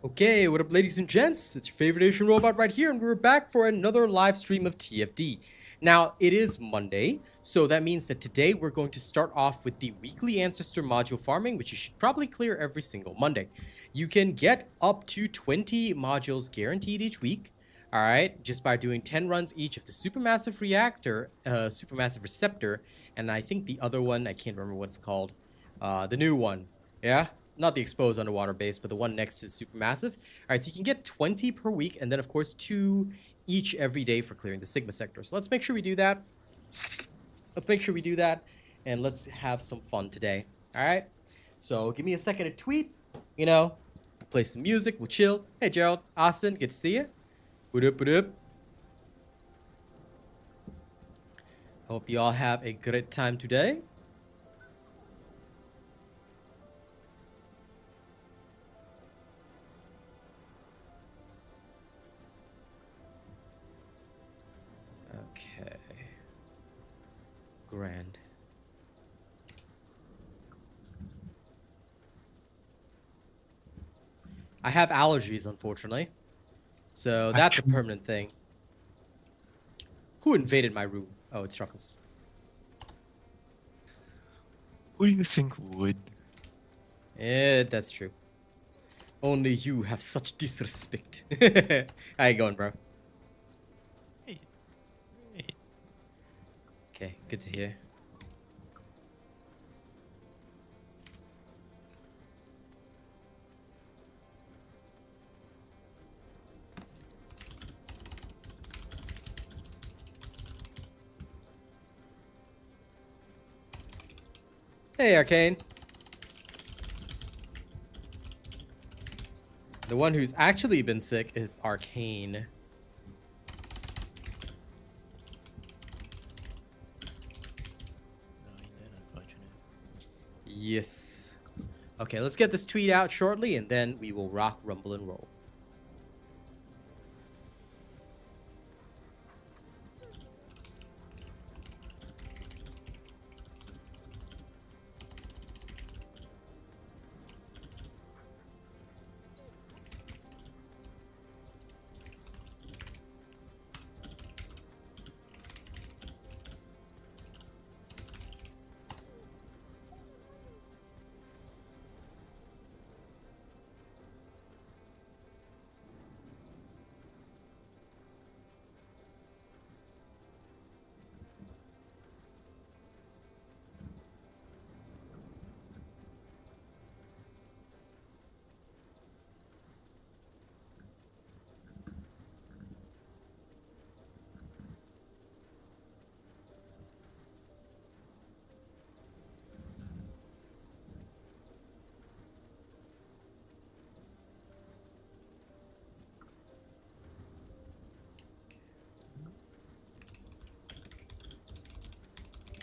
Okay, what up, ladies and gents? It's your favorite Asian robot right here, and we're back for another live stream of TFD. Now, it is Monday, so that means that today we're going to start off with the weekly Ancestor Module farming, which you should probably clear every single Monday. You can get up to 20 modules guaranteed each week, alright, just by doing 10 runs each of the Supermassive Reactor, Supermassive Receptor, and I think the other one, I can't remember what it's called, the new one, yeah? Not the exposed underwater base, but the one next to Supermassive. All right, so you can get 20 per week, and then, of course, 2 each every day for clearing the Sigma sector. So let's make sure we do that. And let's have some fun today. All right? So give me a second to tweet. We'll play some music. We'll chill. Hey, Gerald. Austin, good to see you. What up, what up? Hope you all have a great time today. Okay. Grand. I have allergies, unfortunately. So that's a permanent thing. Who invaded my room? Oh, it's Truffles. Who do you think would? Yeah, that's true. Only you have such disrespect. How you going, bro? Hey. Okay, good to hear. Hey, Arcane. The one who's actually been sick is Arcane. Yes. Okay, let's get this tweet out shortly, and then we will rock, rumble, and roll.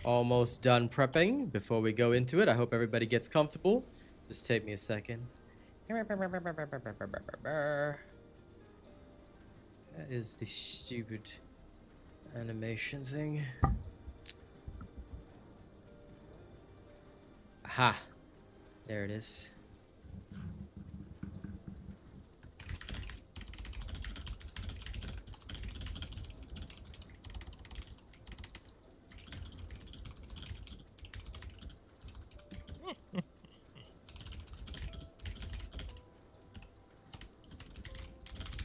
Almost done prepping. Before we go into it, I hope everybody gets comfortable. Just take me a second. That is the stupid animation thing. Aha. There it is.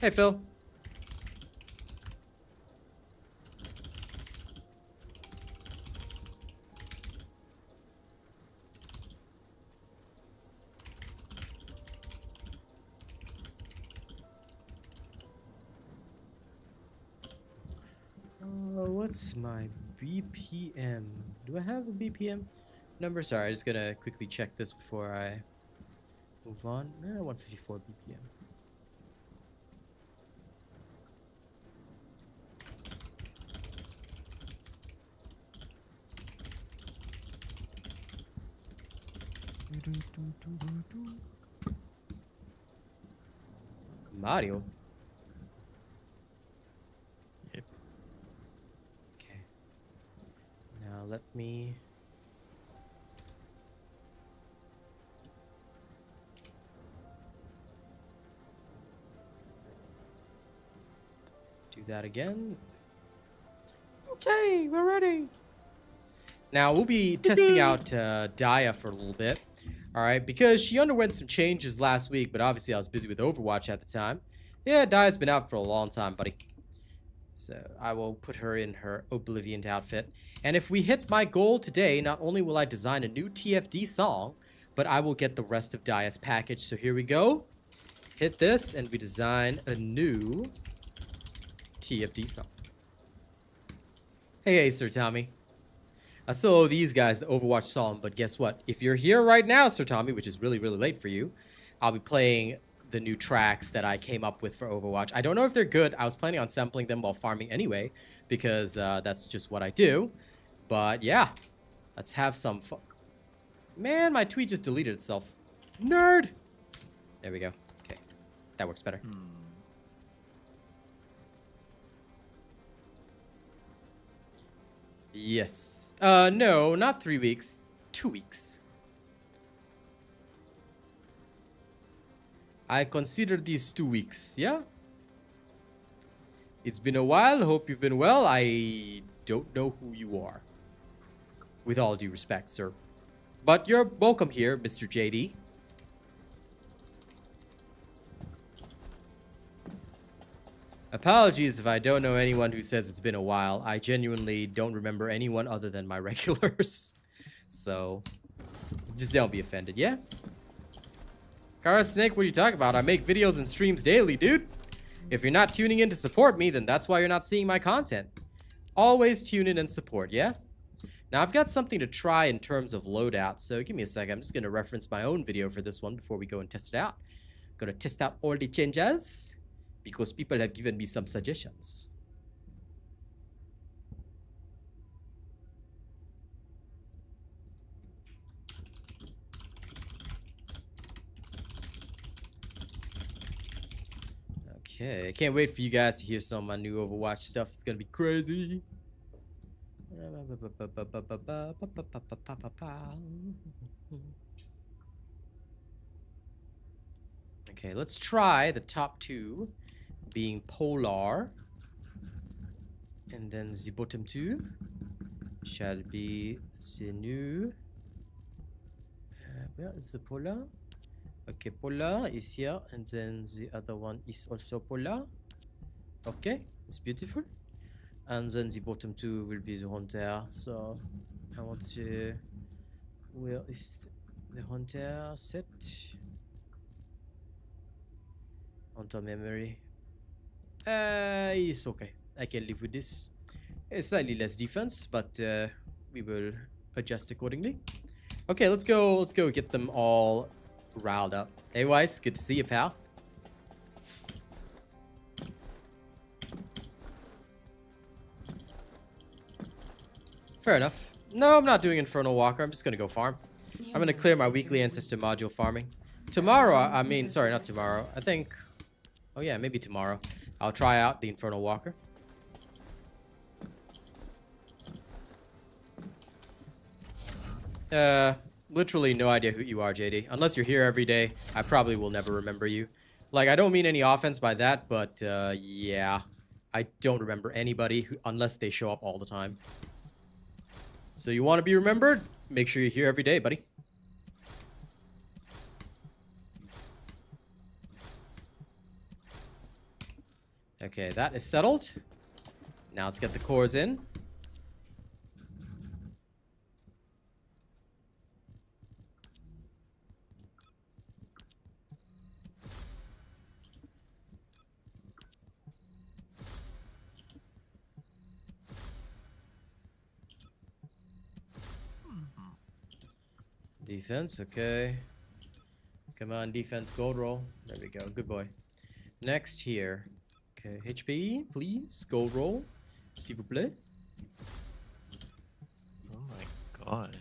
Hey, Phil. What's my BPM? Do I have a BPM number? Sorry, I'm just gonna quickly check this before I move on. 154 BPM. Mario. Yep. Okay. Now let me. Do that again. Okay, we're ready. Now, we'll be testing out Dia for a little bit. All right, because she underwent some changes last week, but obviously I was busy with Overwatch at the time. Yeah, Dia's been out for a long time, buddy. So I will put her in her Oblivion outfit. And if we hit my goal today, not only will I design a new TFD song, but I will get the rest of Dia's package. So here we go. Hit this, and we design a new TFD song. Hey, Sir Tommy. I still owe these guys the Overwatch song, but guess what? If you're here right now, Sir Tommy, which is really, really late for you, I'll be playing the new tracks that I came up with for Overwatch. I don't know if they're good. I was planning on sampling them while farming anyway, because that's just what I do. But yeah, let's have some fun. Man, my tweet just deleted itself. Nerd! There we go. Okay, that works better. Yes. No, not 3 weeks. 2 weeks. I consider these 2 weeks, yeah? It's been a while. Hope you've been well. I don't know who you are. With all due respect, sir. But you're welcome here, Mr. JD. Apologies if I don't know anyone who says it's been a while. I genuinely don't remember anyone other than my regulars. So, just don't be offended, yeah? Kara Snake, what are you talking about? I make videos and streams daily, dude. If you're not tuning in to support me, then that's why you're not seeing my content. Always tune in and support, yeah? Now, I've got something to try in terms of loadout, so give me a second. I'm just going to reference my own video for this one before we go and test it out. Gonna test out all the changes, because people have given me some suggestions. Okay, I can't wait for you guys to hear some of my new Overwatch stuff. It's gonna be crazy. Okay, let's try the top two being Polar, and then the bottom two shall be the new. Where is the Polar? Okay, Polar is here, and then the other one is also Polar. Okay, it's beautiful. And then the bottom two will be the Hunter. So I want to. Where is the Hunter set? Hunter memory. It's okay. I can live with this. It's slightly less defense, but we will adjust accordingly. Okay, let's go. Let's go get them all riled up. Hey, Weiss, good to see you, pal. Fair enough. No, I'm not doing Infernal Walker. I'm just gonna go farm. I'm gonna clear my weekly Ancestor Module farming. Tomorrow, I mean, sorry, not tomorrow. I think, oh yeah, maybe tomorrow. I'll try out the Infernal Walker. Literally no idea who you are, JD. Unless you're here every day, I probably will never remember you. Like, I don't mean any offense by that, but, yeah. I don't remember anybody unless they show up all the time. So you want to be remembered? Make sure you're here every day, buddy. Okay, that is settled. Now let's get the cores in. Defense, okay. Come on, defense, gold roll. There we go, good boy. Next here. Okay, HP, please. Gold roll. S'il vous plaît. Oh my god.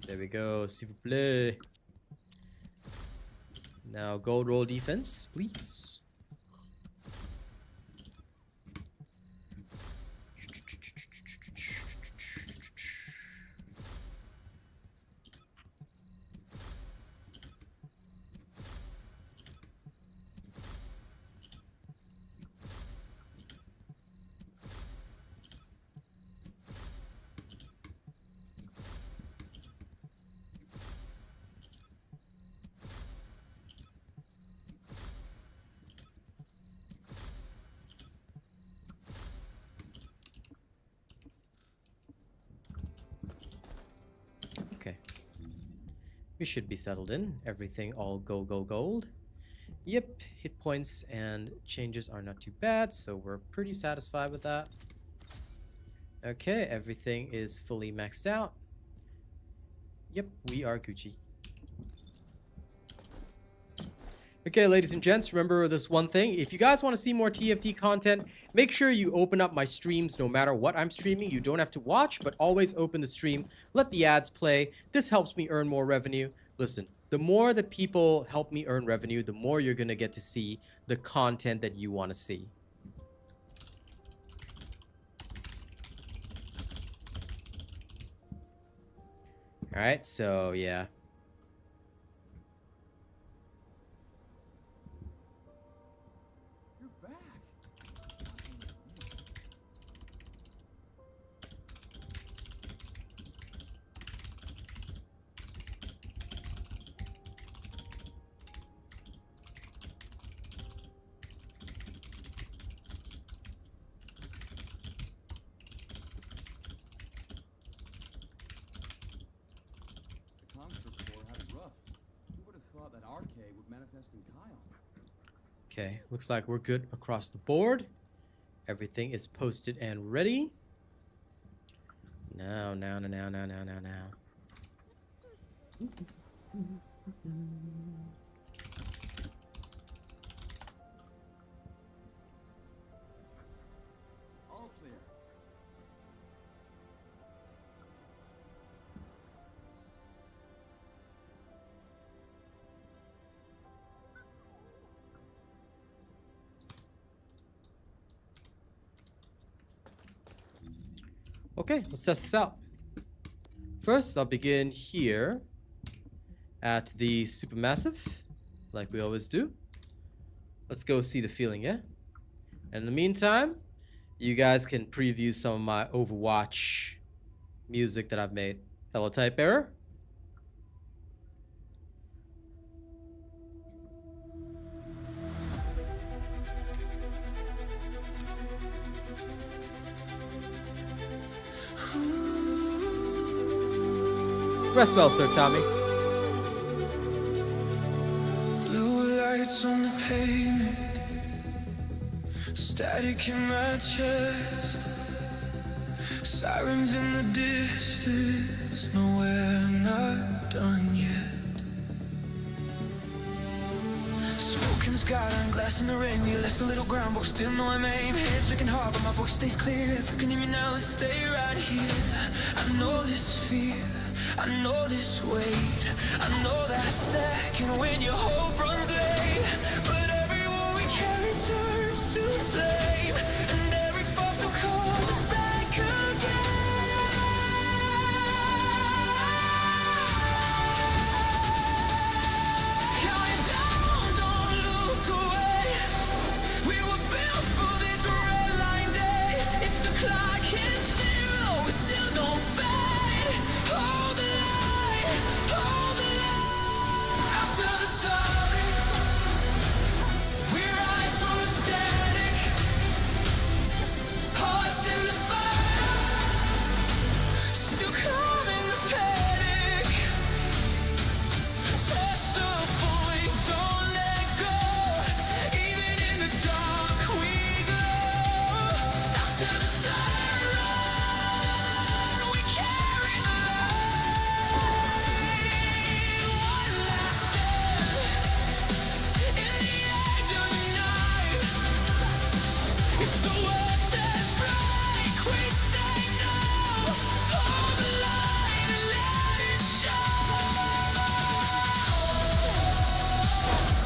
There we go, s'il vous plaît. Now, gold roll defense, please. We should be settled in. Everything all gold. Yep, hit points and changes are not too bad, so we're pretty satisfied with that. Okay, everything is fully maxed out. Yep, we are Gucci. Okay, ladies and gents, remember this one thing. If you guys want to see more TFT content, make sure you open up my streams no matter what I'm streaming. You don't have to watch, but always open the stream. Let the ads play. This helps me earn more revenue. Listen, the more that people help me earn revenue, the more you're going to get to see the content that you want to see. All right, so yeah. Okay, looks like we're good across the board. Everything is posted and ready. Now. All clear. Okay, let's test this out. First, I'll begin here at the supermassive, like we always do. Let's go see the feeling, yeah? And in the meantime, you guys can preview some of my Overwatch music that I've made. Hello, type error. Rest well, Sir Tommy. Blue lights on the pavement, static in my chest, sirens in the distance, nowhere not done yet. Smoke in the skyline, glass in the rain, we lost a little ground, but still know I'm aim. Head shaking hard, but my voice stays clear. If you can hear me now, let's stay right here. I know this fear, I know this weight, I know that second when your hope runs late. But every war we carry turns to flame, and every fall still calls us back again. Counting down, don't look away. We were built for this red line day. If the clock hits zero, we still don't fade. Hold the line, hold the line. After the sun, we rise from the static. Hearts in the fire, still calm in the panic. Test the point, don't let go. Even in the dark, we glow. After the siren, we carry the light. One last step in the edge of the night. If the world says break, we say no. Hold the line and let it show.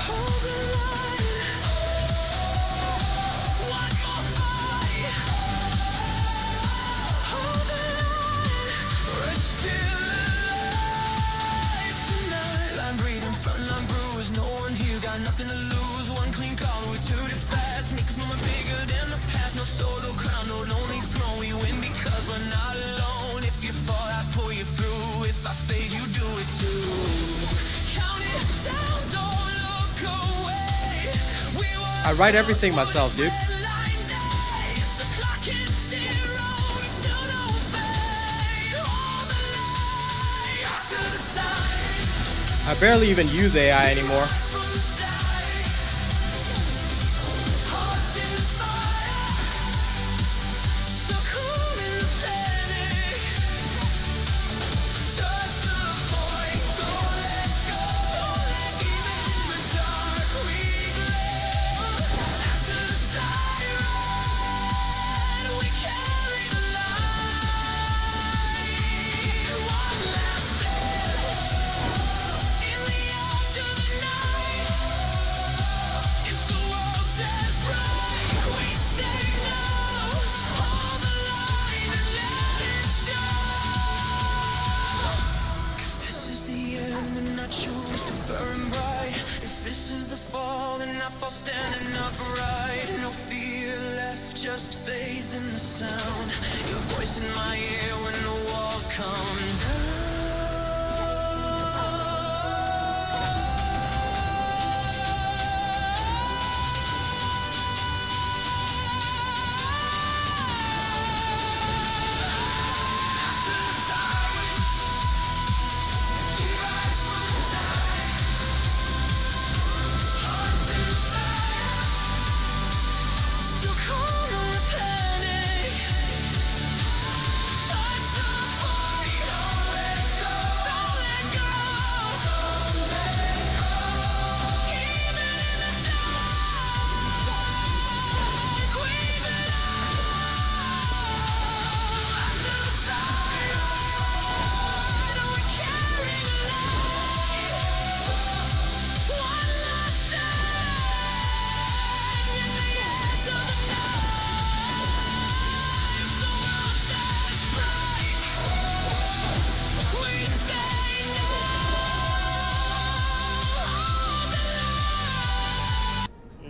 Hold the line. One more fight. Hold the line. We're still alive tonight. Line breathing, front line bruised. No one here got nothing to lose. One clean call, we're too fast. Make us moment bigger than the past. No solo crown, no lonely throne. We win because we're not alone. If you fall, I pull you through. If I fade, you do it too. Count it down, don't look away. We were I write everything myself, dude. red line day. If the clock hits zero, we still don't fade. Hold the line after the sun. I barely even use AI anymore. Fall standing upright, no fear left, just faith in the sound. Your voice in my ear when the walls come down.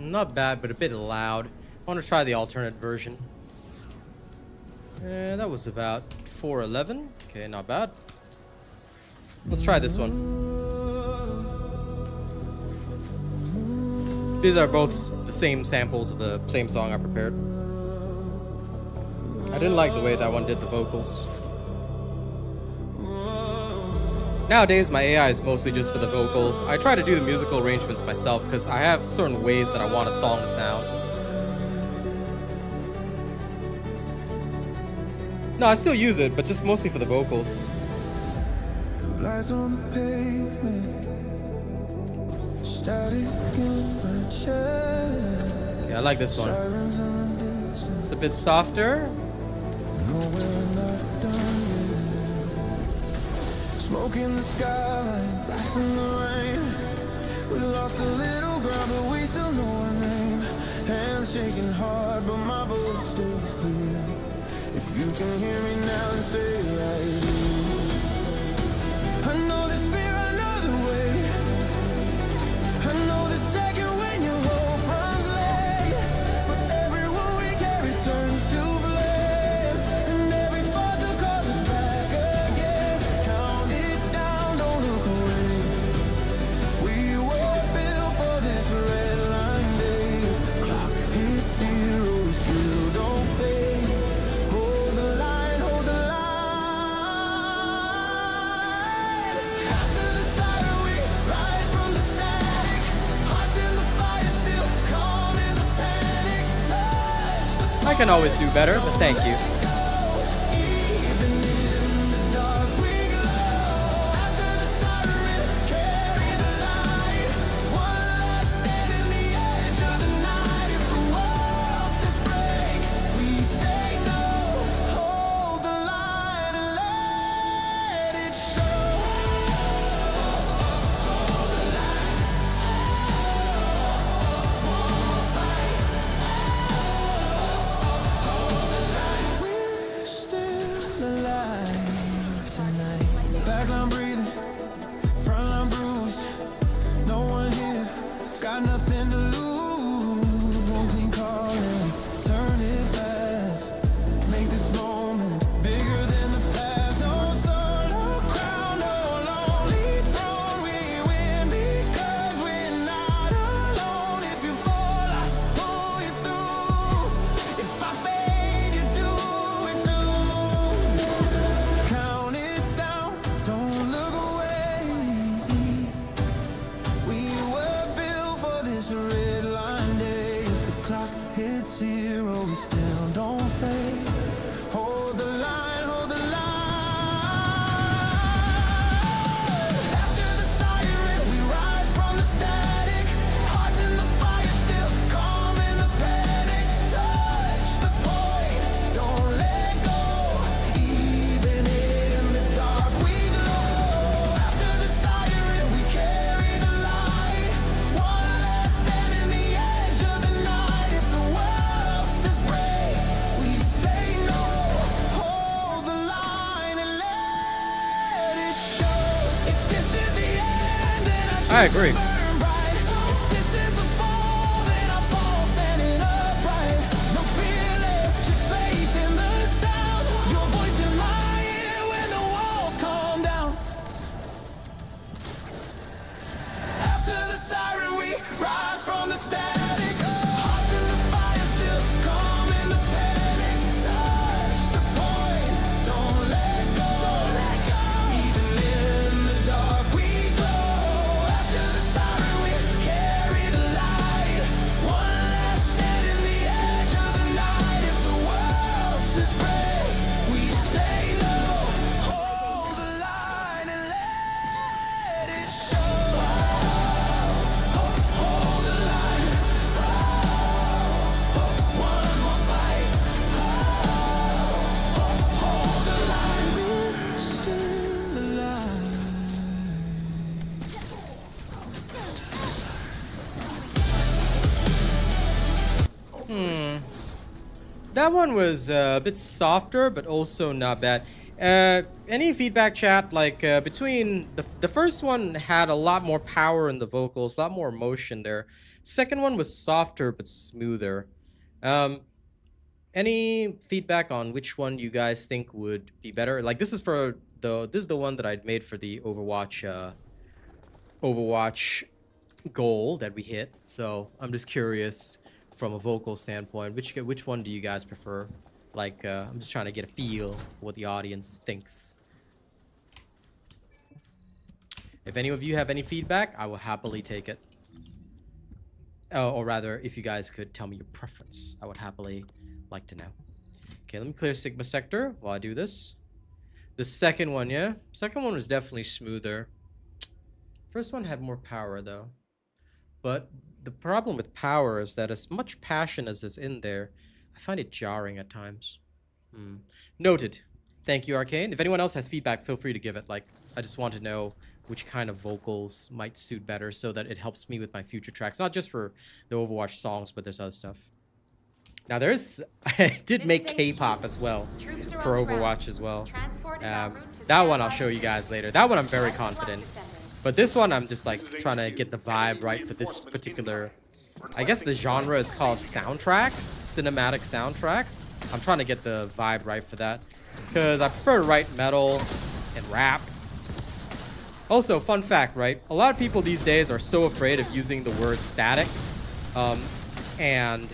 Not bad, but a bit loud. I want to try the alternate version. That was about 411. Okay, not bad. Let's try this one. These are both the same samples of the same song I prepared. I didn't like the way that one did the vocals. Nowadays, my AI is mostly just for the vocals. I try to do the musical arrangements myself because I have certain ways that I want a song to sound. No, I still use it, but just mostly for the vocals. Lies on the pavement, static in my chest. Yeah, I like this one. Sirens in the distance, It's a bit softer. no, we're not done yet. Smoke in the skyline, blasting the rain. We lost a little ground, but we still know our name. Hands shaking hard, but my voice stays clear. If you can hear me now, then stay right here. I know this fear, I know the way. I know the second when your hope runs late. But everyone we carry turns to flame. And every false that calls us back again. Count it down, don't look away. We were built for this red line day. If the clock hits zero, we still don't fade. Hold the line, hold the line. After the siren, we rise from the static. Hearts in the fire, still calm in the panic. Touch the I can always do better, but thank you. even in the dark we glow. After the siren, carry the light. One last stand in the edge of the night. If the world says break, we say no. Hold the line and let it show. Hold the line. Won't fight. Hold the line. We're still alive tonight. Backline breathing, frontline bruised. No one here, got nothing to lose. One clean call and turn it fast. Make this moment bigger than the past. No sun, no crown, no lonely throne. We win because we're not alone. If you fall, I pull you through. If I fade, you do it too. Count it down, don't look I agree. That one was a bit softer, but also not bad. Any feedback, chat? Like between the first one had a lot more power in the vocals, a lot more emotion there. Second one was softer but smoother. Any feedback on which one you guys think would be better? Like this is the one that I'd made for the Overwatch goal that we hit. So I'm just curious from a vocal standpoint, which one do you guys prefer? Like I'm just trying to get a feel for what the audience thinks. If any of you have any feedback, I will happily take it. Or rather, if you guys could tell me your preference, I would happily like to know. Okay, let me clear Sigma sector while I do this. The second one, yeah? Second one was definitely smoother. First one had more power though. But the problem with power is that as much passion as is in there, I find it jarring at times. Noted. Thank you, Arcane. If anyone else has feedback, feel free to give it. Like, I just want to know which kind of vocals might suit better so that it helps me with my future tracks. Not just for the Overwatch songs, but there's other stuff. Now there's... I did make K-pop as well for Overwatch as well. That one I'll show you guys later. That one I'm very confident. But this one, I'm just like trying to get the vibe right for this particular... I guess the genre is called soundtracks, cinematic soundtracks. I'm trying to get the vibe right for that. Because I prefer to write metal and rap. Also, fun fact, right? A lot of people these days are so afraid of using the word static. And...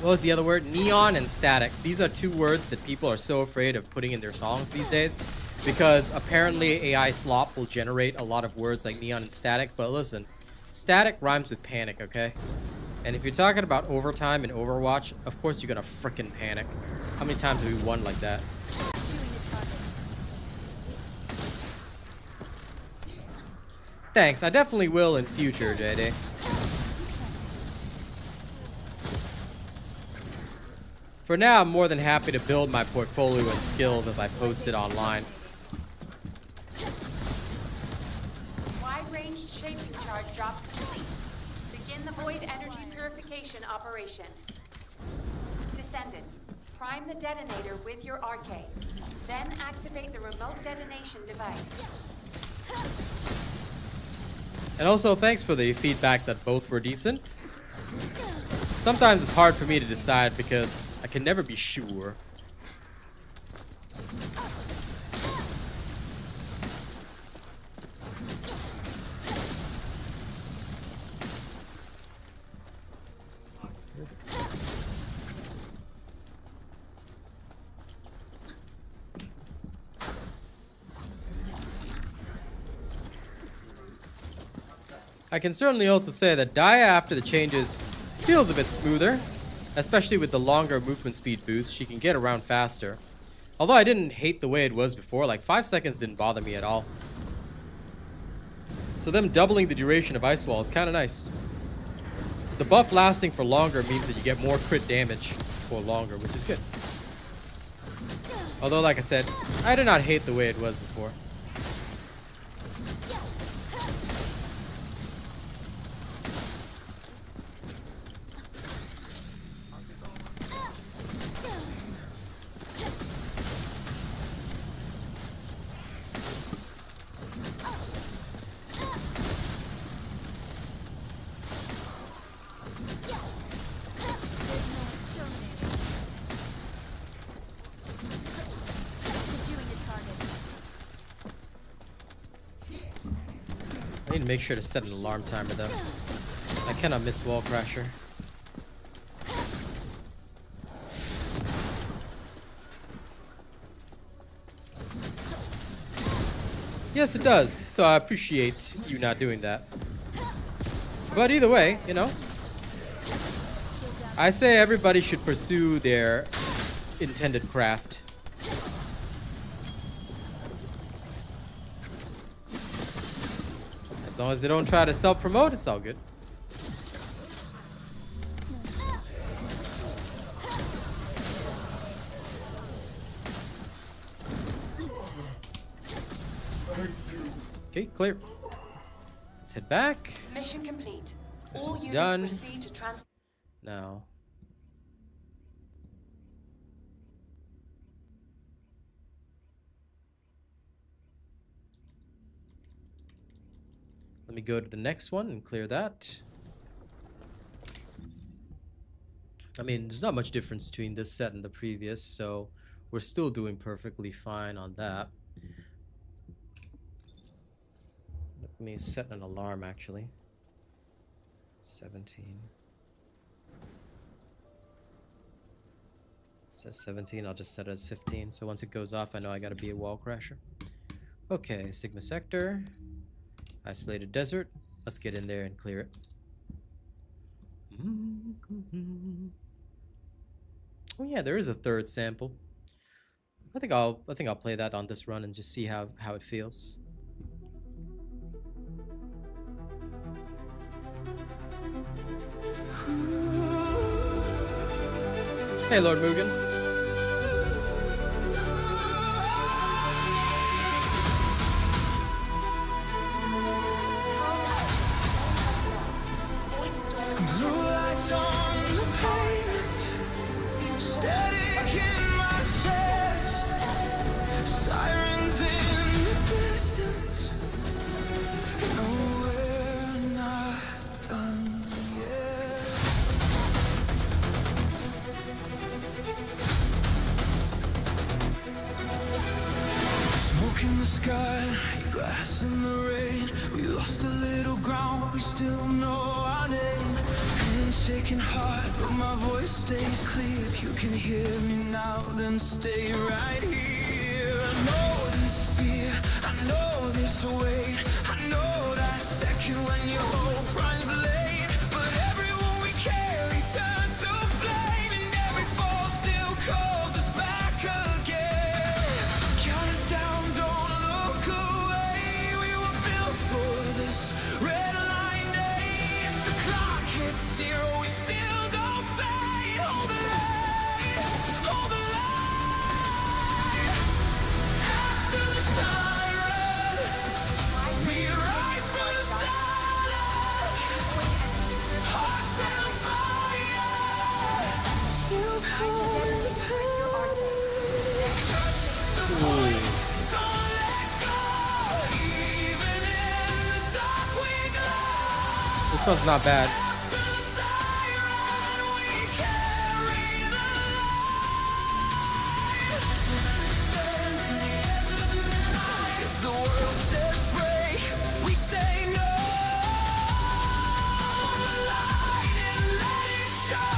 what was the other word? Neon and static. These are two words that people are so afraid of putting in their songs these days. Because apparently AI slop will generate a lot of words like neon and static. But listen, static rhymes with panic, okay? And if you're talking about overtime in Overwatch, of course you're gonna frickin' panic. How many times have we won like that? Thanks, I definitely will in future, JD. For now, I'm more than happy to build my portfolio and skills as I post it online. Wide-range shaping charge drop complete. Begin the void energy purification operation. Descendant, prime the detonator with your arcade. Then activate the remote detonation device. And also, thanks for the feedback that both were decent. Sometimes it's hard for me to decide because I can never be sure. I can certainly also say that Dia after the changes feels a bit smoother, especially with the longer movement speed boost. She can get around faster. Although I didn't hate the way it was before, like 5 seconds didn't bother me at all. So them doubling the duration of Ice Wall is kind of nice. The buff lasting for longer means that you get more crit damage for longer, which is good. Although, like I said, I did not hate the way it was before. I need to make sure to set an alarm timer though. I cannot miss Wall Crasher. Yes, it does. So I appreciate you not doing that. But either way, you know, I say everybody should pursue their intended craft. As long as they don't try to self-promote, it's all good. Okay, clear. Let's head back. Mission complete. This All is units done. proceed to trans. Now. Let me go to the next one and clear that. I mean, there's not much difference between this set and the previous, so we're still doing perfectly fine on that. Let me set an alarm, actually. 17. Says 17, I'll just set it as 15. So once it goes off, I know I gotta be a wall crasher. Okay, Sigma Sector. Isolated desert. Let's get in there and clear it. Oh yeah, there is a third sample. I think I'll play that on this run and just see how it feels. Hey, Lord Mugen. Blue lights on the pavement, static in my chest, sirens in the distance. No, we're not done yet. Smoke in the sky, glass in the rain. We lost a little ground, but we still know our name. Shaking heart, but my voice stays clear. If you can hear me now, then stay right here. I know this fear, I know this weight, I know that second when your hope runs late. But everyone we carry turns to flame, and every fall still calls us back again. Count it down, don't look away. We were built for this red line day. If the clock hits zero, we still don't fade. Hold the line, hold the line. After the siren, we rise from the static. Hearts on fire, still calling the panic. Touch the point, don't let go. Even in the dark we glow. This one's not bad. After the siren, we carry the light. If the world says break, we say no. The light and let it show.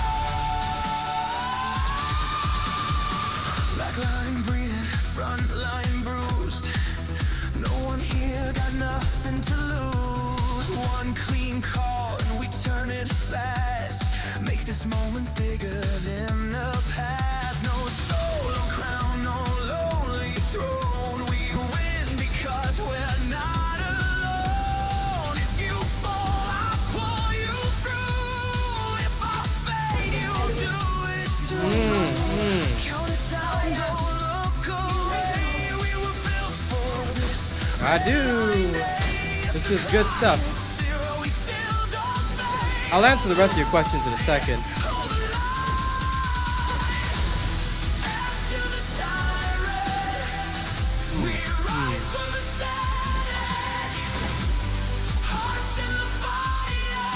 Backline breathing, front line bruised. No one here got nothing to lose. One clean call and we turn it fast. Make this moment bigger than the past. No solo crown, no lonely throne. We win because we're not alone. If you fall, I'll pull you through. If I fade, you do it too. Count it down, don't look away. We were built for this. I do. This is good stuff. Zero, we still don't fade. I'll answer the rest of your questions in a second. Hold the line. After the siren, we rise from the static. Hearts in the fire,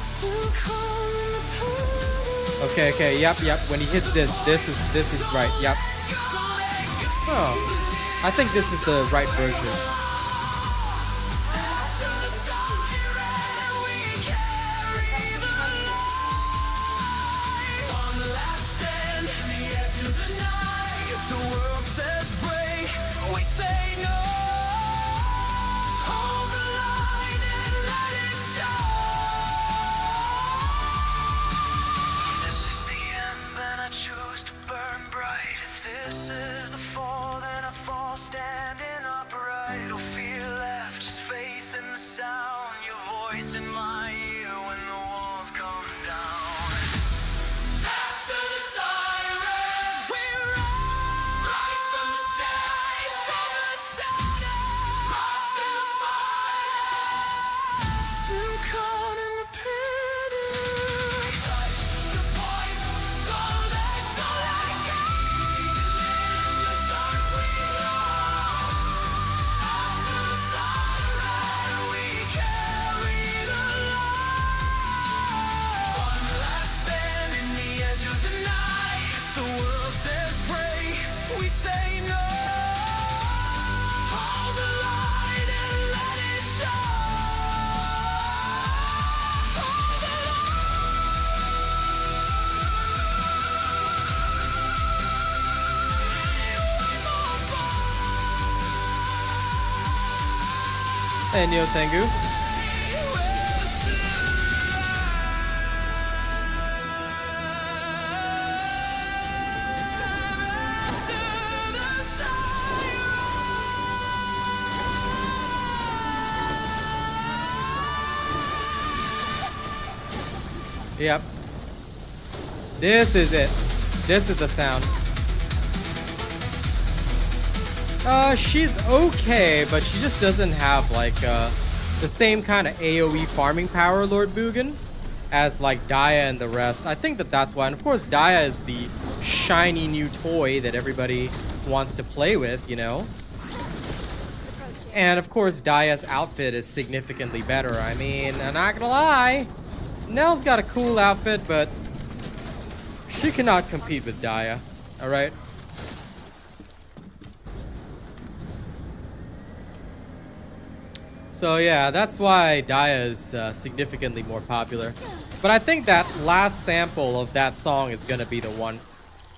still calling the panic. Okay, yep. When he hits this is right. Yep. Oh, I think this is the right version. After light, no fear left, just faith in the sound. Your voice in my ear when the walls come down. After the siren, we rise from the skies, lost in the fire, still caught in the pit. Touch the point, don't let go. Your thought we are. After the siren, we carry the light. One last stand in the edge of the night. If the world says pray, we say no. Hold the light and let it show. Hold the Hey, Neo Tengu. Yep. This is it. This is the sound. She's okay, but she just doesn't have like the same kind of AoE farming power, Lord Bugin, as like Dia and the rest. I think that that's why. And of course, Dia is the shiny new toy that everybody wants to play with, you know? And of course, Dia's outfit is significantly better. I mean, I'm not gonna lie. Nell's got a cool outfit, but she cannot compete with Dia. Alright? So yeah, that's why Dia is significantly more popular. But I think that last sample of that song is gonna be the one.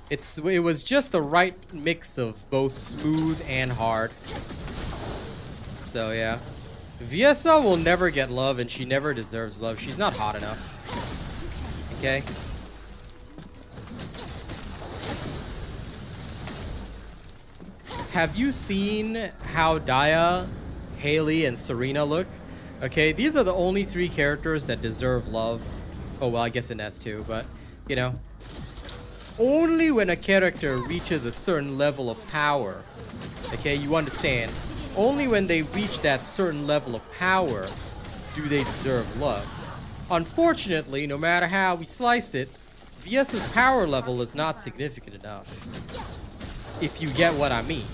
It was just the right mix of both smooth and hard. So yeah. Viesa will never get love, and she never deserves love. She's not hot enough. Okay? Have you seen how Dia, Haley, and Serena look? Okay, these are the only three characters that deserve love. Oh, well, I guess in S2, but, you know. Only when a character reaches a certain level of power, okay, you understand, only when they reach that certain level of power do they deserve love. Unfortunately, no matter how we slice it, Viesa's power level is not significant enough. If you get what I mean.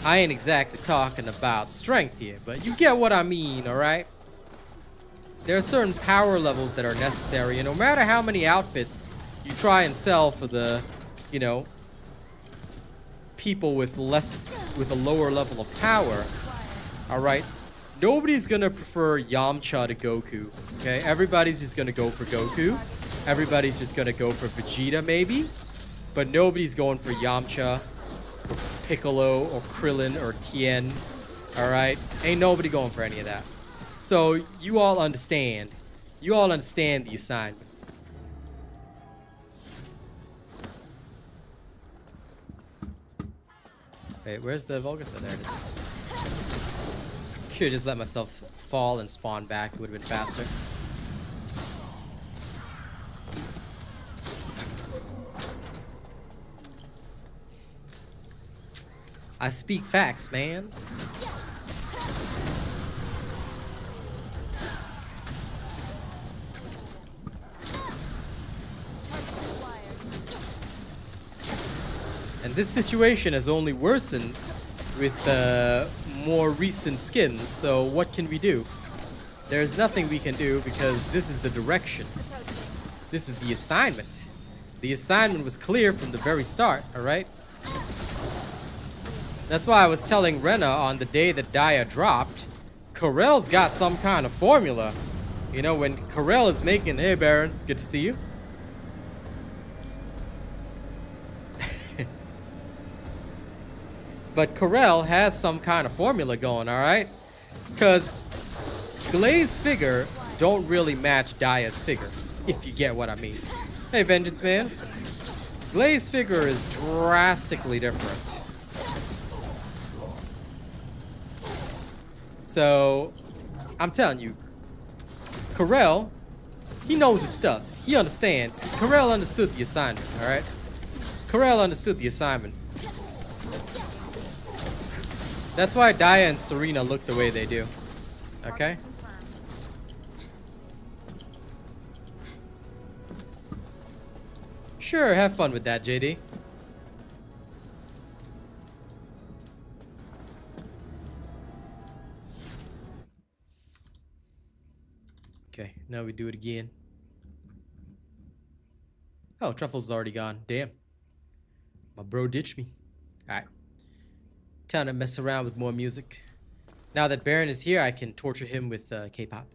I ain't exactly talking about strength here, but you get what I mean, alright? There are certain power levels that are necessary, and no matter how many outfits you try and sell for the, you know, people with a lower level of power, alright? Nobody's gonna prefer Yamcha to Goku, okay? Everybody's just gonna go for Goku. Everybody's just gonna go for Vegeta, maybe. But nobody's going for Yamcha, or Piccolo, or Krillin, or Tien, alright? Ain't nobody going for any of that. So, you all understand. You all understand the assignment. Wait, where's the Volgasa? There it is. Should've just let myself fall and spawn back. It would've been faster. I speak facts, man. And this situation has only worsened with more recent skins, so what can we do? There's nothing we can do because this is the direction. This is the assignment. The assignment was clear from the very start, alright? That's why I was telling Rena on the day that Dia dropped, Corell's got some kind of formula. You know, when Corell is making, hey Baron, good to see you. But Corell has some kind of formula going, alright? Because Glaz's figure don't really match Dia's figure, if you get what I mean. Hey, Vengeance Man. Glaz's figure is drastically different. So, I'm telling you, Karel, he knows his stuff. He understands. Karel understood the assignment, alright? Karel understood the assignment. That's why Dia and Serena look the way they do. Okay? Sure, have fun with that, JD. Okay, now we do it again. Oh, Truffle's already gone. Damn. My bro ditched me. Alright. Time to mess around with more music. Now that Baron is here, I can torture him with K-pop.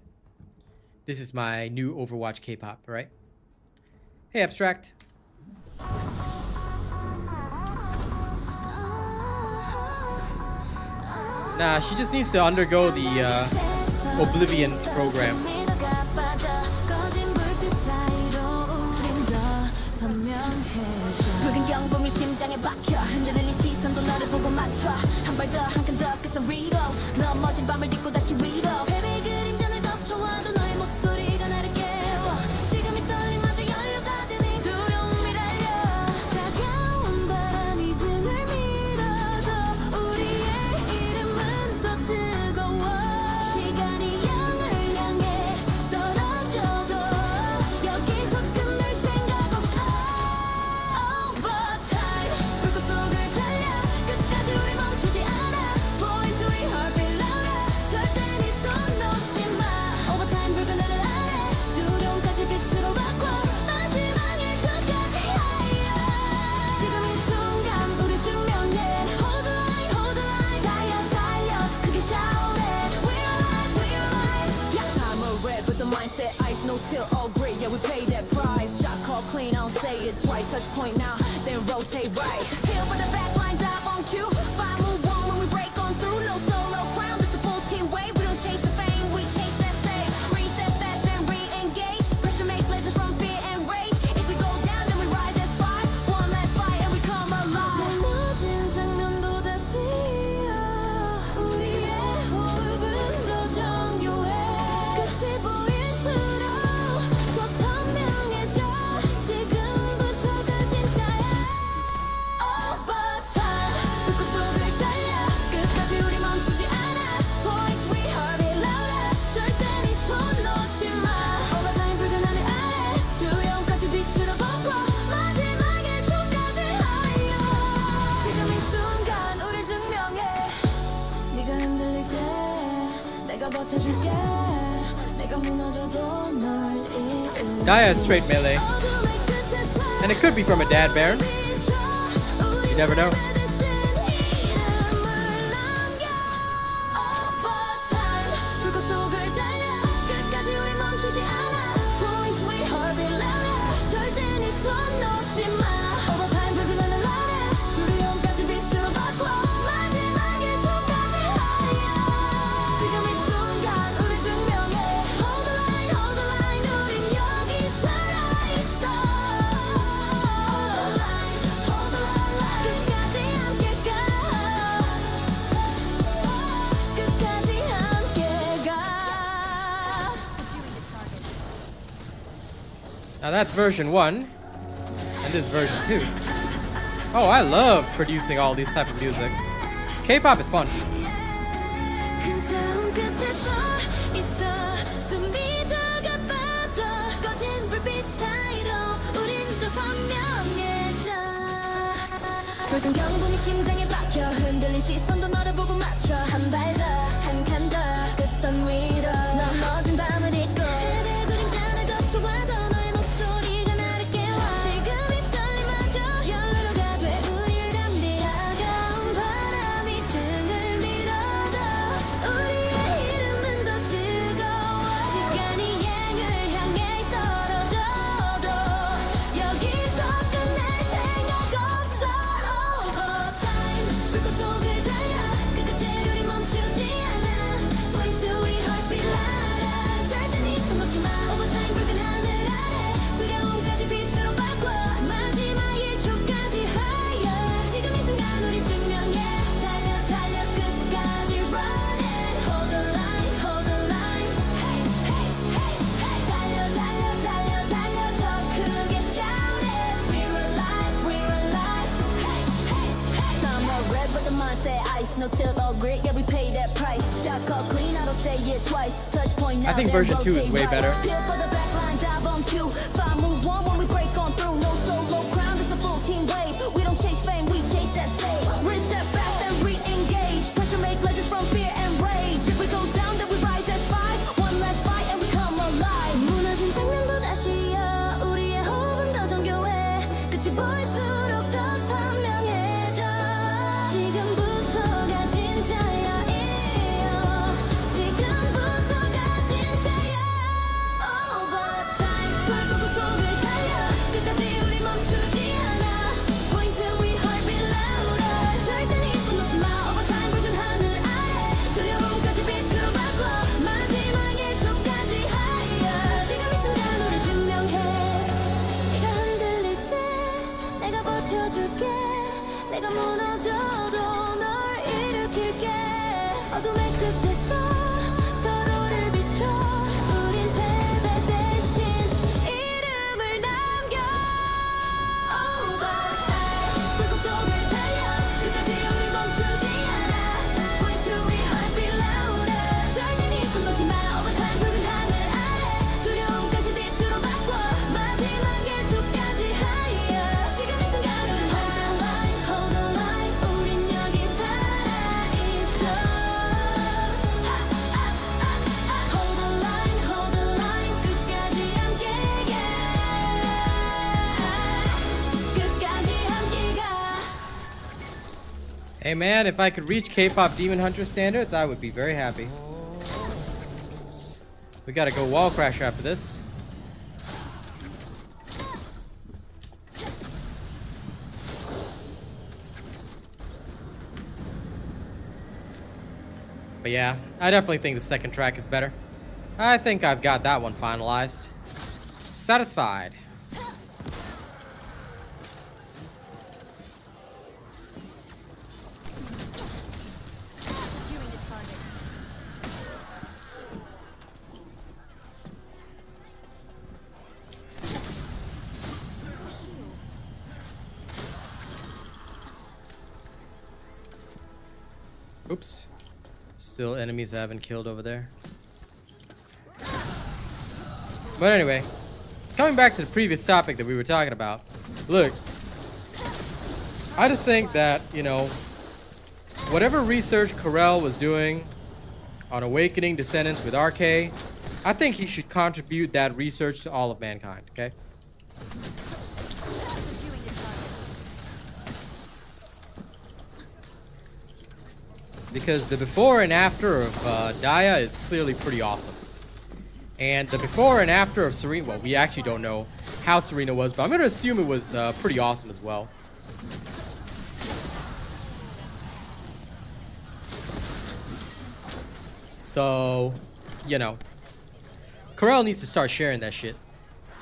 This is my new Overwatch K-pop, right? Hey, Abstract. Nah, she just needs to undergo the Oblivion program. 붉은 경범이 심장에 박혀 흔들리는 시선도 너를 보고 맞춰 한 발 더 한 칸 더 끝선 위로 넘어진 밤을 딛고 다시 위로 헤비 그림자를 덮쳐와도 너의 목소리가 나를 깨워 지금 이 떨림마저 연료가 되니 두려움이 달려 차가운 바람이 등을 밀어도 우리의 이름은 더 뜨거워 시간이 양을 향해 떨어져도 여기서 끝날 생각 없어 불꽃 속을 달려 끝까지 우리 멈추지 않아 Point to your heartbeat louder 절대 네 손 놓지 마 Overtime 붉은 하늘 아래 두려움까지 빛으로 바꿔 마지막 1초까지 higher 지금 이 순간 우리 증명해 Hold the line, hold the line 달려 달려 크게 shout it We're alive, we're alive Yeah, I'm a red with the mindset ice no till all great Yeah, we pay that price Shot call clean, I don't say it twice Touch point now, then rotate right Here for the back line, dive on cue Five move one when we break on through No solo crown, this a full team way We don't chase the fame, we chase that save Reset fast, then re-engage Pressure make legends from fear and rage If we go down, then we rise as five One last fight and we come alive 무너진 장면도 다시 우리의 호흡은 더 정교해 끝이 보일수록 더 선명해져 지금부터가 진짜야 Overtime 불꽃 속을 달려 끝까지 우리 멈추지 않아 Point we heartbeat louder 절대 네 손 놓지 마 Overtime 붉은 하늘 아래 두려움까지 빛으로 바꿔 마지막 1초까지 higher 지금 이 순간 우릴 증명해 네가 흔들릴 때 내가 버텨줄게 내가 무너져도 널 이끌어 Dia is straight melee. 어둠의 끝에서 And it could be from a dad Baron. You never know. 불꽃 속을 달려 끝까지 우리 멈추지 않아 Point we heartbeat louder 절대 네 손 놓지 마 Overtime 붉은 하늘 아래 두려움까지 빛으로 바꿔 마지막 1초까지 higher 지금 이 순간 우릴 증명해 Hold the line, hold the line 우린 여기 살아있어 Hold the line, hold the line 끝까지 함께 가 끝까지 함께 가 Now that's version 1. And this is version 2. Oh, I love producing all these type of music. K-pop is fun. 금태운 끝에서 있어 숨이 다가 빠져 꺼진 불빛 사이로 우린 더 선명해져 붉은 경bom이 심장에 박혀 흔들린 시선도 너를 보고 맞춰 한 발 더 한 칸 더 끝선 위로 넘어진 밤을 잊고 세대 그림자를 덮쳐와도 너의 목소리가 나를 깨워 지금 이 떨림마저 연료가 돼 우릴 담리 차가운 바람이 등을 밀어도 우리의 이름은 더 뜨거워 시간이 양을 향해 떨어져도 여기서 끝날 생각 없어 Overtime got the mindset ice, no tilt or grit, yeah, we pay that price. Shot call clean, I don't say it twice. Touch point now, I think then version 2 is rotate way right. better. Peel for the back line, dive on cue. Five move one when we break on through. No solo crown, it's a full team wave. We don't chase fame, we chase that save. Reset fast and re-engage. Pressure make legends from fear and rage. If we go down, then we rise as five. One last fight and we come alive. 무너진 장면도 다시야. 우리의 호흡은 더 정교해. 끝이 보일수록 더 선명해져. 지금부터가 진짜야. 지금부터가 진짜야. Overtime. 불꽃 속을 달려. 끝까지 우리 멈추지 않아. Point till we heart beat louder. 절대 네 손 놓지 마. Overtime 붉은 하늘 아래. 두려움까지 빛으로 바꿔. 마지막의 촉까지 higher. 지금 이 순간 우리 증명해. 네가 흔들릴 때 내가 버텨줄게. 내가 무너져도 널 일으킬게. 어둠의 끝에서 서로를 비춰. 우린 패배 대신 이름을 남겨. Overtime. 불꽃 속을 달려. 끝까지 우리 멈추지 않아. Point to we heart beat louder. 절대 네 손 놓지 마. Overtime 붉은 하늘 아래. 두려움까지 빛으로 바꿔. 마지막의 촉까지 higher. 지금 이 순간 우린 hold the line, hold the line. 우린 여기 살아있어. Hold the line, hold the line. 끝까지 함께 가. 끝까지 함께 가. Hey man, if I could reach K-pop Demon Hunter standards, I would be very happy. Oops. We gotta go wall crash after this. But yeah, I definitely think the second track is better. I think I've got that one finalized. Satisfied. Oops. Still enemies I haven't killed over there. But anyway, coming back to the previous topic that we were talking about. Look, I just think that, you know, whatever research Corel was doing on awakening descendants with RK, I think he should contribute that research to all of mankind, okay? Because the before and after of Dia is clearly pretty awesome. And the before and after of Serena, well, we actually don't know how Serena was, but I'm going to assume it was pretty awesome as well. So, you know, Corel needs to start sharing that shit.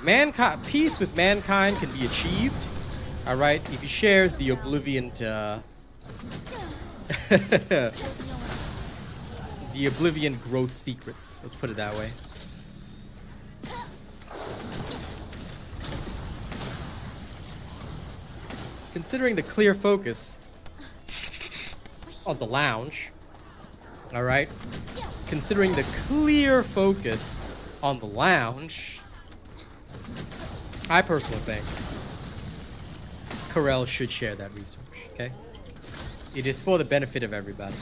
Mankind, peace with mankind can be achieved, all right, if he shares the Oblivion the Oblivion growth secrets. Let's put it that way. Considering the clear focus on the lounge, all right. Considering the clear focus on the lounge, I personally think Corel should share that research. Okay, it is for the benefit of everybody.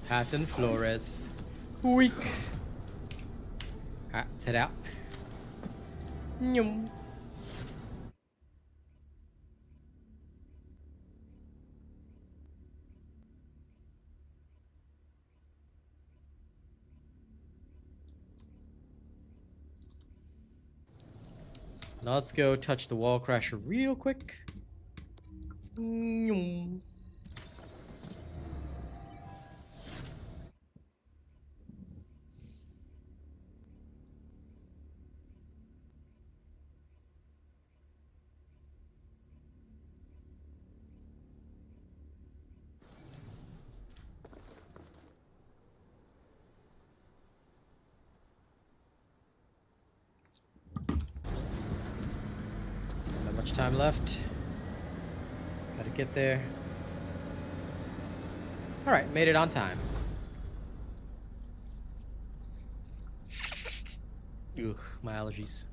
Hassan Flores. Weak. Alright, let's head out. Nyum. Now let's go touch the wall crasher real quick. Not much time left. Gotta get there. Alright, made it on time. Ugh, my allergies.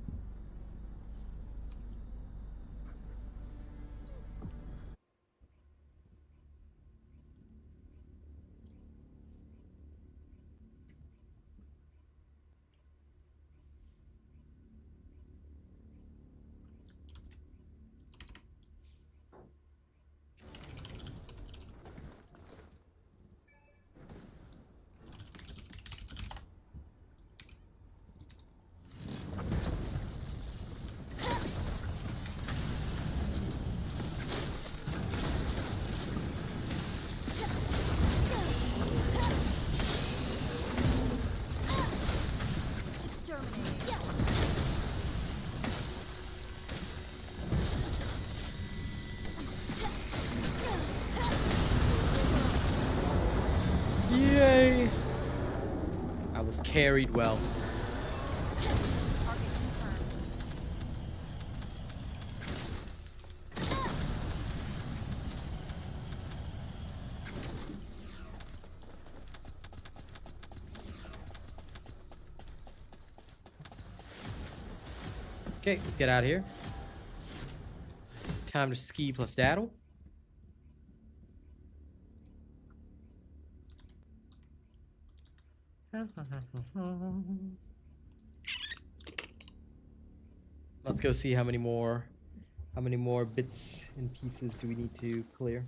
Yay! I was carried well. Target confirmed. Okay, let's get out of here. Time to ski plus daddle. Let's go see how many more bits and pieces do we need to clear.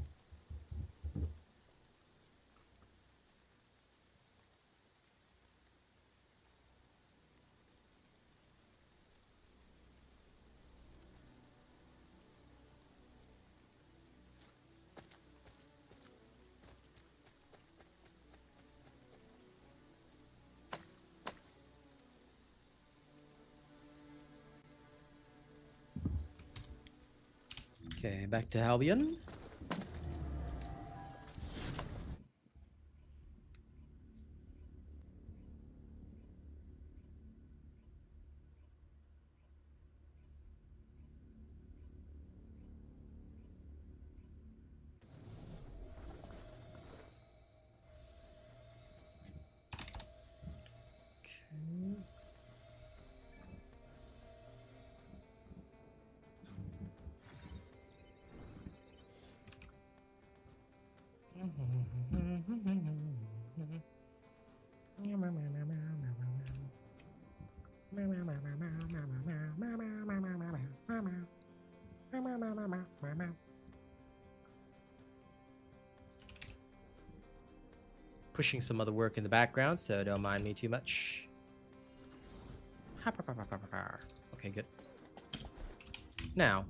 Okay, back to Albion. Pushing some other work in the background, so don't mind me too much. Okay, good. Now,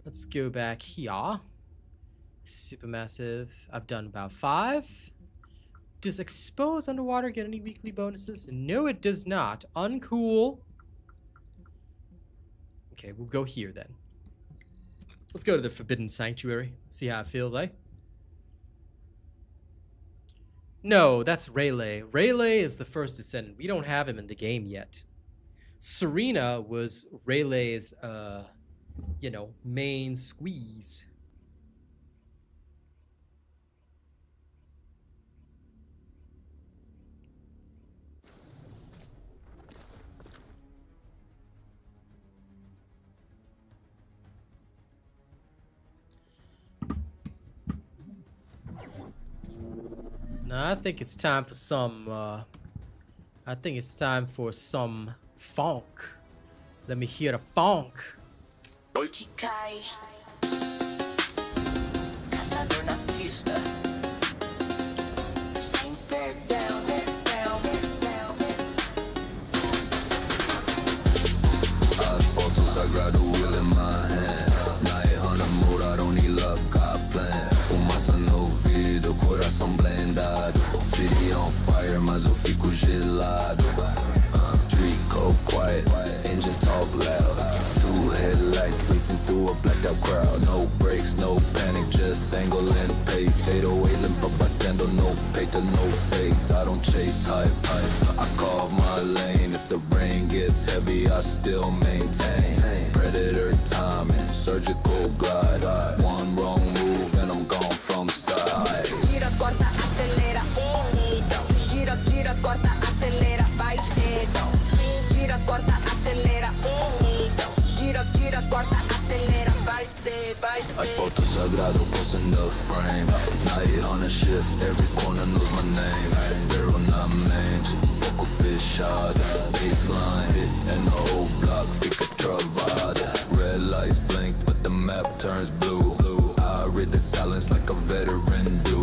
let's go back here. Supermassive. I've done about 5. Does expose underwater get any weekly bonuses? No, it does not. Uncool. Okay, we'll go here then. Let's go to the Forbidden Sanctuary. See how it feels, eh? No, that's Rayleigh. Rayleigh is the First Descendant. We don't have him in the game yet. Serena was Rayleigh's, you know, main squeeze. Now, I think it's time for some, funk. Let me hear the funk. Asfalto sagrado. up crowd. No brakes, no panic, just angle and pace. 808 limpa batendo, no paper, no face. I don't chase hype, I carve my lane. If the rain gets heavy, I still maintain. Predator timing, surgical glide. One wrong move and I'm gone from side. Gira, corta, acelera. Gira, gira, corta, acelera. Vai cedo. Gira, corta, acelera. Gira, gira, corta, acelera. Vai cedo, vai cedo. Asfalto sagrado, pulse in the frame. Night on a shift, every corner knows my name. Vero not names, focal fish shot. Baseline hit and the whole block fica travada. Red lights blink, but the map turns blue. I read the silence like a veteran do.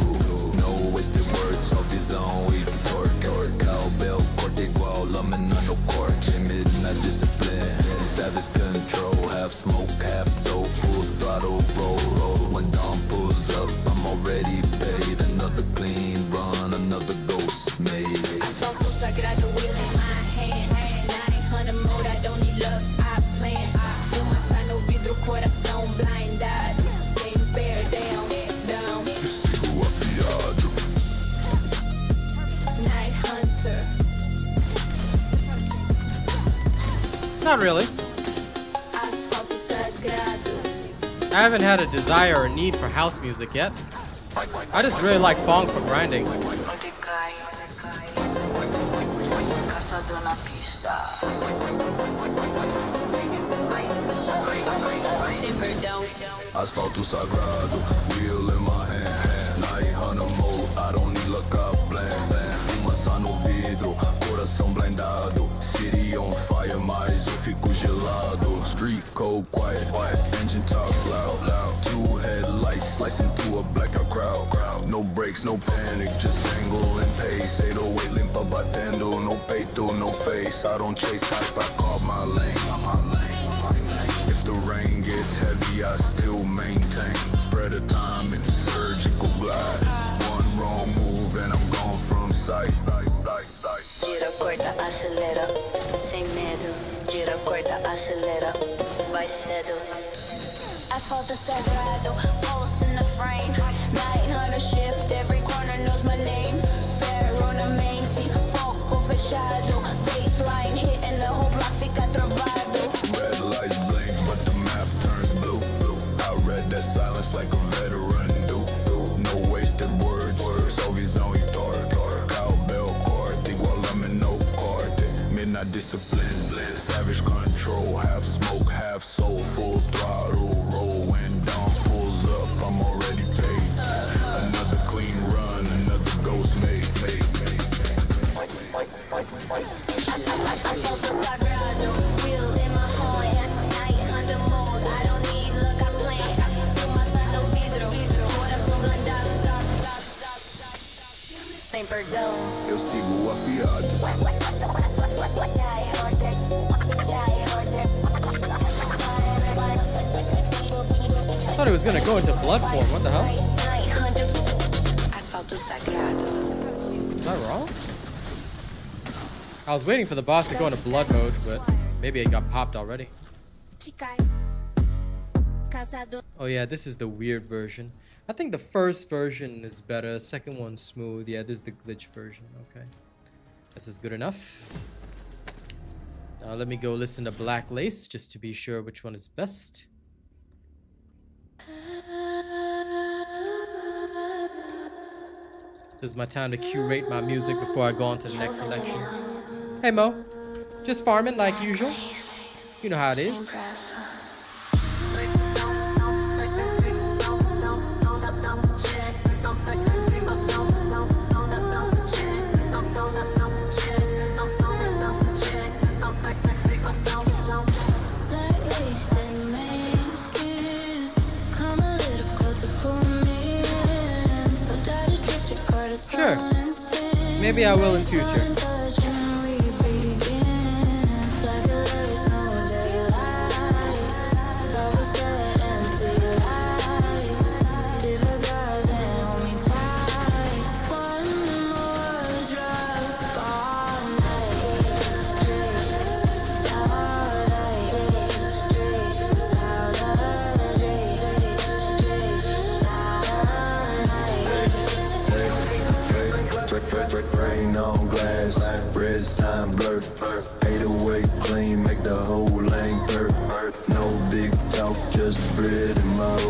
No wasted words, só visão e torque. Cowbell, corte igual, lâmina no corte. Midnight discipline, savage control. Half smoke, half soul, full throttle, roll. When dawn pulls up, I'm already paid. Another clean run, another ghost made. Asfalto sagrado, wheel in my hand. 900 mode, I don't need luck, I plan. Fumaça no vidro, coração blindado. Sem perdão, down. Eu sigo afiado. Night Hunter. Not really. Asfalto sagrado. I haven't had a desire or need for house music yet. I just really like funk for grinding. Sem perdão. Asfalto sagrado, wheel in my hand. 900 mode, I don't need luck, I plan. Fumaça no vidro, coração blindado. City on fire, mas eu fico gelado. Street cold, quiet, engine talk loud. Two headlights slicing through a blackout crowd. No brakes, no panic, just angle and pace. 808 limpa batendo, no peito, no face. I don't chase hype, I carve my lane. If the rain gets heavy, I still maintain. Predator timing, surgical glide. One wrong move and I'm gone from sight. Gira, corta, acelera, sem medo. Gira, corta, acelera, vai cedo. Asfalto sagrado, pulse in the frame. 900 shift, every corner knows my name. Ferro na mente, foco fechado. Baseline hit and the whole block fica travado. Red lights blink, but the map turns blue. I read that silence like a veteran do. No wasted words, só visão e torque. Cowbell, corte, igual lâmina no corte. Midnight discipline, savage control. Half smoke, half soul, full throttle. Roll when dawn pulls up, I'm already paid. Another clean run, another ghost made. Asfalto sagrado, wheel in my hand. 900 mode, I don't need luck, I plan. Fumaça no vidro, coração blindado. Sem perdão. Eu sigo afiado. I thought he was gonna go into blood form. What the hell? Asfalto sagrado. Is that wrong? I was waiting for the boss to go into blood mode, but maybe it got popped already. Oh yeah, this is the weird version. I think the first version is better. Second one's smooth. Yeah, this is the glitch version. Okay. This is good enough. Now let me go listen to Black Lace just to be sure which one is best. This is my time to curate my music before I go on to the next selection. Hey Mo, just farming like usual. You know how it is. Sure. Maybe I will in future.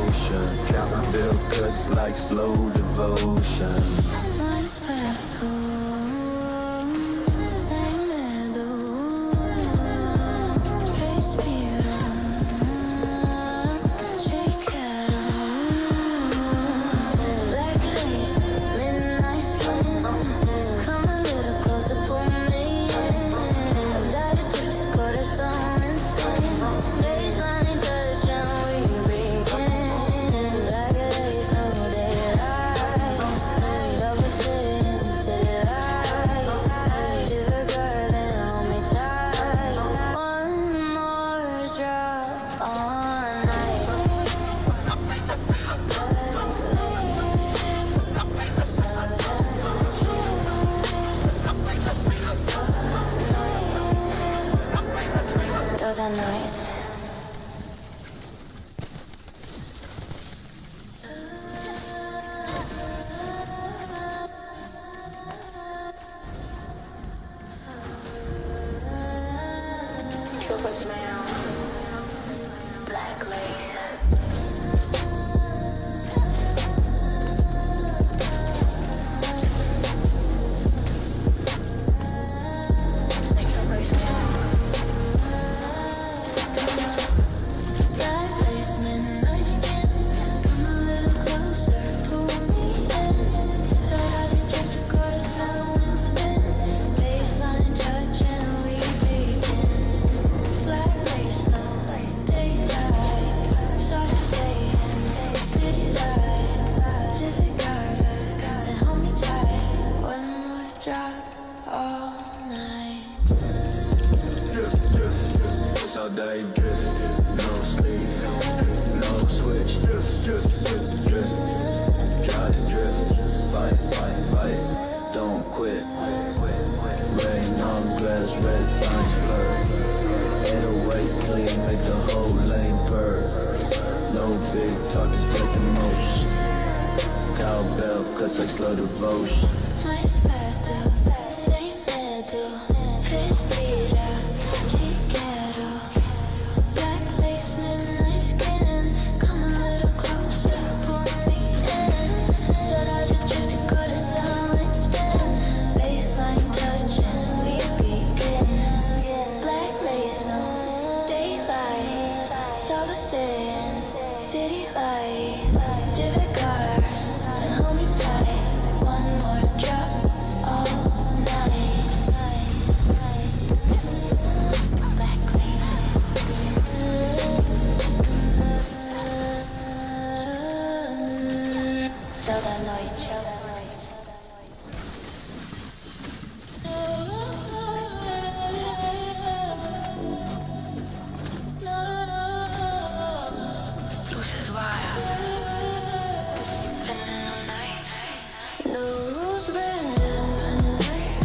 motion. Count my bill cuts like slow devotion. Mais perto, sem medo, respira, te quero. Black lace, midnight skin, come a little closer, pull me in. Dale tu corazón en spin, baseline touch and we begin. Black lace, no daylight, silver city, city lights, difficult and hold me tight. One more drop all night. Toda noite. Triple smell. Black lace. Black lace, midnight skin, come a little closer, pull me in. Saudade drift, coração in spin, baseline touch and we begin. Black lace, no daylight, soft saying, city light, difficult and hold me tight. One more drop all night. It's all day drift, no sleep, no switch. Drift, drift, drift, drift. Try to drift, fight, fight, fight. Don't quit. Rain on glass, red signs blur. 808 clean, make the whole lane purr. No big talk, just break the most. Cowbell cuts like slow devotion. Mais perto, sem medo, respira, te quero. Black lace, midnight skin, come a little closer, pull me in. Saudade drift, coração em spin, baseline touch and we begin. Black lace, no daylight, silver saying, city lights, difficult and hold me tight. One more drop all night. Black lace. Céu da noite. Luzes wild, bending the night. Nose bending the night.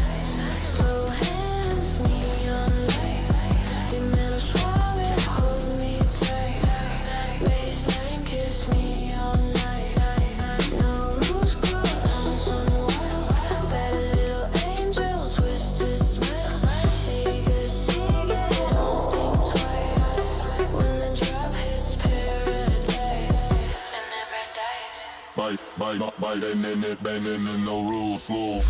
Slow hands, neon lights. Dímelo suave, hold me tight. Baseline, kiss me all night. No rules, girl, I'm so wild. Bad little angel, twisted smile. Sigue, sigue, don't think twice. When the drop hits paradise, and never dies. Bite, and then it banging in no rules, floor.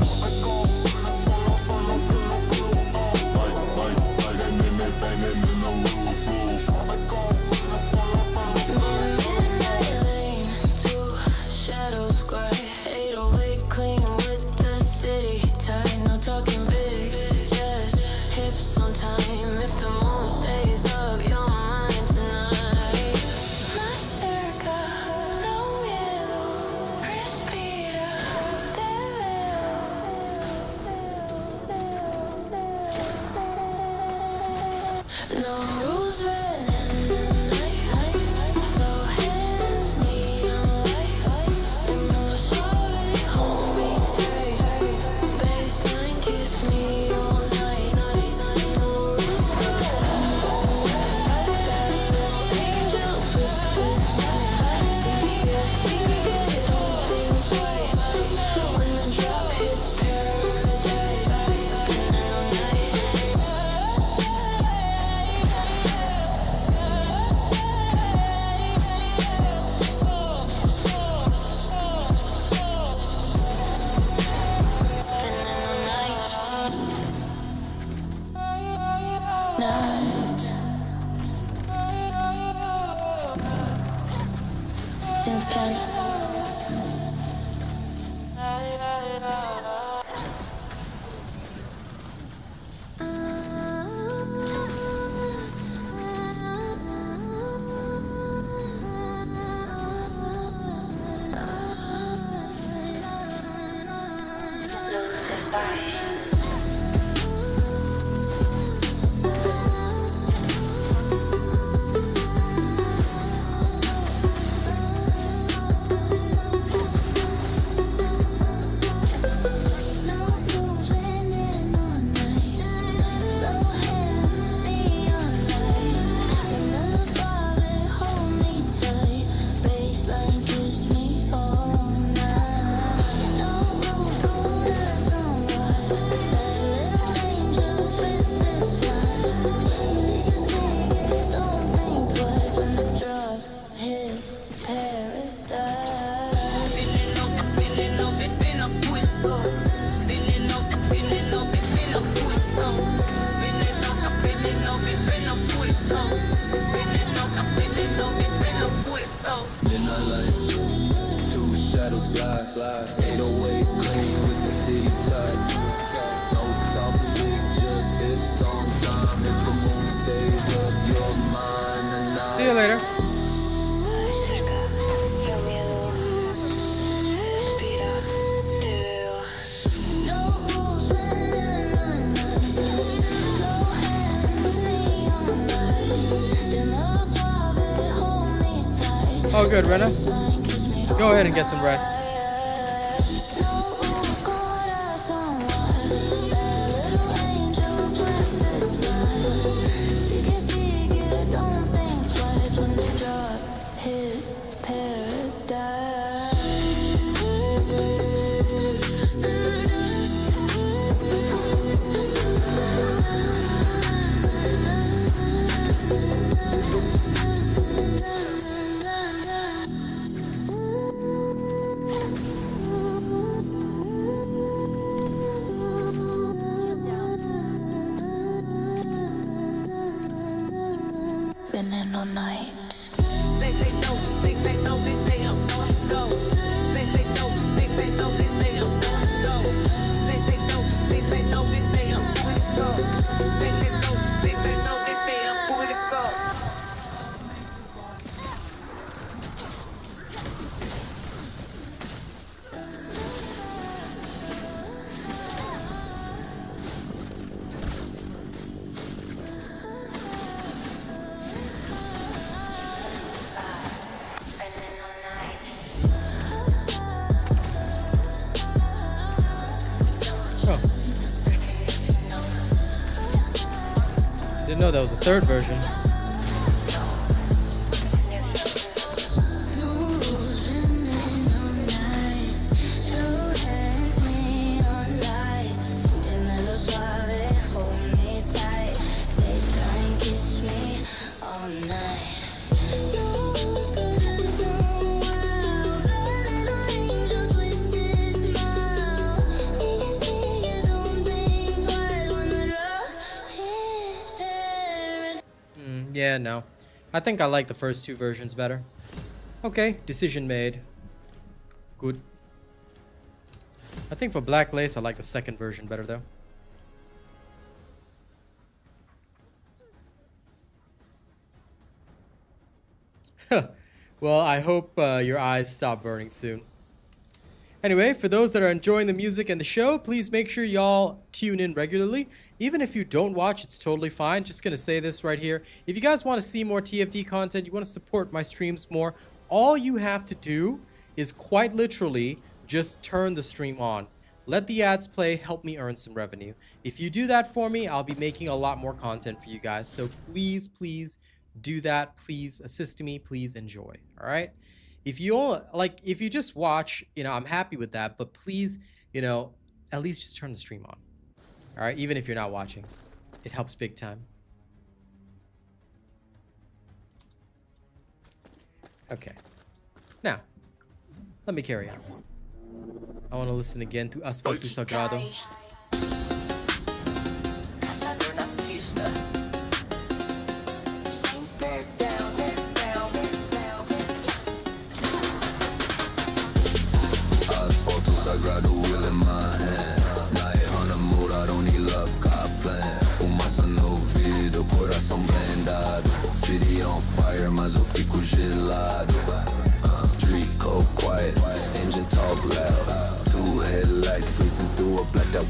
Bite, and then it banging in no rules, floor. Midnight lane, two shadows square. 808 clean with the city tight. No talking big, just hips on time. If the moon stays up, you're mine tonight. Más cerca, no miedo, respira, te veo. sin freno. Luces by. Shadows fly, 808 clean with the city touch. No topic, just hits on time. If the moon stays up your mind tonight. See you later. Cerca, yo miedo. Respira, te veo. No rules when slow hands, neon lights. Demasiado suave, hold me tight. Oh, good, Rena. Go ahead and get some rest. Veneno night. Oh. Didn't know that was a third version. Yeah, no. I think I like the first two versions better. Okay, decision made. Good. I think for Black Lace, I like the second version better, though. Well, I hope your eyes stop burning soon. Anyway, for those that are enjoying the music and the show, please make sure y'all tune in regularly. Even if you don't watch, it's totally fine. Just gonna say this right here. If you guys want to see more TFD content, you want to support my streams more, all you have to do is quite literally just turn the stream on. Let the ads play, help me earn some revenue. If you do that for me, I'll be making a lot more content for you guys. So please, please do that. Please assist me. Please enjoy. All right. If you just watch, I'm happy with that, but please, at least just turn the stream on. All right, even if you're not watching, it helps big time. Okay. Now, let me carry on. I want to listen again to Asfalto Sagrado.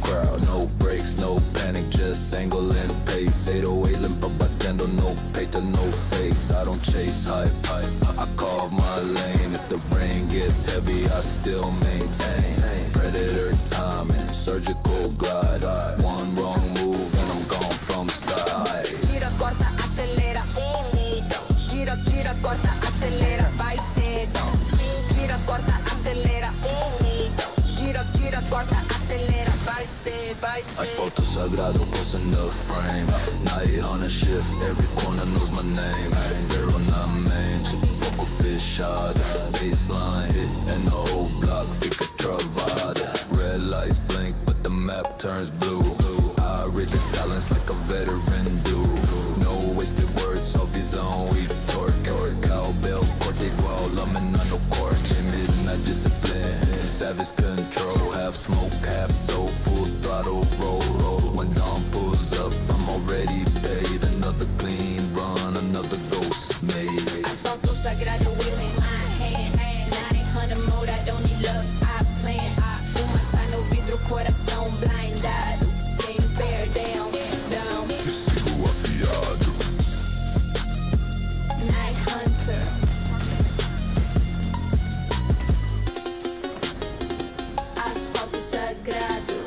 crowd. No brakes, no panic, just angle and pace. 808 limpa batendo, no peito, no face. I don't chase hype, I carve my lane. If the rain gets heavy, I still maintain. Predator timing, surgical glide. One wrong move and I'm gone from side. Gira, corta, acelera. Gira, gira, corta, acelera. Vai cedo. Gira, corta, acelera. Gira, gira, corta, acelera. Vai cedo, vai cedo. Asfalto sagrado, posting the frame. Night on a shift, every corner knows my name. Vero na mente, foco fechado. Baseline hit and the whole block fica travada. Red lights blink, but the map turns blue. I read the silence like a veteran do. No wasted words, só visão e torque. Cowbell, corte igual, lâmina no corte. Midnight discipline, savage control. Half smoke, half soul, full throttle, roll. When dawn pulls up, I'm already paid. Another clean run, another ghost made. Asfalto sagrado, wheel in my hand. 900 mode, I don't need luck, I plan. Fumaça no vidro, coração blindado. Sem perdão, down. Eu sigo afiado. Night Hunter. Asfalto sagrado.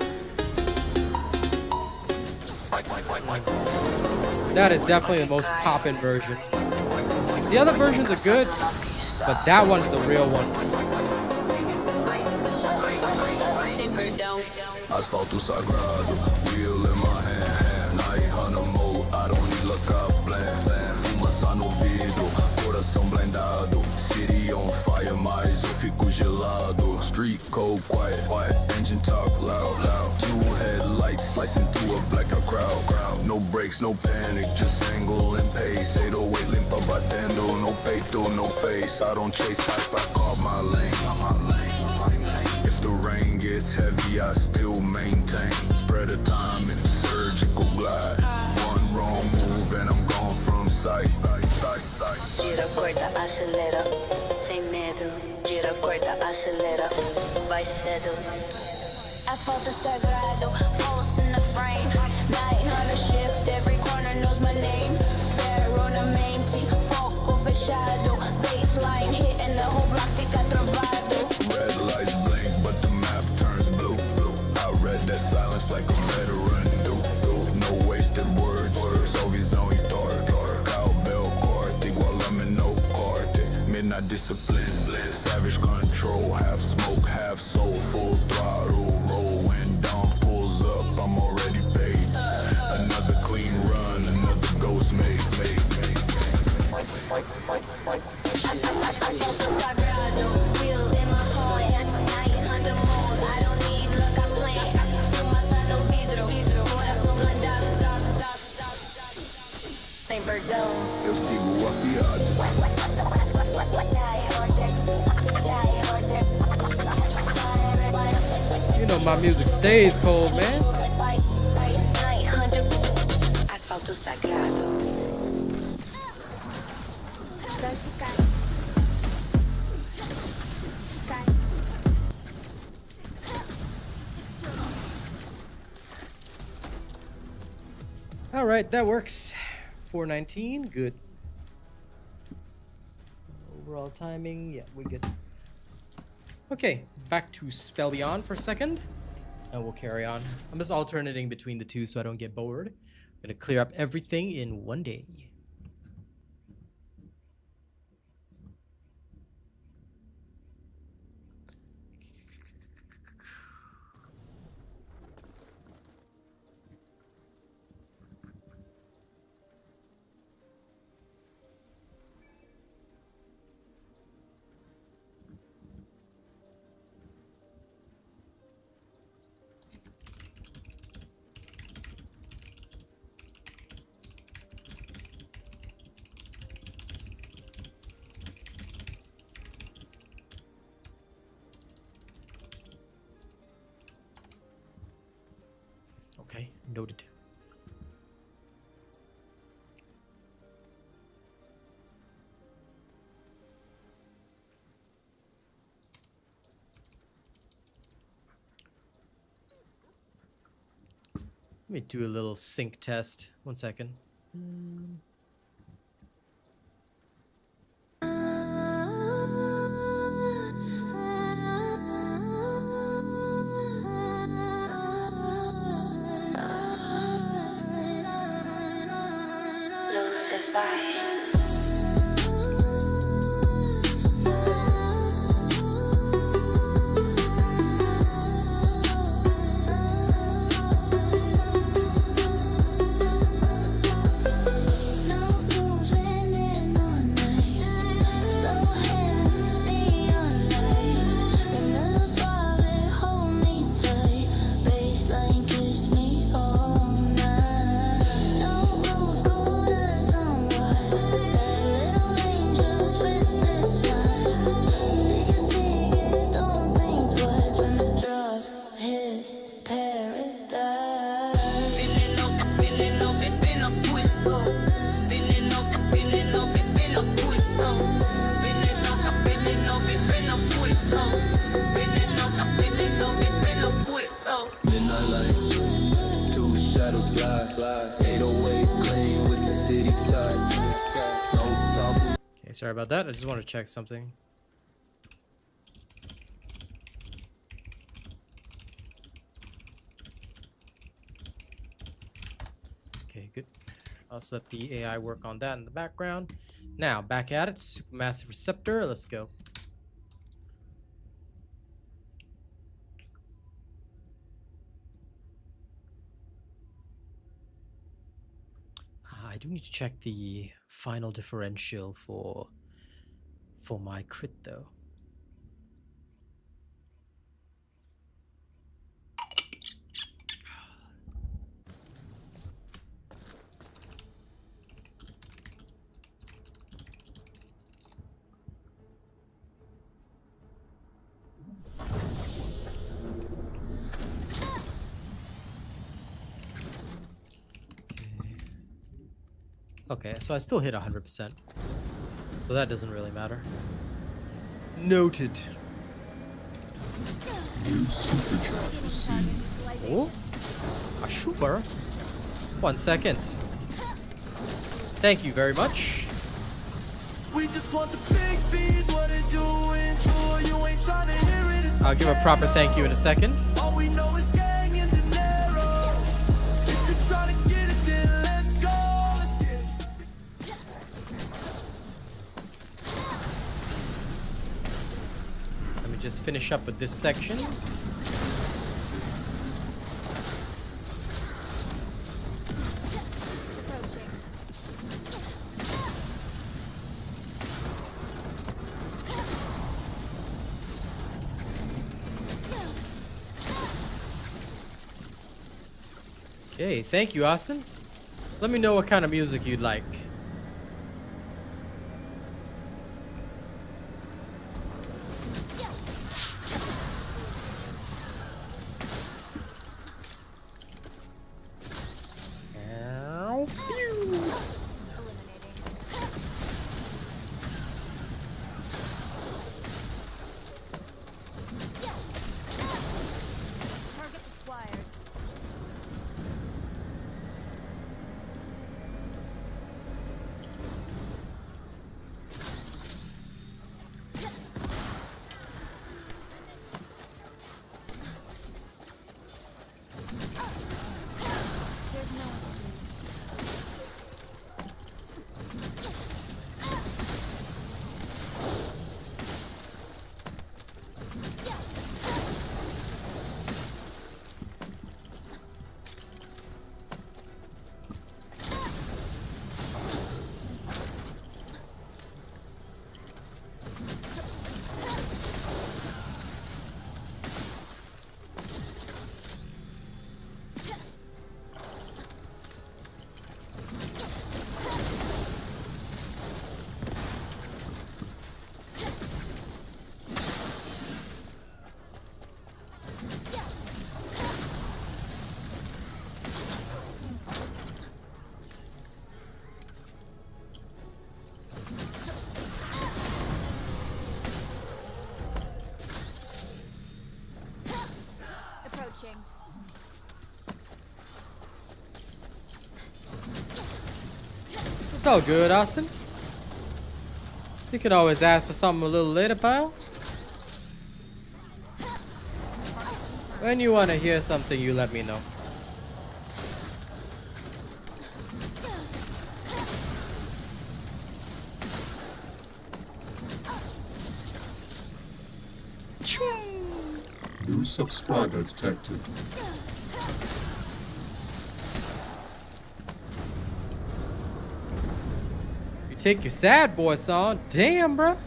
That is definitely the most poppin' version. The other versions are good, but that one's the real one. Sem perdão. Asfalto sagrado, wheel in my hand. 900 mode, I don't need look up plan. Fumaça no vidro, coração blindado. City on fire, mas eu fico gelado. Street code quiet, engine talk loud. Two headlights slicing through a blackout crowd. No brakes, no panic, just angle and pace. 808 limpa batendo, no peito, no face. I don't chase hype, I carve my lane. If the rain gets heavy, I still maintain. Predator timing, surgical glide. One wrong move and I'm gone from sight. Gira, corta, acelera, sem medo. Gira, corta, acelera, vai cedo. Asfalto sagrado, pulse in the frame. 900 shift, every corner knows my name. Vero na mente, foco fechado. Baseline hit and the whole block fica travado. Red lights blink, but the map turns blue. I read that silence like a veteran do. No wasted words, só visão e torque. Cowbell, corte, igual lâmina no corte. Midnight discipline, savage control. Half smoke, half soul, full throttle. Roll when dawn pulls up, I'm already paid. Another clean run, another ghost made. Asfalto sagrado, wheel in my hand. 900 mode, I don't need luck, I plan. Fumaça no vidro, coração blindado. Sem perdão. Eu sigo afiado. You know my music stays cold, man. Asfalto sagrado. All right, that works. 419, good. Overall timing, yeah, we good. Okay, back to Spell Beyond for a second, and we'll carry on. I'm just alternating between the two so I don't get bored. I'm gonna clear up everything in one day. Okay, noted. Let me do a little sync test. 1 second. Loses by. Midnight light, two shadows glide. 808 clean with the city tight. No talking. Okay, sorry about that. I just want to check something. Okay, good. I'll let the AI work on that in the background. Now, back at it. Supermassive receptor. Let's go. I do need to check the final differential for my crit though. Okay, so I still hit 100%. So that doesn't really matter. Noted. Oh, a super. 1 second. Thank you very much. We just want the big B's, what is you in for? You ain't trying to hear it. It's I'll give a proper thank you in a second. all we know is gang and dinero. If you're trying to get it, then let's go. Let's get it. Let me just finish up with this section. Okay, thank you, Austin. Let me know what kind of music you'd like. Ow. Phew. Target acquired. There's no escape. Approaching. It's all good, Austin. You can always ask for something a little later, pal. When you want to hear something, you let me know. New subscriber detected. You take your sad boy song. Damn, bruh.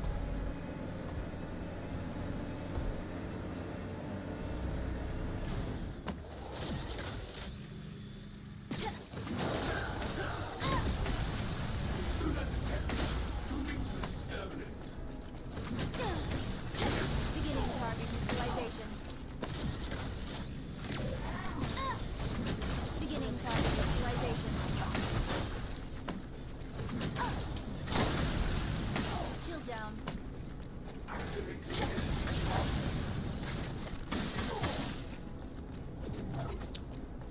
Beginning target neutralization. Beginning target neutralization. Shield down.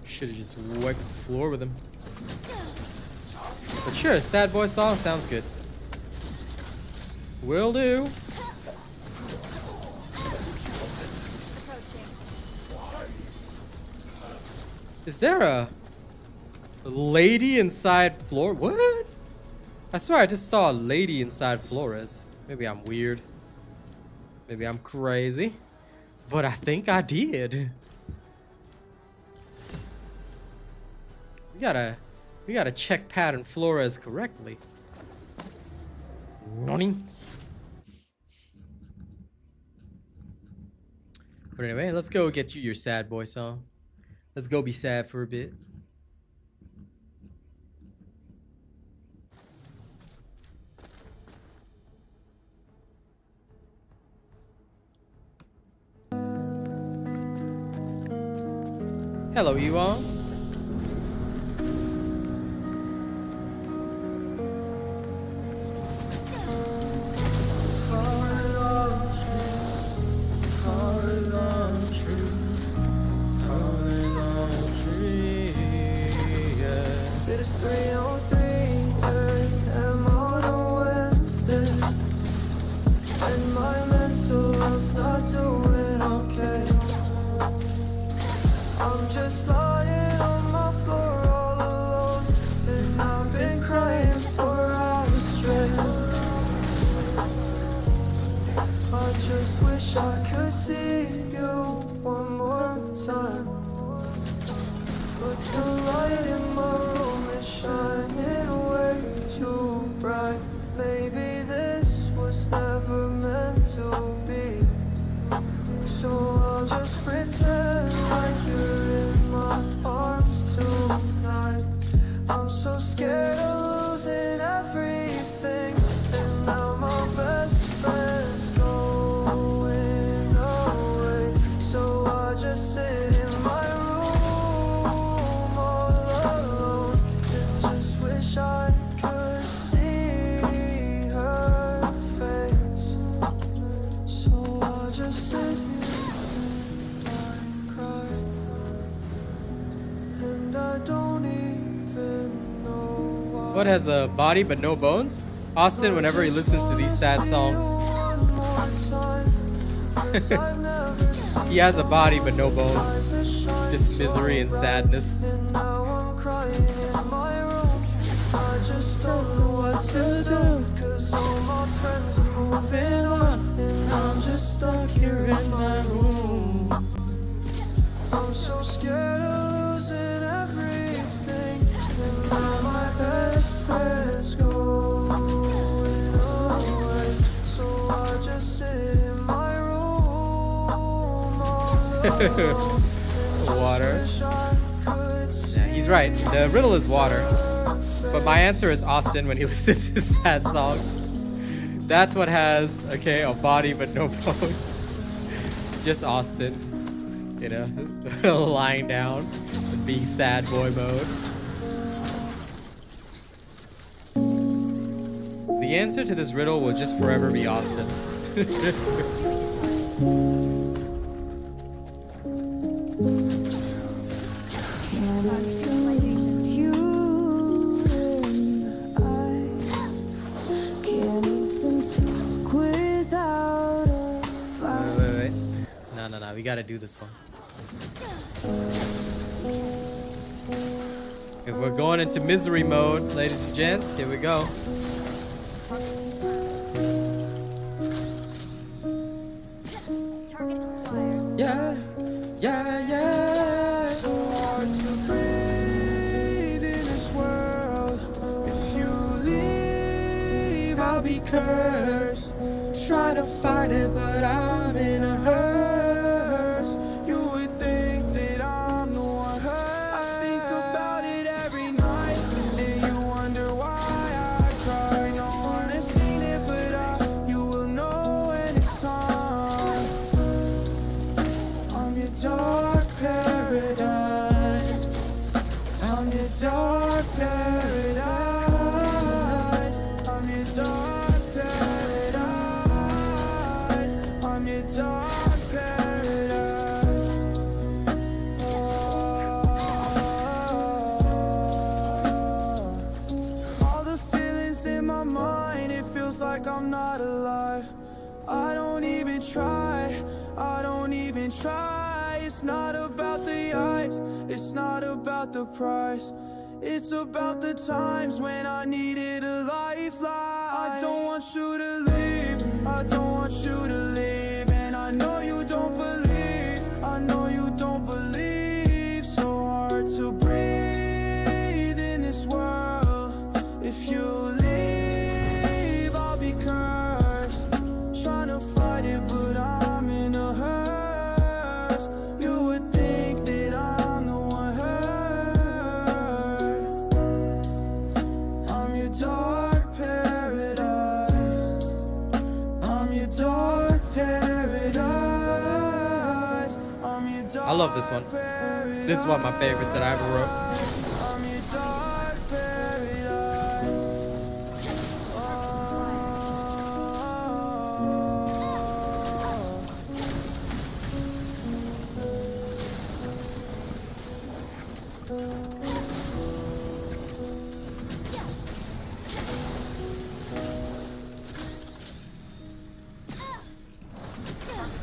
Should have just wiped the floor with him. But sure, sad boy song sounds good. Will do. Approaching. Is there a lady inside Flor? What? I swear I just saw a lady inside Flores. Maybe I'm weird. Maybe I'm crazy. But I think I did. We gotta check pattern Flores correctly. Nani? But anyway, let's go get you your sad boy song. Let's go be sad for a bit. Hello, you all. It is 3:03 a.m. on a Wednesday, and my mental health's not doing okay. I'm just lying on my floor all alone, and I've been crying for hours straight. I just wish I could see you one more time, but the light in my room is shining way too bright. Maybe this was never meant to be, so I'll just pretend like you're in my arms tonight. I'm so scared of losing everything, and now my best friend's going away. So I just sit in my room all alone and just wish I could see her face. So I just sit here and cry, and I don't even know why. What has a body but no bones? Austin, whenever he listens to these sad songs, he has a body but no bones. Just misery and sadness. Now I'm crying in my room. I just don't know what to do, 'cause all my friends are moving on, and I'm just stuck here in my room. I'm so scared of losing everything, and now my best friend's going away. So I just sit in my room all alone. Water. Yeah, he's right. The riddle is water. But my answer is Austin when he listens to sad songs. That's what has, okay, a body but no bones. Just Austin, you know, lying down and being sad boy mode. The answer to this riddle will just forever be Austin. Neutralization. You and I we gotta do this one. If we're going into misery mode, ladies and gents, here we go. Target acquired. Yeah, yeah, yeah. So hard to breathe in this world. If you leave, I'll be cursed. Try to fight it, but I'm in a hearse. You would think that I'm the one hurt. I think about it every night, and you wonder why I cry. No one has seen it, but you will know when it's time. I'm your dark paradise. I'm your dark paradise. I'm your dark paradise. I'm your dark paradise. All the feelings in my mind, it feels like I'm not alive. I don't even try, I don't even try. It's not about the eyes, it's not about the price. It's about the times when I needed a lifeline. I don't want you to leave, I don't want you to leave. And I know you don't believe, I know you don't believe. So hard to breathe in this world. If you leave, I'll be cursed. Trying to fight it, but I'm in a hearse. You would think that I'm the one hurts. I'm your dark paradise. I'm your dark paradise. I'm your dark I love this one. This is one of my favorites that I ever wrote. I'm your dark paradise.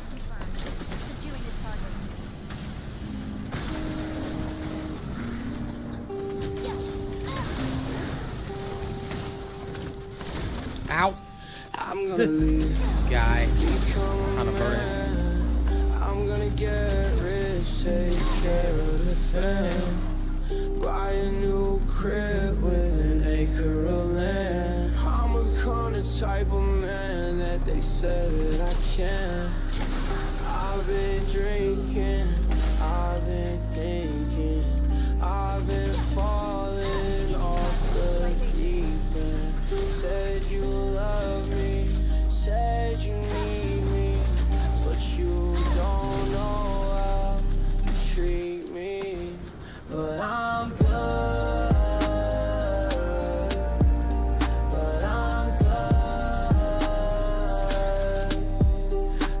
Subduing the target. Ow. I'm gonna This leave. guy. Become Kind of a burning. man. I'm gonna get rich, take care of the fam. Buy a new crib with an acre of land. I'm a kind of type of man that they said that I can. I've been drinking, I've been thinking, I've been falling off the deep end. Said you love me, said you need me, but you don't know how you treat me. But I'm good, but I'm good,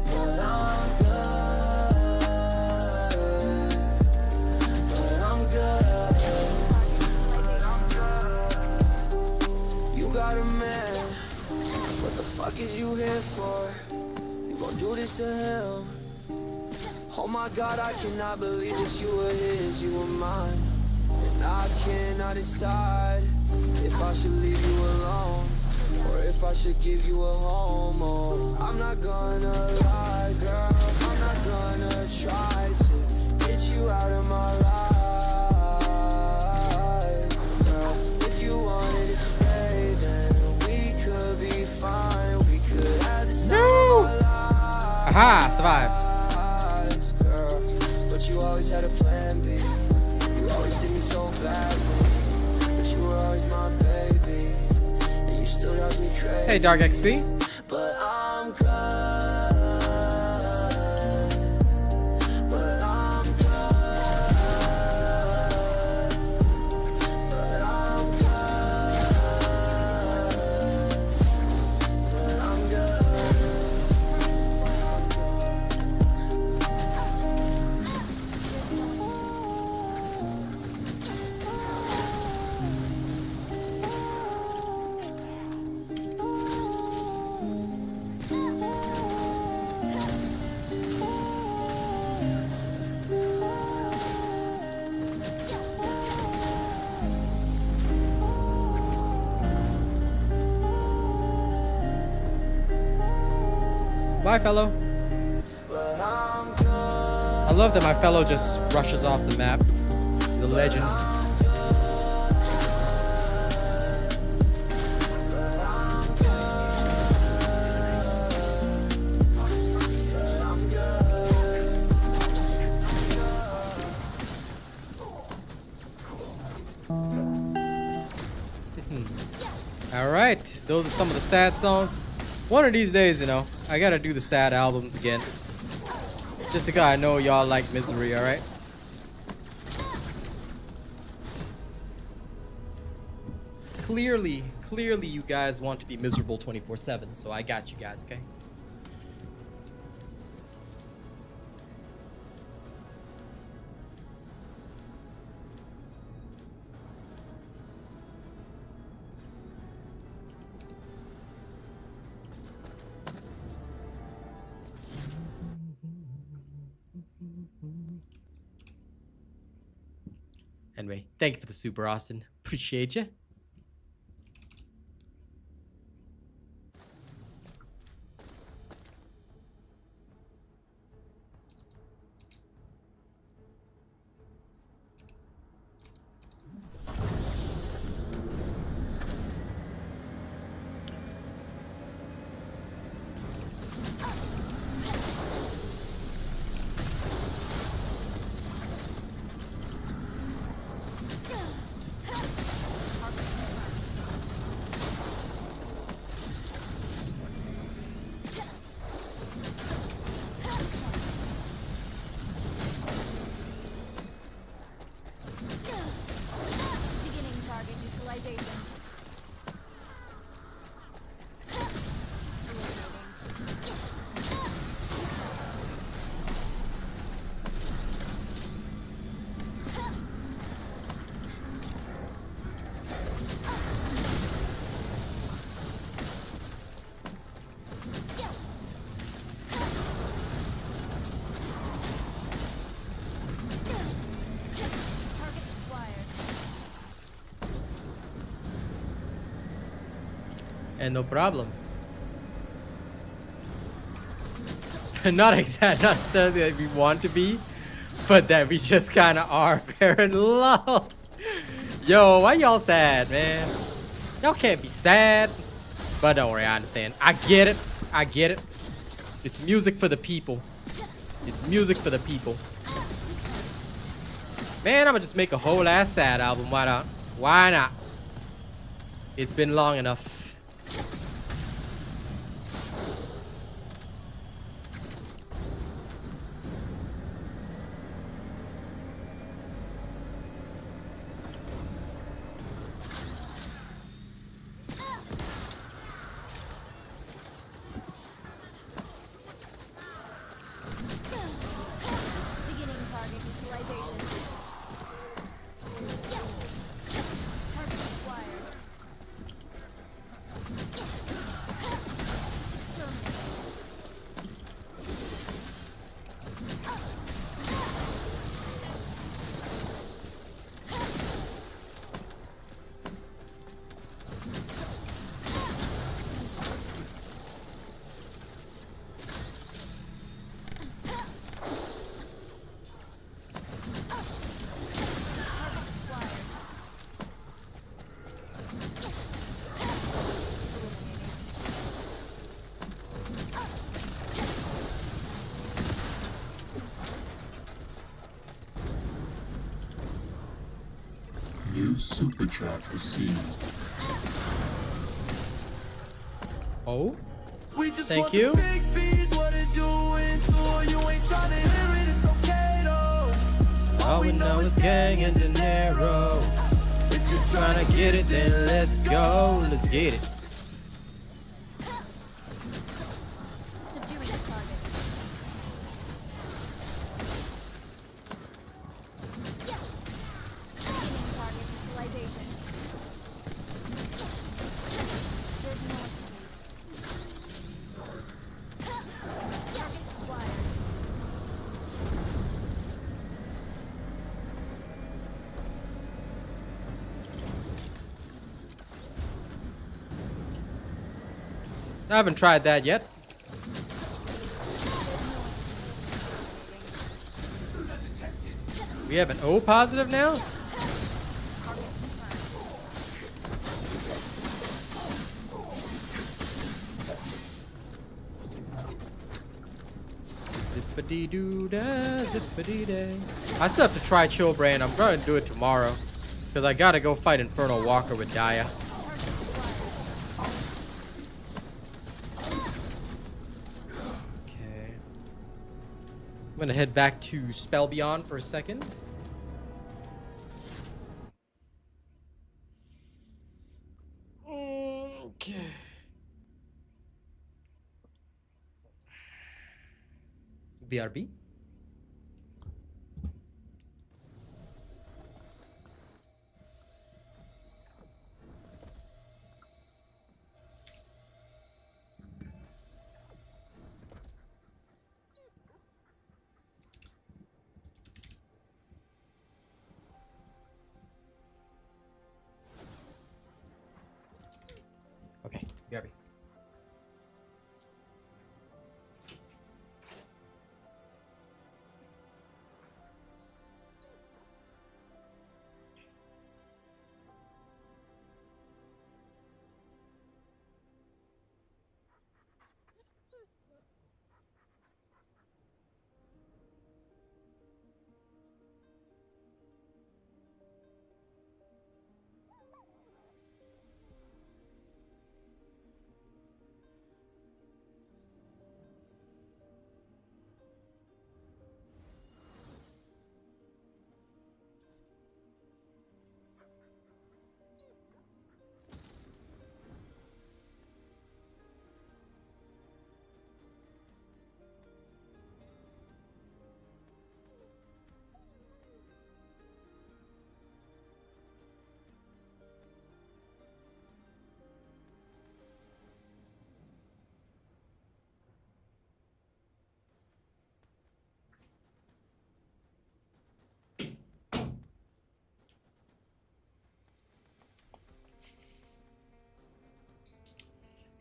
but I'm good, but I'm good. You got a man, what the fuck is you here for? You gon' do this to him? Oh my God, I cannot believe this. You were his, you were mine, and I cannot decide if I should leave you alone or if I should give you a home. Oh, I'm not gonna lie, girl, I'm not gonna try to get you out of my life, girl. If you wanted to stay, then we could be fine. We could have the time of our lives. Aha, survived. Girl, but you always had a plan B. You always did me so badly, but you were always my baby, and you still drive me crazy. Hey, Dark XP. But I'm good, but I'm good, but I'm good, but I'm good. Bye, fellow. I love that my fellow just rushes off the map. The legend. All right, those are some of the sad songs. One of these days, you know, I gotta do the sad albums again. Just because I know y'all like misery, all right? Clearly you guys want to be miserable 24/7, so I got you guys, okay? Anyway, thank you for the super, Austin. Appreciate you. Beginning target neutralization. Target acquired. And no problem. Not necessarily that we want to be, but that we just kind of are. Parent lol. Yo, why y'all sad, man? Y'all can't be sad. But don't worry, I understand. I get it. I get it. It's music for the people. It's music for the people. Man, I'ma just make a whole ass sad album. Why not? Why not? It's been long enough. Beginning target neutralization. Target acquired. New super chat received. Oh, We just thank want you. the big B's, what is you into? You ain't tryna hear it, it's okay though. All we know is gang and dinero. If you're Trying to get it, then let's go. Let's get it. Subduing the target. Beginning target neutralization. There's no escape. Target acquired. I haven't tried that yet. We have an O positive now? Zippity-doo-dah, zippity-day. I still have to try Chill Brain. I'm gonna do it tomorrow. Because I gotta go fight Infernal Walker with Dia. Okay. I'm gonna head back to Spell Beyond for a second. Okay. BRB. Okay, BRB.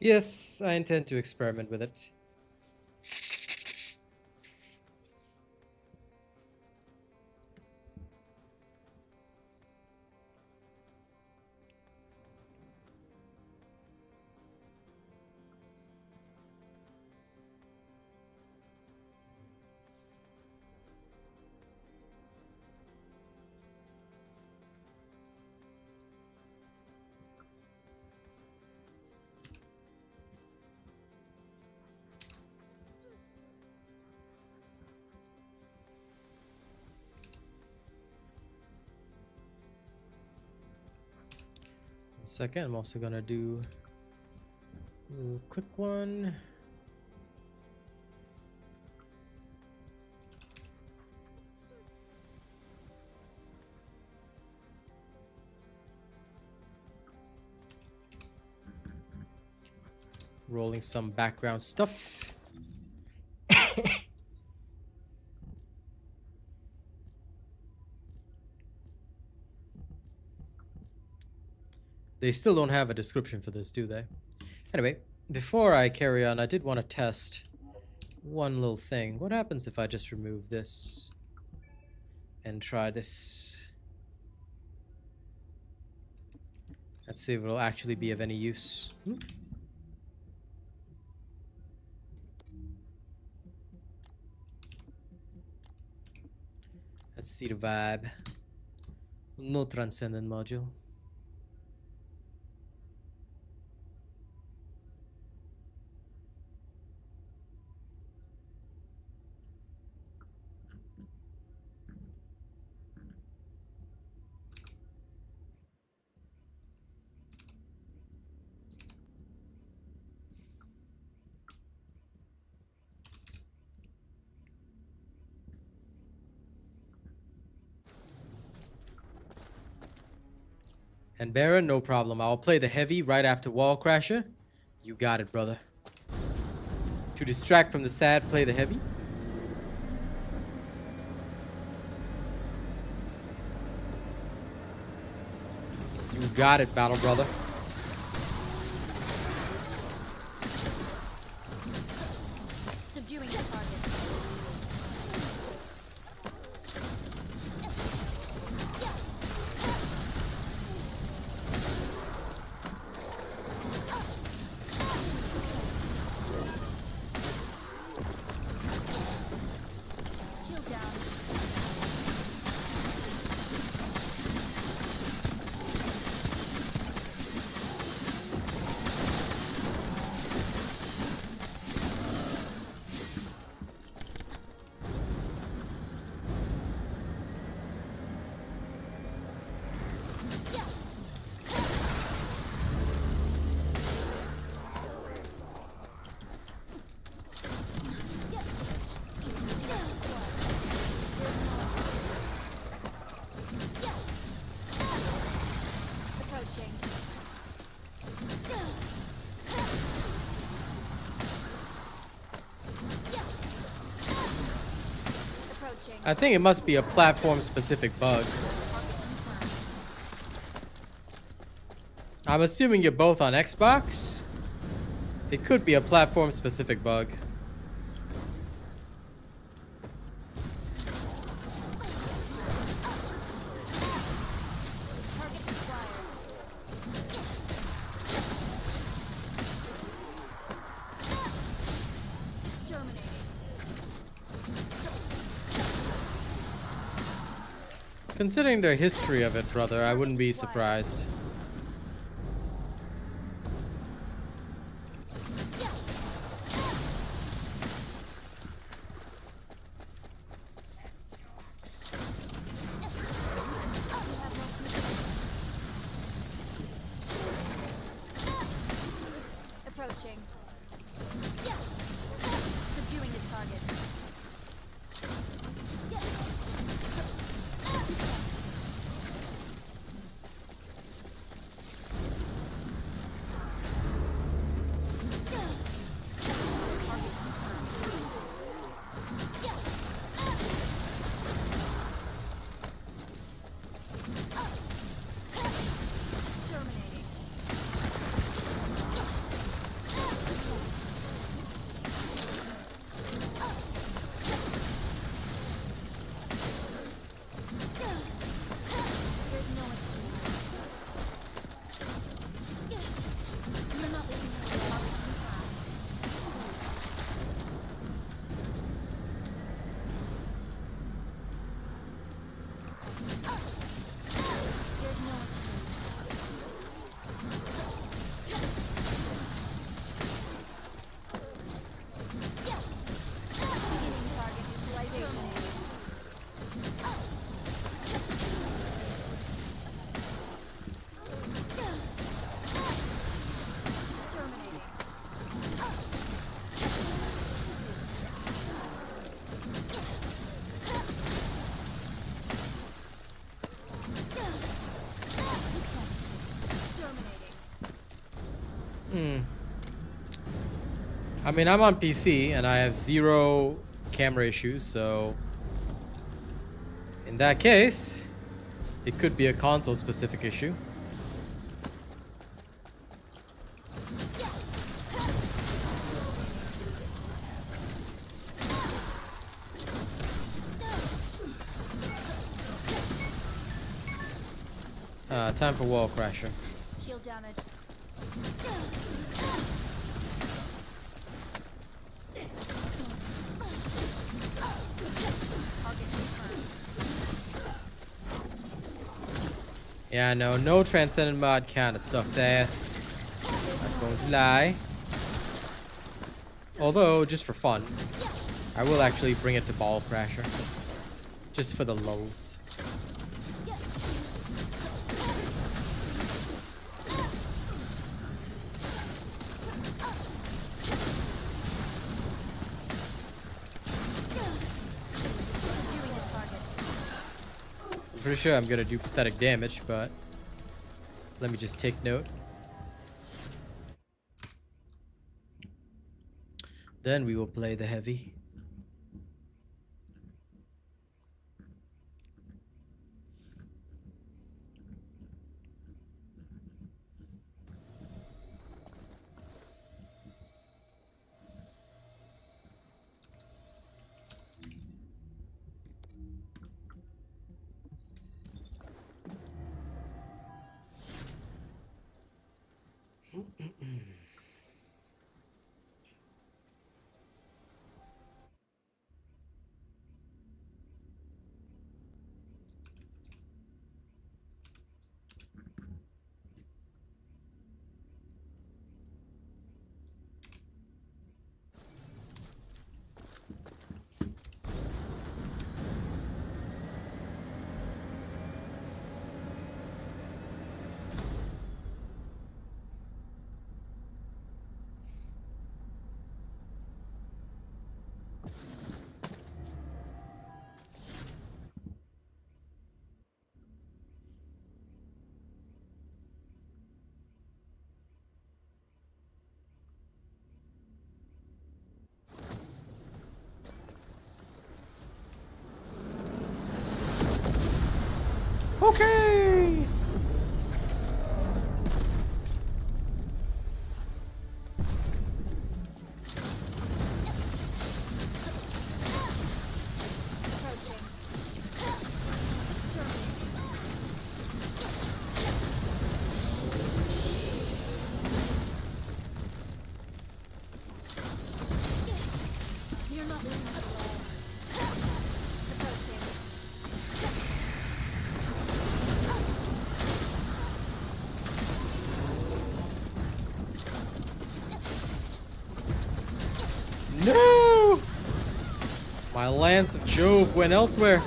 Yes, I intend to experiment with it. Second, I'm also gonna do a quick one. Rolling some background stuff. They still don't have a description for this, do they? Anyway, before I carry on, I did want to test one little thing. What happens if I just remove this and try this? Let's see if it'll actually be of any use. Let's see the vibe. No Transcendent Module. And Baron, no problem. I'll play the heavy right after Wall Crasher. You got it, brother. To distract from the sad, play the heavy. You got it, Battle Brother. Subduing the target. I think it must be a platform-specific bug. I'm assuming you're both on Xbox. It could be a platform-specific bug. Considering their history of it, brother, I wouldn't be surprised. Approaching. Subduing the target. Terminating. There's no escape. You're not leaving me alone. There's no escape. Beginning target utilization. Terminating. Terminating. I mean, I'm on PC and I have 0 camera issues, so in that case, it could be a console-specific issue. Time for wall crasher. Shield damage. Target confirmed. Yeah, no Transcendent mod kinda sucks ass. Not going to lie. Although, just for fun, I will actually bring it to ball crasher. Just for the lulz. Subduing the target. I'm pretty sure I'm gonna do pathetic damage, but let me just take note. Then we will play the heavy. Okay. You're not doing it alone. Approaching. No! My Lance of Jove went elsewhere.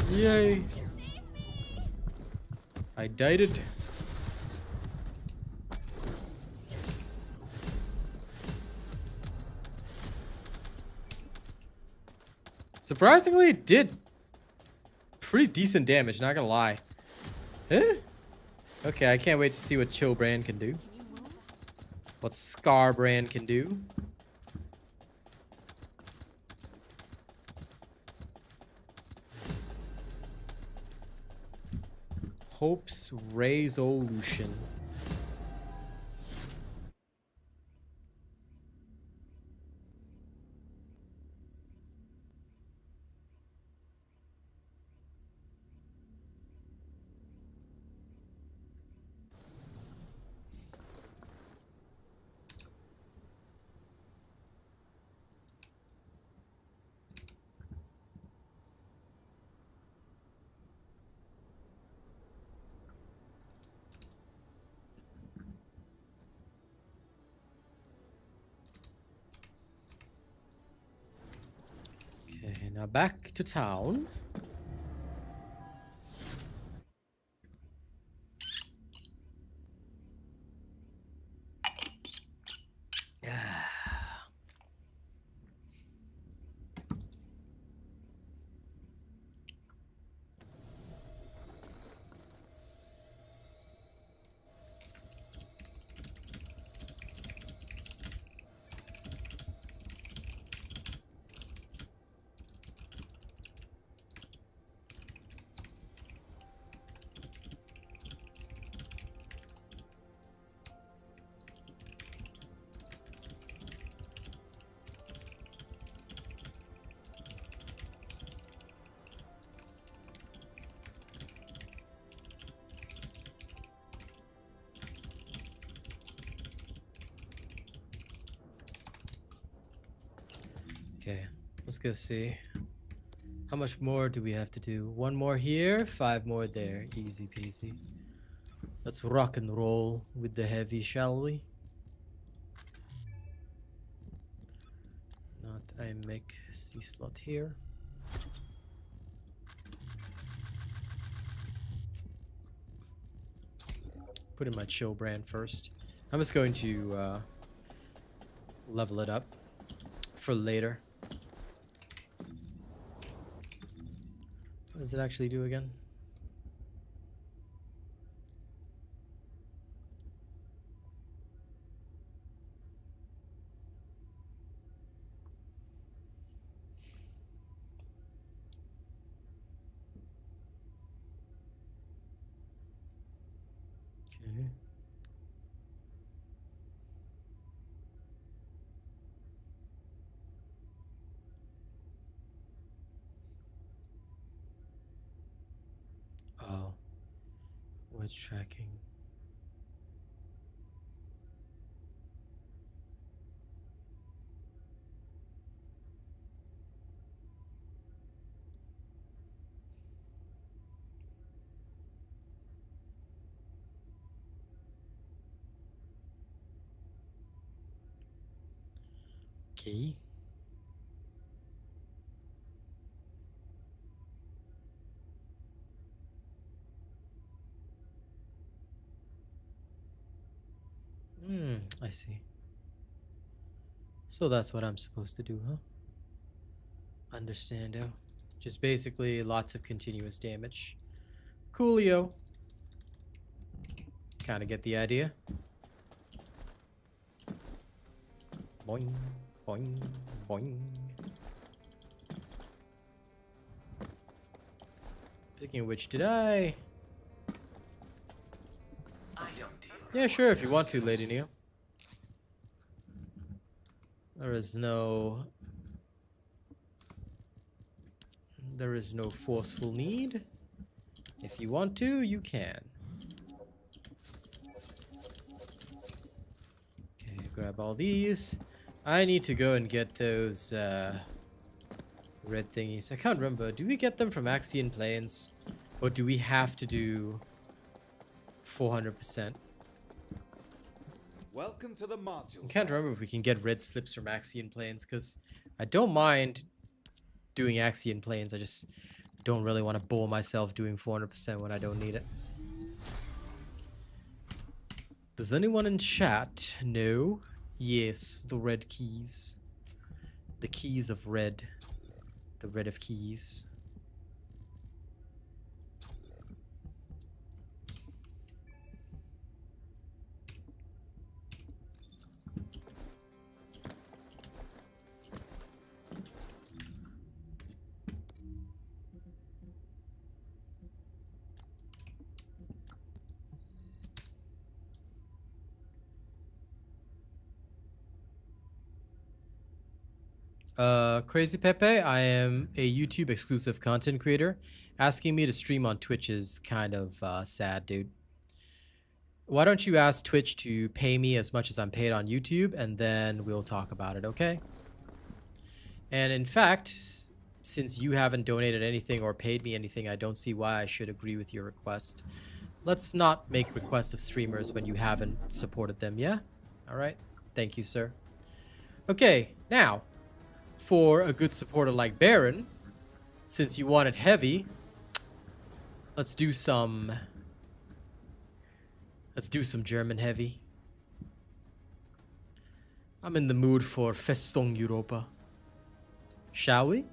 Yay. I died it. Surprisingly, it did pretty decent damage, not gonna lie. Huh? Okay, I can't wait to see what Chill Brand can do. What Scar Brand can do. Hope's Resolution. Okay, now back to town. Okay, let's go see. How much more do we have to do? One more here, 5 more there. Easy peasy. Let's rock and roll with the heavy, shall we? Not I make C slot here. Put in my Chill Brand first. I'm just going to level it up for later. What does it actually do again? Okay. Oh, wedge tracking. Okay. Hmm. I see. So that's what I'm supposed to do, huh? Understando. Just basically lots of continuous damage. Coolio. Kind of get the idea. Boing, boing, boing. Speaking of which, did I... Yeah, sure, if you want to, Lady Neo. There is no forceful need. If you want to, you can. Okay, grab all these. I need to go and get those red thingies. I can't remember. Do we get them from Axian Plains? Or do we have to do 400%? Welcome to the module. I can't remember if we can get red slips from Axian Plains, because I don't mind doing Axian Plains. I just don't really want to bore myself doing 400% when I don't need it. Does anyone in chat know? Yes, the red keys. The keys of red. The red of keys. Crazy Pepe, I am a YouTube exclusive content creator. Asking me to stream on Twitch is kind of sad, dude. Why don't you ask Twitch to pay me as much as I'm paid on YouTube, and then we'll talk about it, okay? And in fact, since you haven't donated anything or paid me anything, I don't see why I should agree with your request. Let's not make requests of streamers when you haven't supported them, yeah? Alright, thank you, sir. Okay, now... for a good supporter like Baron, since you want it heavy, let's do some German heavy. I'm in the mood for Festung Europa. Shall we?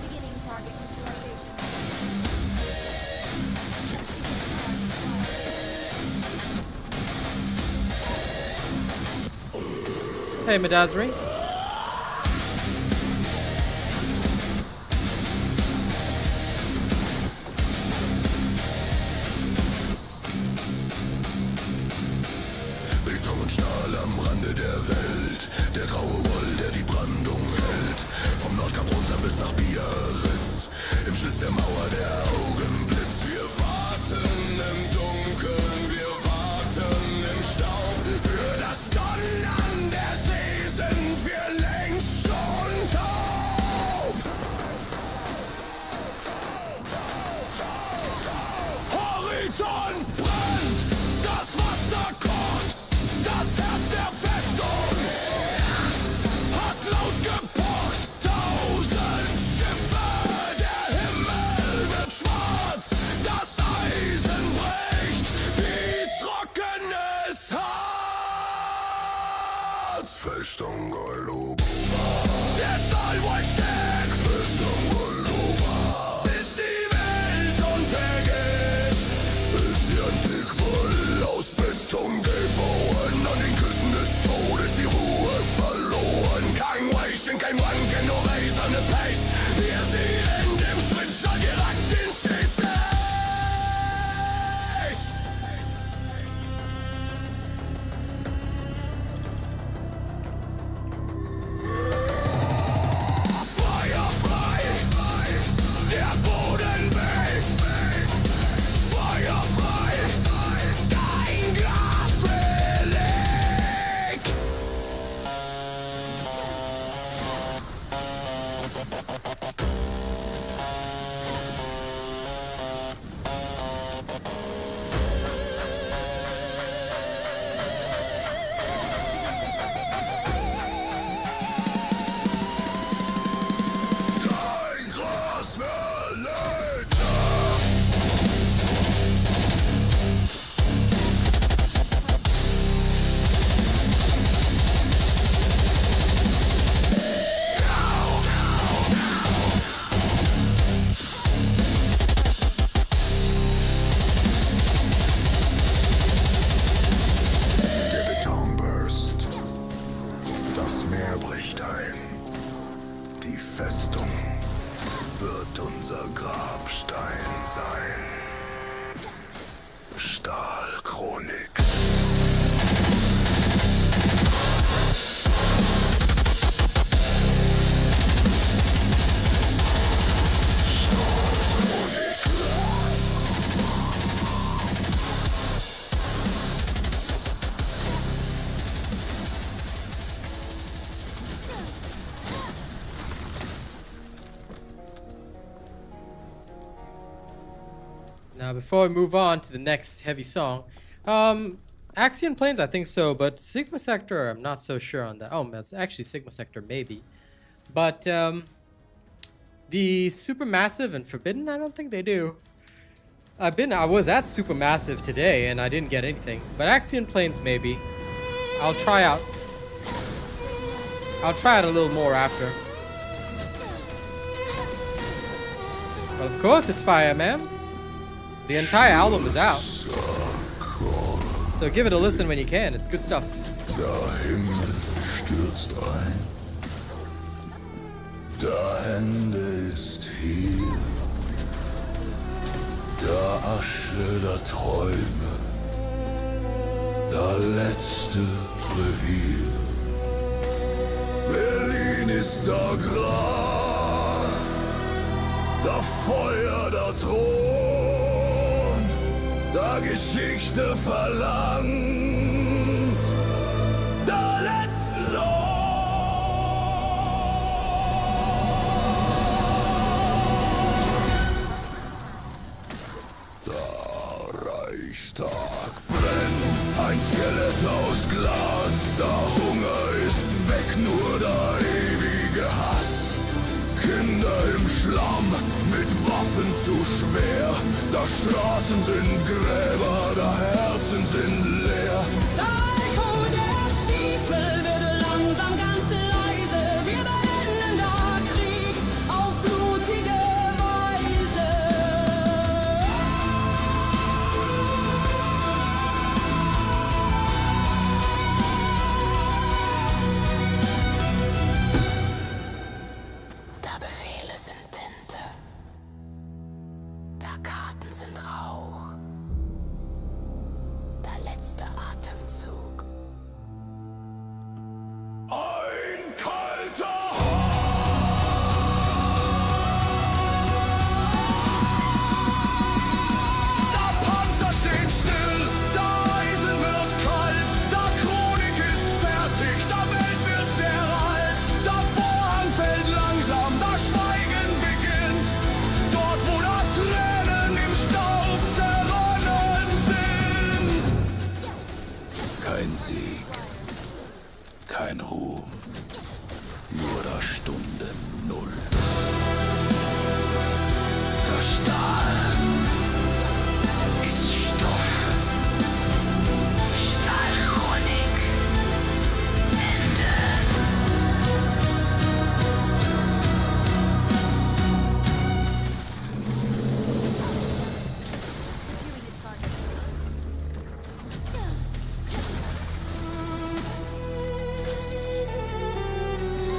Beginning target visualization. Hey, Madazri. Beton und Stahl am Rande der Welt. Der graue Woll, der die Brandung hält. Vom Nordkap runter bis nach Biarritz. Im Schlitz der Mauer der Augenblitz. Wir warten im Dunkeln, wir warten im Staub. Für das Donnern der See sind wir längst schon taub. Horizont brennt, das Wasser kocht. Das Herz der Festung hat laut gepocht. 1000 Schiffe, der Himmel wird schwarz. Das Eisen bricht wie trockenes Harz. Festung Europa. Der Stahl wollt stärk. Festung Europa. Bis die Welt untergeht. Bis die Antiquoll aus Beton gebaut. An den Küssen des Todes die Ruhe verloren. Kein Weichen, kein Wanken, nur eiserne Pace. Wir sehen dem Schwitzer direkt ins Gesicht. Now, before we move on to the next heavy song, Axion Plains, I think so, but Sigma Sector, I'm not so sure on that. Oh, that's actually Sigma Sector, maybe. But the Supermassive and Forbidden, I don't think they do. I was at Supermassive today and I didn't get anything, but Axion Plains maybe. I'll try out a little more after. But of course it's Fire Man. The entire album is out. So give it a listen when you can. It's good stuff. Der Himmel stürzt ein. Der Ende ist hier. Der Asche der Träume. Der letzte Revier. Berlin ist der Grab. Der Feuer der Thron. Der Geschichte verlangt. Der letzte Lohn. Der Reichstag brennt, ein Skelett aus Glas. Der Hunger ist weg, nur der ewige Hass. Kinder im Schlamm, mit Waffen zu schwer. Da Straßen sind Gräber, da Herzen sind leer. Das Echo der Stiefel wird langsam ganz leise. Wir beenden den Krieg auf blutige Weise. Da Befehle sind Tinte. Da Karten sind Rauch. Der letzte Atemzug. Ein kalter Der Panzer steht still, der Eisen wird kalt, der Chronik ist fertig, der Welt wird sehr alt, der Vorhang fällt langsam, das Schweigen beginnt, dort wo da Tränen im Staub zerronnen sind. Kein Sieg, kein Ruhm, nur der Stunde Null. Der Stahl ist stumm. Stahlchronik. Ende.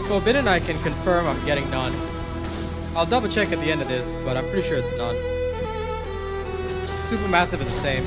Forbidden, I can confirm I'm getting none. I'll double check at the end of this, but I'm pretty sure it's none. Supermassive is the same.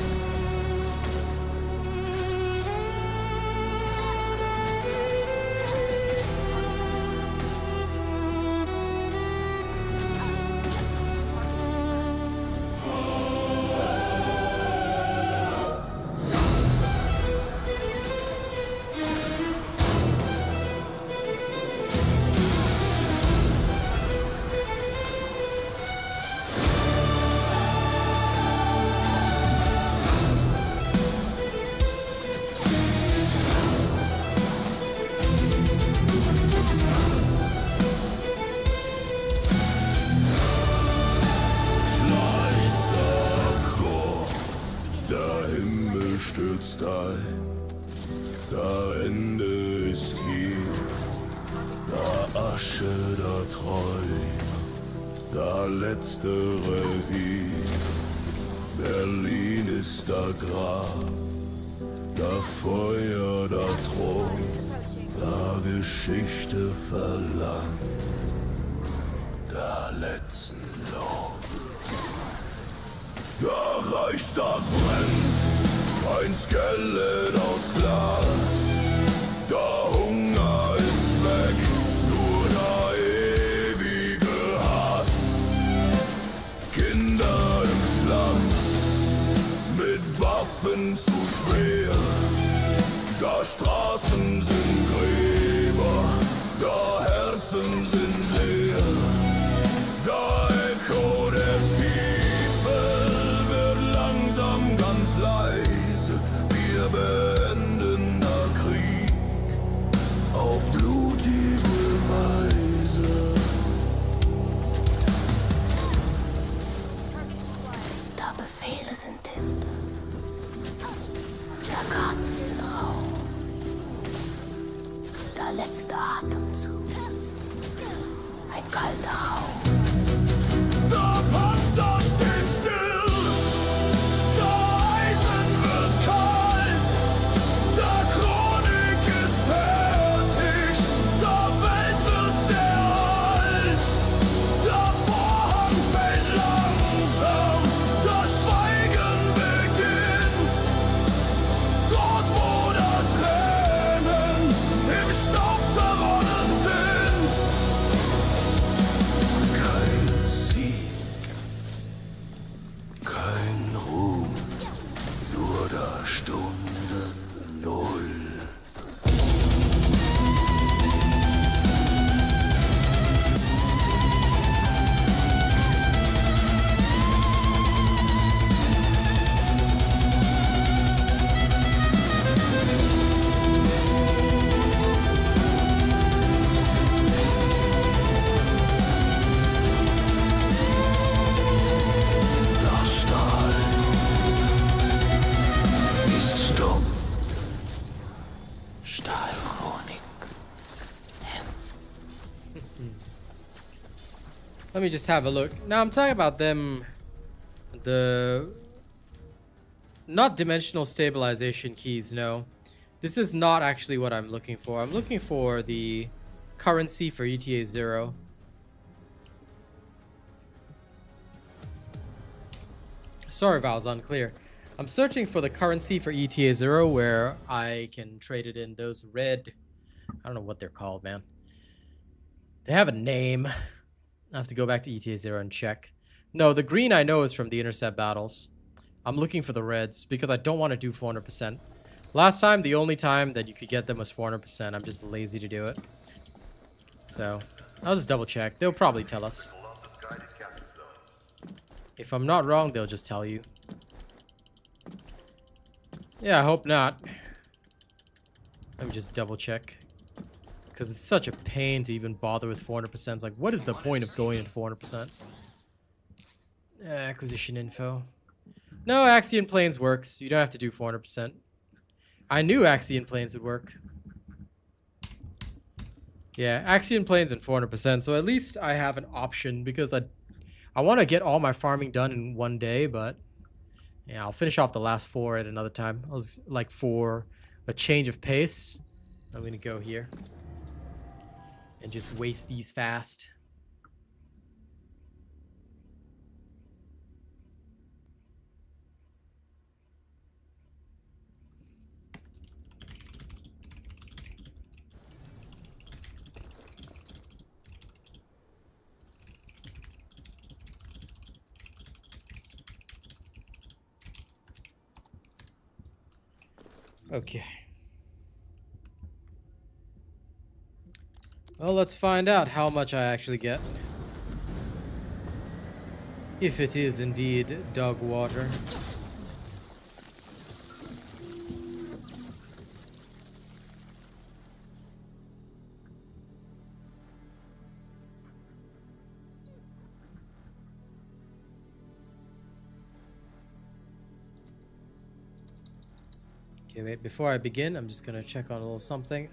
Der Himmel stürzt ein, der Ende ist hier, der Asche der Träume, der letzte Revier. Berlin ist der Grab, der Feuer der Thron, der Geschichte verlangt, der letzten Lohn. Der Reichstag brennt, ein Skelett aus Glas. Der Hunger ist weg, nur der ewige Hass. Kinder im Schlamm, mit Waffen zu schwer. Da Straßen sind Gräber, da Herzen sind leer. Da Echo der Stiefel wird Befehle sind Tinte. Der Garten sind rau. Der letzte Atemzug. Ein kalter Hauch. Der Panzer steht still, der Eisen wird kalt, der Chronik ist fertig, der Welt wird sehr alt, der Vorhang fällt langsam, das Schweigen beginnt, dort wo da Tränen im Staub zerronnen sind. Kein Sieg, kein Ruhm, nur der Stunde Null. Der Stahl ist stumm. Stahlchronik. Let me just have a look. Now I'm talking about them, the not dimensional stabilization keys. No, this is not actually what I'm looking for. I'm looking for the currency for ETA 0. Sorry if I was unclear. I'm searching for the currency for ETA 0 where I can trade it in those red, I don't know what they're called, man. They have a name. I have to go back to ETA 0 and check. No, the green I know is from the intercept battles. I'm looking for the reds because I don't want to do 400%. Last time, the only time that you could get them was 400%. I'm just lazy to do it. So, I'll just double check. They'll probably tell us. If I'm not wrong, they'll just tell you. Yeah, I hope not. Let me just double check. Because it's such a pain to even bother with 400%. It's like, what is the point of going into 400%? Acquisition info. No, Axion Planes works. You don't have to do 400%. I knew Axion Planes would work. Yeah, Axion Planes and 400%. So at least I have an option because I want to get all my farming done in one day, but yeah, I'll finish off the last 4 at another time. I was like, for a change of pace, I'm going to go here and just waste these fast. Okay. Well, let's find out how much I actually get. If it is indeed dog water. Okay, wait, before I begin, I'm just gonna check on a little something.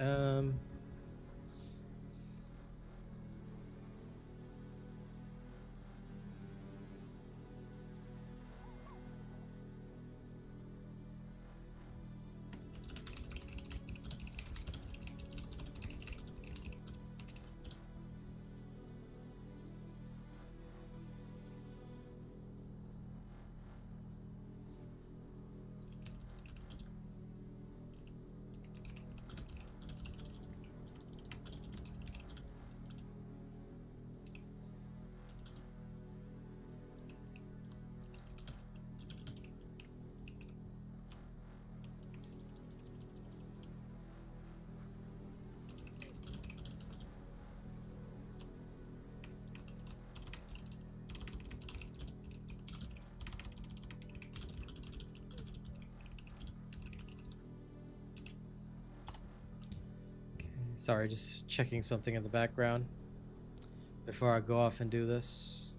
Sorry, just checking something in the background before I go off and do this.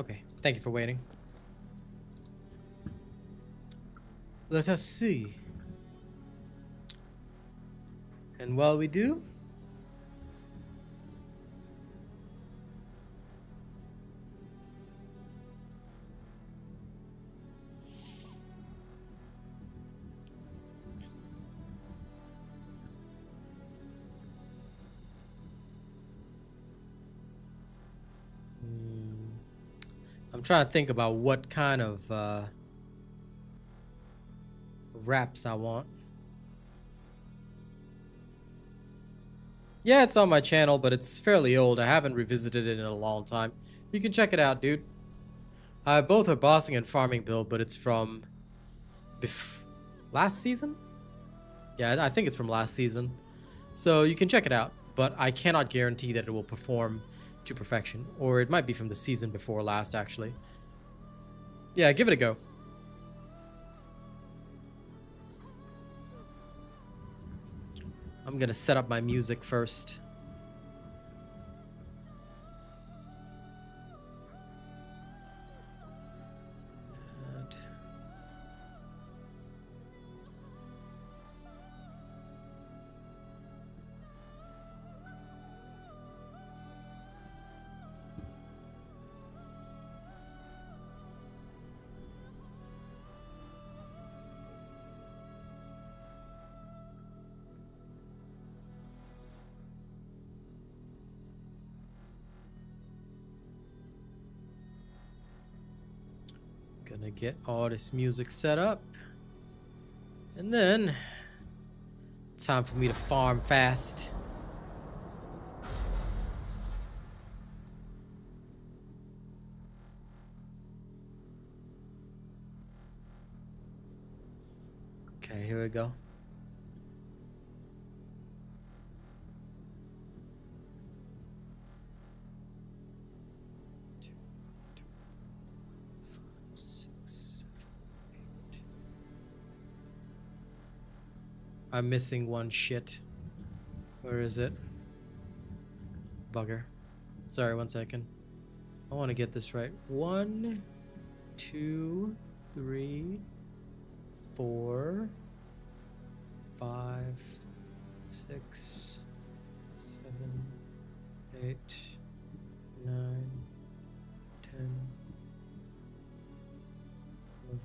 Okay, thank you for waiting. Let us see. And while we do, I'm trying to think about what kind of wraps I want. Yeah, it's on my channel, but it's fairly old. I haven't revisited it in a long time. You can check it out, dude. Both are bossing and farming build, but it's from last season? Yeah, I think it's from last season. So you can check it out, but I cannot guarantee that it will perform to perfection. Or it might be from the season before last, actually. Yeah, give it a go. I'm gonna set up my music first. Gonna get all this music set up, and then time for me to farm fast. Okay, here we go. I'm missing one shit. Where is it? Bugger. Sorry, 1 second. I want to get this right. 1, 2, 3, 4, 5, 6, 7, 8, 9, 10, 11.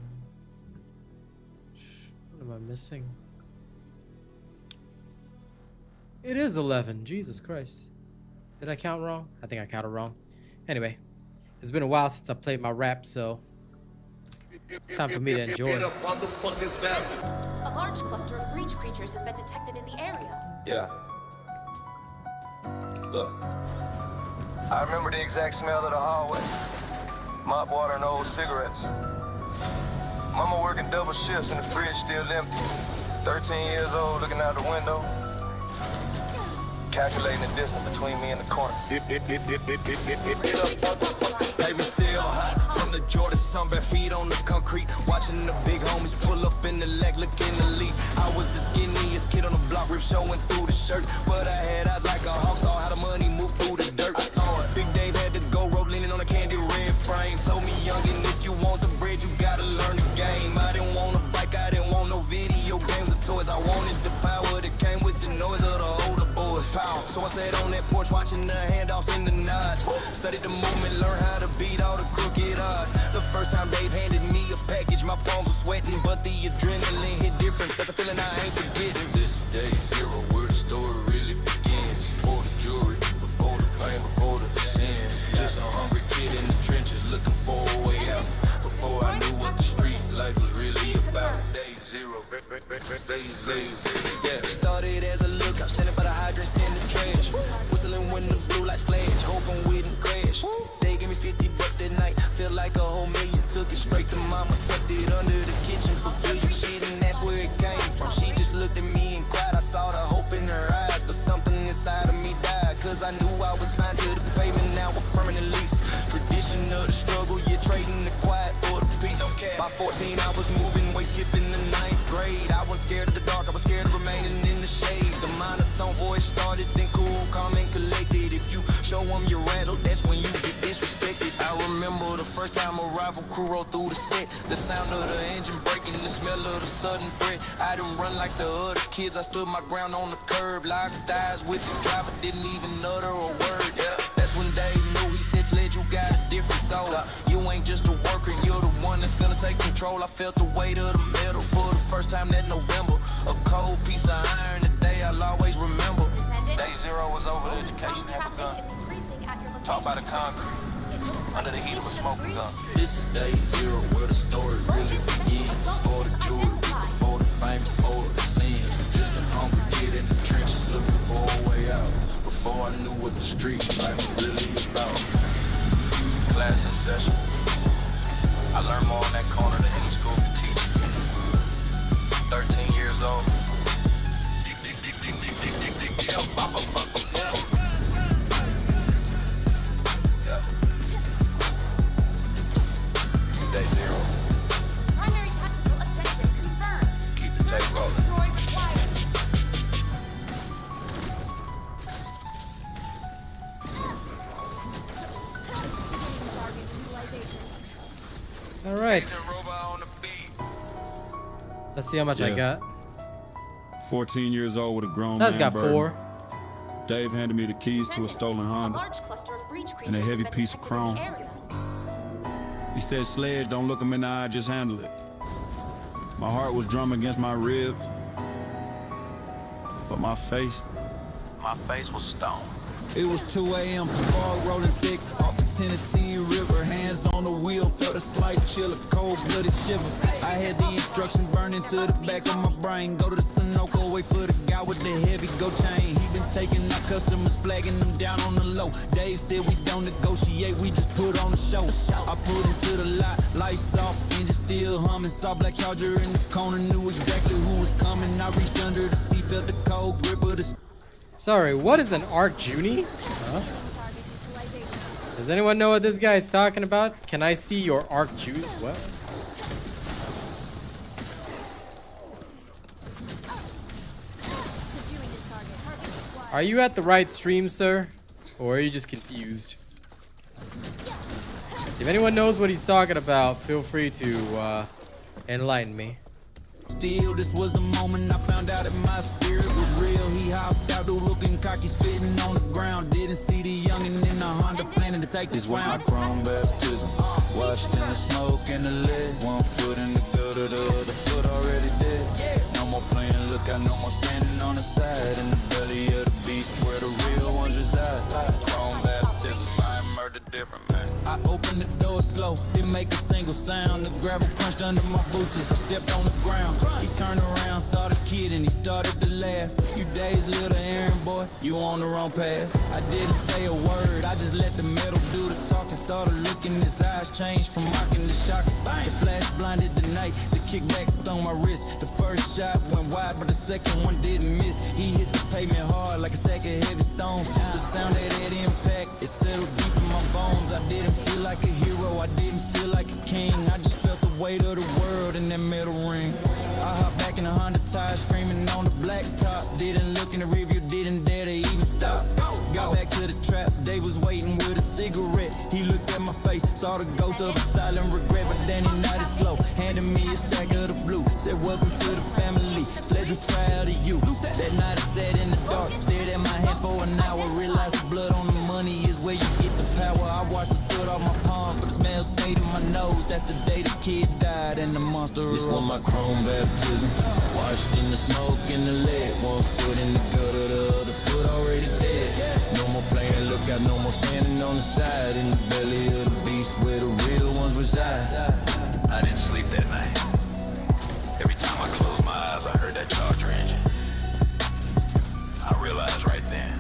What am I missing? It is 11. Jesus Christ. Did I count wrong? I think I counted wrong. Anyway, it's been a while since I played my rap, so time for me to enjoy it. A large cluster of breach creatures has been detected in the area. Yeah. Look. I remember the exact smell of the hallway. Mop water and old cigarettes. Mama working double shifts and the fridge still empty. 13 years old looking out the window. Calculating the distance between me and the corner. Baby still hot from the Jordan sun, bare feet on the concrete. Watching the big homies pull up in the leg, looking elite. I was the skinniest kid on the block, rip showing through the shirt. But I had eyes like a hawk, saw how the money moved through the dirt. I saw it. Big Dave had to go rope, leaning on a candy red frame. Told me, youngin', if you want the bread, you gotta learn the game. I didn't want a bike, I didn't want no video games or toys. I wanted the power that came with the noise of the older boys. So I sat on that porch watching the handoffs and the nods. Studied the movement, learned how to beat all the crooked odds. The first time Dave handed me a package, my palms were sweating, but the adrenaline hit different. That's a feeling I ain't forgetting. This is day zero, where the story really begins. Before the jewelry, before the fame, before the sins. Just a hungry kid in the trenches looking for a way out. Before I knew what the street life was really about. Day zero, day zero, yeah. Started as a lookout, standing by the hydrants in the trash. Whistling when the blue lights flash, hoping we didn't crash. They gave me $50 that night, feel like a whole million. Took it straight to mama, tucked it under the kitchen pavilion. She didn't ask where it came from, she just looked at me and cried. I saw the hope in her eyes, but something inside of me died. Cause I knew I was signed to the pavement, now a permanent lease. Tradition of the struggle, you're trading the quiet for the peace. By 14 I was moving, weight skipping the 9th grade. I wasn't scared of the dark, I was scared of remaining in the shade. The monotone voice started, then cool, calm and collected. If you show them you're rattled, that's when you get disrespected. I remember the first time a rival crew rolled through the set. The sound of the engine braking, the smell of the sudden threat. I didn't run like the other kids, I stood my ground on the curb. Locked eyes with the driver, didn't even utter a word. Yeah, that's when Dave knew, he said, Sled, you got a different soul. You ain't just a worker, you're the one that's gonna take control. I felt the weight of the metal for the first time that November. A cold piece of iron, the day I'll always remember. Day zero was over, the education had begun. Talk by the concrete, under the heat of a smoking gun. This is day zero, where the story really begins. Before the jewelry, before the fame, before the sins. Just a hungry kid in the trenches looking for a way out. Before I knew what the street life was really about. Class in session. I learned more on that corner than any school could teach. 13 years old. Day zero. Primary tactical objective confirmed. Keep the tape rolling. Destroy required. All right. Agent Robot on the beat. Let's see how much I got. 14 years old with a grown That's man got burden. 4. Dave handed me the keys to a stolen A Honda large cluster of breach and a creatures heavy has been piece of detected in the chrome. area. He said, Sledge, don't look him in the eye, just handle it. My heart was drumming against my ribs, but my face was stone. It was 2 a.m., fog rolling thick off the Tennessee River. Hands on the wheel, felt a slight chill, a cold-blooded shiver. I had the instruction burning to the back of my brain. Go to the Sunoco, wait for the guy with the heavy go chain. He been taking our customers, flagging them down on the low. Dave said we don't negotiate, we just put on the show. I pulled into the lot, lights off, engine still humming. Saw Black Charger in the corner, knew exactly who was coming. I reached under the seat, felt the cold grip of the... Sorry, what is an Arc Junie? Huh? Does anyone know what this guy is talking about? Can I see your Arc Junie? What? Are you at the right stream, sir? Or are you just confused? If anyone knows what he's talking about, feel free to enlighten me. Still, this was the moment I found out that my spirit was real. He hopped out, looking cocky, spitting on the ground. Didn't see the youngin' in the Honda planning to take this This was my round. chrome baptism. Washed in the smoke and the lead. 1 foot in the gutter, the other foot already dead. No more playing, look, I no more standing on the side. In the belly of the beast where the real ones reside. Chrome baptism, I ain't murdered different, man. I opened the door slow, didn't make a single sound. The gravel crunched under my boots as I stepped on the ground. He turned around, saw the kid, and he started to laugh. You Dave's little errand boy, you on the wrong path. I didn't say a word, I just let the metal do the talking. Saw the look in his eyes change from mocking to shocking. The flash blinded the night, the kickback stung my wrist. The first shot went wide, but the second one didn't miss. He hit the pavement hard like a sack of heavy stones. The sound of that impact, it settled deep in my bones. I didn't feel like a hero, I didn't feel like a king. I just felt the weight of the world in that metal ring. I hopped back in the Honda tire, screaming on the black top. Didn't look in the rearview, didn't dare to even stop. Got back to the trap, Dave was waiting with a cigarette. He looked at my face, saw the ghost of a silent regret. But then he nodded slow, handed me a stack of the blue. Said, welcome to the family, Sledge, we're proud of you. That night I sat in the dark, stared at my hands for an hour. Realized the blood on the money is where you get the power. I watched the soot off my palms, but the smell stayed in my nose. That's the day the kid died and the monster This arose. was my chrome baptism. Washed in the smoke and the lead. 1 foot in the gutter, the other foot already dead. No more playing, look out, no more standing on the side. In the belly of the beast where the real ones reside. I didn't sleep that night. Every time I closed my eyes, I heard that Charger engine. I realized right then,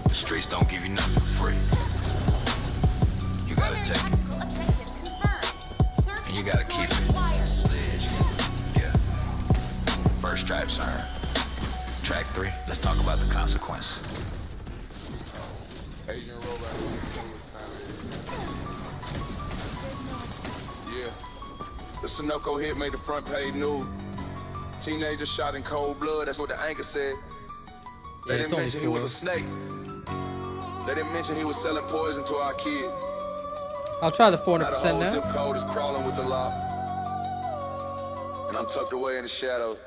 the streets don't give you nothing for free. You gotta take it, Tactical objective confirmed. Search and you gotta keep it. required. Sledge. Yeah. First stripes earned. Track 3, let's talk about the consequence. Agent Robot, you know what time it is. Yeah. The Sunoco hit made the front page news. Teenager shot in cold blood, that's what the anchor said. They Yeah, it's didn't only mention he was 4. a snake. They didn't mention he was selling poison to our kid. I'll try the Now the 400% whole zip now. code is crawling with the law. And I'm tucked away in the shadows.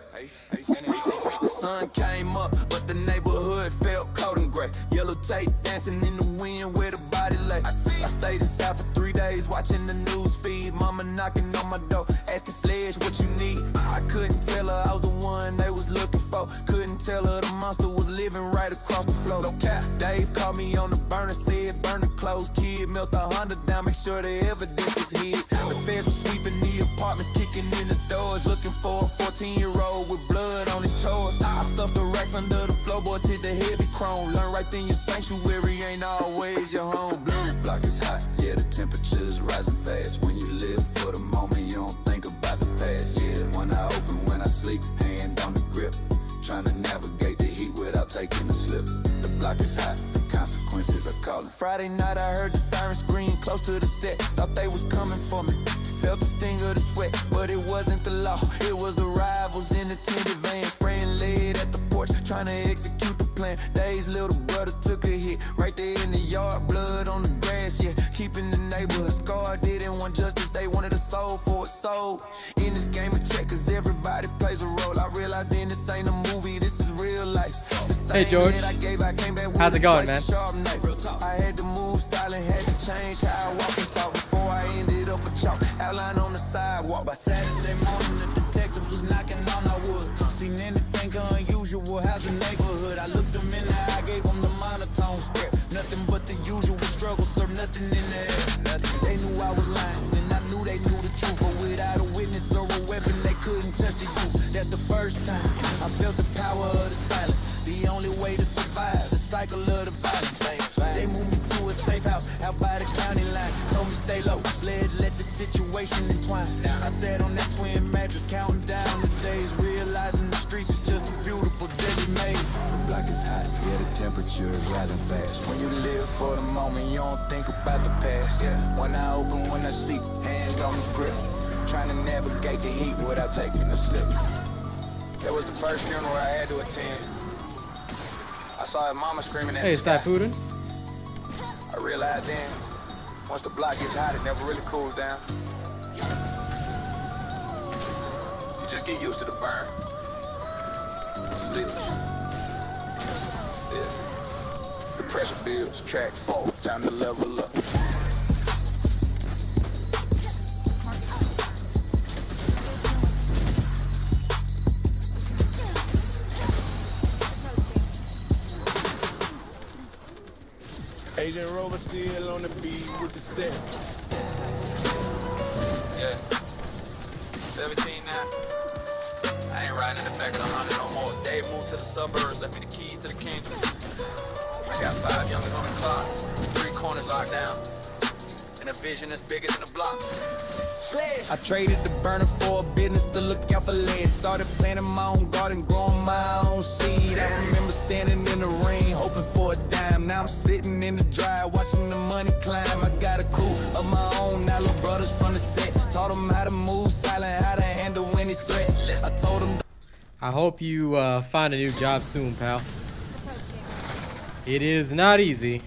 The sun came up, but the neighborhood felt cold and gray. Yellow tape dancing in the wind where the body lay. I stayed inside for 3 days watching the news feed. Mama knocking on my door, asking Sledge what you need. I couldn't tell her I was the one they was looking for. Couldn't tell her the monster was living right across the floor. No cap. Dave called me on the burner, said burn the clothes. Kid melt a Honda down, make sure the evidence is hid. The feds were sweeping the apartments, kicking in the doors, looking for a 14-year-old with blood on his chores. I stuffed the racks under the floorboards, hit the heavy chrome. Learn right then your sanctuary ain't always your home. The block is hot, yeah, the temperature's rising fast. When you live for the moment, you don't think about the past. Yeah, when I open, when I sleep, hand on the grip. Trying to navigate the heat without taking a slip. The block is hot, the consequences are calling. Friday night I heard the siren scream close to the set. Thought they was coming for me. Felt the sting of the sweat, but it wasn't the law. It was the rivals in the tinted van, spraying lead at the porch, trying to execute the plan. Dave's little brother took a hit right there in the yard, blood on the grass, yeah. Keeping the neighborhood scarred, didn't want justice, they wanted a soul for a soul. In this game of checkers, everybody plays a role. I realized then this ain't a movie, this is real life. Hey George, how's it going, man? I had to move silent, had to change how I walk and talk before I ended up a chalk outline on the sidewalk. By Saturday morning, the detectives was knocking on our wood. Seen anything unusual, how's the neighborhood? I looked them in the eye, gave them the monotone stare. Nothing but the usual struggle, sir, nothing in there. Nothing. They knew I was lying, and I knew they knew the truth. But without a witness or a weapon, they couldn't touch the youth. That's the first time I felt the power of the silence. The only way to survive the cycle of the violence. They moved me to a safe house out by the county line. Told me stay low, Sledge let the situation entwine. I sat on that twin mattress, counting down the days, realizing the streets is just a beautiful deadly maze. The block is hot, yeah, the temperature is rising fast. When you live for the moment, you don't think about the past. Yeah, when I open, when I sleep, hand on the grip. Trying to navigate the heat without taking a slip. That was the first funeral I had to attend. I saw his mama screaming at Hey, the sky. Saifudin. I realized then, once the block gets hot, it never really cools down. You just get used to the burn. Sleep. Yeah. The pressure builds, track 4, time to level up. Agent Robot still on the beat with the set. Yeah. 17 now. I ain't riding in the back of the Honda no more. Dave moved to the suburbs, left me the keys to the kingdom. I got 5 youngers on the clock, 3 corners locked down, and a vision that's bigger than the block. I traded the burner for a business to look out for lead. Started planting my own garden, growing my own seed. I remember standing in the rain, hoping for a dime. Now I'm sitting in the dry, watching the money climb. I got a crew of my own, now little brothers from the set. Taught them how to move silent, how to handle any threat. I told them. I hope you find a new job soon, pal. It is not easy.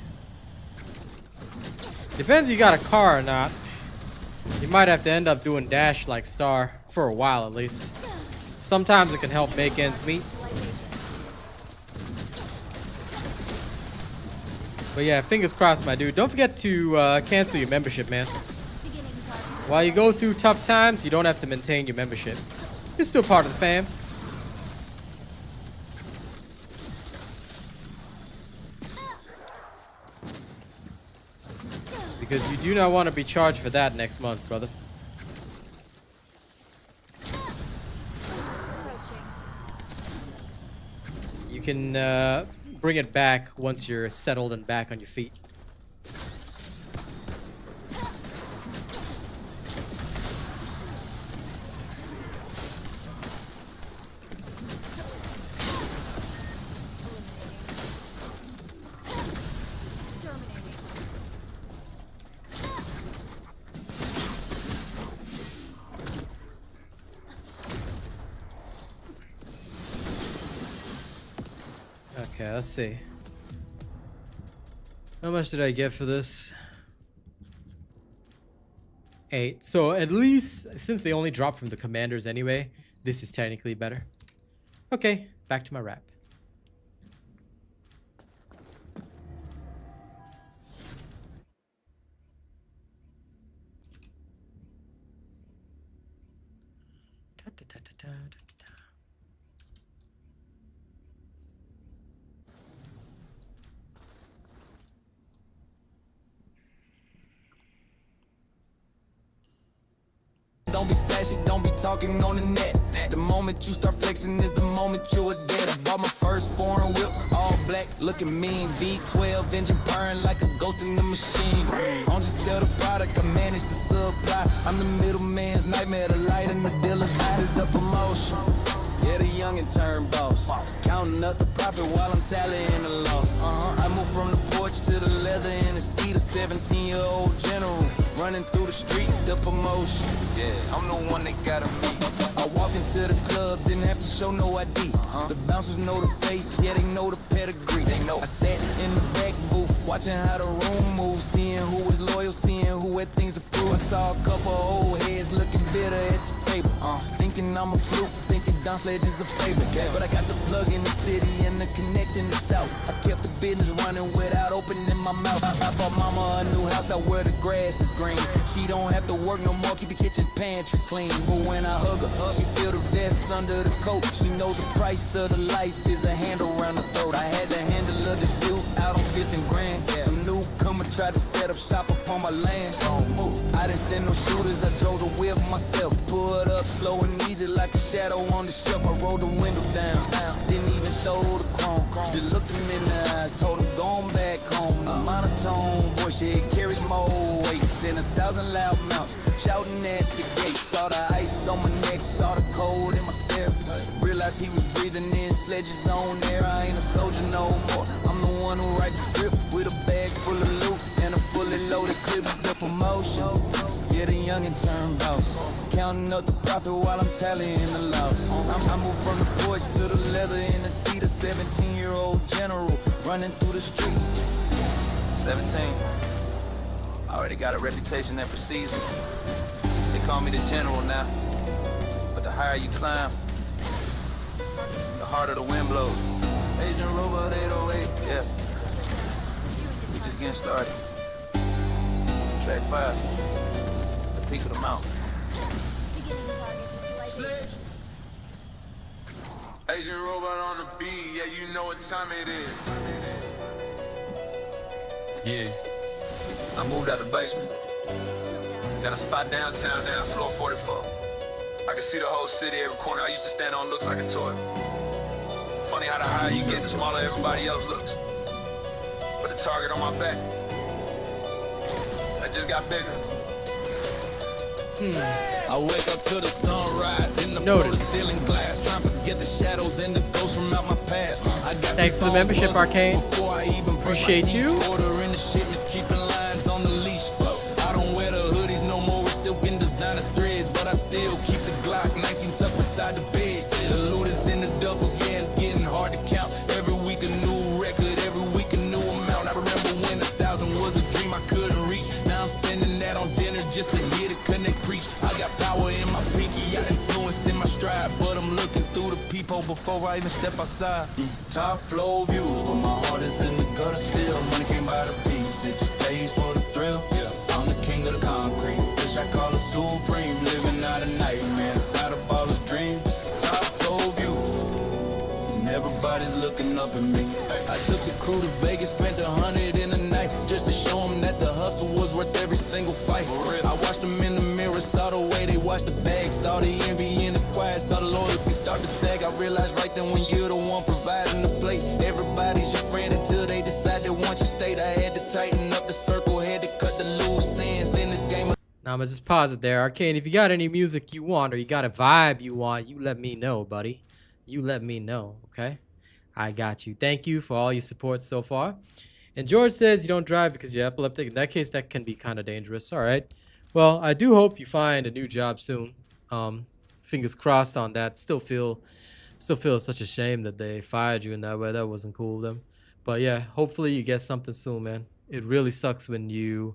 Depends if you got a car or not. You might have to end up doing dash like Star, for a while at least. Sometimes it can help make ends meet. But yeah, fingers crossed, my dude. Don't forget to cancel your membership, man. While you go through tough times, you don't have to maintain your membership. You're still part of the fam. Because you do not want to be charged for that next month, brother. You can bring it back once you're settled and back on your feet. Okay, let's see. How much did I get for this? 8. So at least, since they only drop from the commanders anyway, this is technically better. Okay, back to my rap. Don't be flashy, don't be talking on the net. The moment you start flexing is the moment you are dead. I bought my first foreign whip, all black, looking mean. V12 engine burn like a ghost in the machine. Don't just sell the product, I manage to supply. I'm the middleman's nightmare, the light in the dealer's eyes is the promotion. Yeah, the youngin' turn boss. Counting up the profit while I'm tallying the loss. I move from the porch to the leather in the seat. A 17-year-old general running through the street, the promotion. Yeah, I'm the one they gotta meet. I walked into the club, didn't have to show no ID. The bouncers know the face, yeah, they know the pedigree. They know. I sat in the back booth, watching how the room moves, seeing who was loyal, seeing who had things to prove. I saw a couple old heads looking bitter at the table. Thinking I'm a fluke, thinking Don Sledge is a favorite. But I got the plug in the city and the connect in the south. I kept the business running without opening my mouth. I bought mama a new house out where the grass is green. She don't have to work no more, keep the kitchen pantry clean. But when I hug her, she feel the vest under the coat. She knows the price of the life is a hand around the throat. I had to handle a dispute out on 5th and Grand. Some newcomer tried to set up shop upon my land. I didn't send no shooters, I drove the whip myself. Pulled up slow and easy like a shadow on the shelf. I rolled the window down, didn't even show the chrome. Just looked him in the eyes, told him going back home. The monotone voice, yeah, it carries more weight than 1,000 loud mouths shouting at the gate. Saw the ice on my neck, saw the cold in my stare. Realized he was breathing in Sledge's own air. I ain't a soldier no more, I'm the one who writes the script with a bag full of loot and a fully loaded clip. It's the promotion. Yeah, the youngin' turn boss. Counting up the profit while I'm tallying the loss. I moved from the porch to the leather in the seat. A 17-year-old general running through the street. 17. I already got a reputation that precedes me. They call me the general now. But the higher you climb, the harder the wind blows. Asian Robot 808, yeah. We just getting started. Track 5. Peak of the mountain. Asian Robot on the beat, yeah, you know what time it is. Yeah, I moved out the basement. Got a spot downtown now, floor 44. I can see the whole city every corner. I used to stand on looks like a toy. Funny how the higher you get, the smaller everybody else looks. But the target on my back, that just got bigger. I wake up to the sunrise in the floor to ceiling glass, trying to forget the shadows and the ghosts from out my past. I got Thanks for the membership, Arcane. Appreciate you. Ordering the shipments, keeping lines on the leash. I don't wear the hoodies no more with silk and designer threads, but I still keep the Glock 19 tucked beside the bed. The loot is in the duffels, yeah, it's getting hard to count. Every week a new record, every week a new amount. I remember when 1,000 was a dream I couldn't reach. Now I'm spending that on dinner just to hear the connect preach. I got power in my pinky, I influence in my stride, but I'm looking through the peephole before I even step outside. Top flow views, but my heart is in the gutter still. Money came by the piece, it just pays for the thrill. I'm the king of the concrete, wish I call it supreme. Living out a nightmare inside a baller's dream. Top flow views, and everybody's looking up at me. I took the crew to Vegas, spent 100 in a night, just to show them that the hustle was worth every single fight. I watched them in the mirror, saw the way they watched the bag, saw the envy in the quiet, saw the loyalty start to sag. I realized right then when you're the one providing the plate, everybody's your friend until they decide they want your state. I had to tighten up the circle, had to cut the loose ends in this game. Now I'm gonna just pause it there. Arcane, if you got any music you want or you got a vibe you want, you let me know, buddy. You let me know, okay? I got you. Thank you for all your support so far. And George says you don't drive because you're epileptic. In that case, that can be kind of dangerous. All right. Well, I do hope you find a new job soon. Fingers crossed on that. Still feel such a shame that they fired you in that way. That wasn't cool of them. But yeah, hopefully you get something soon, man. It really sucks when you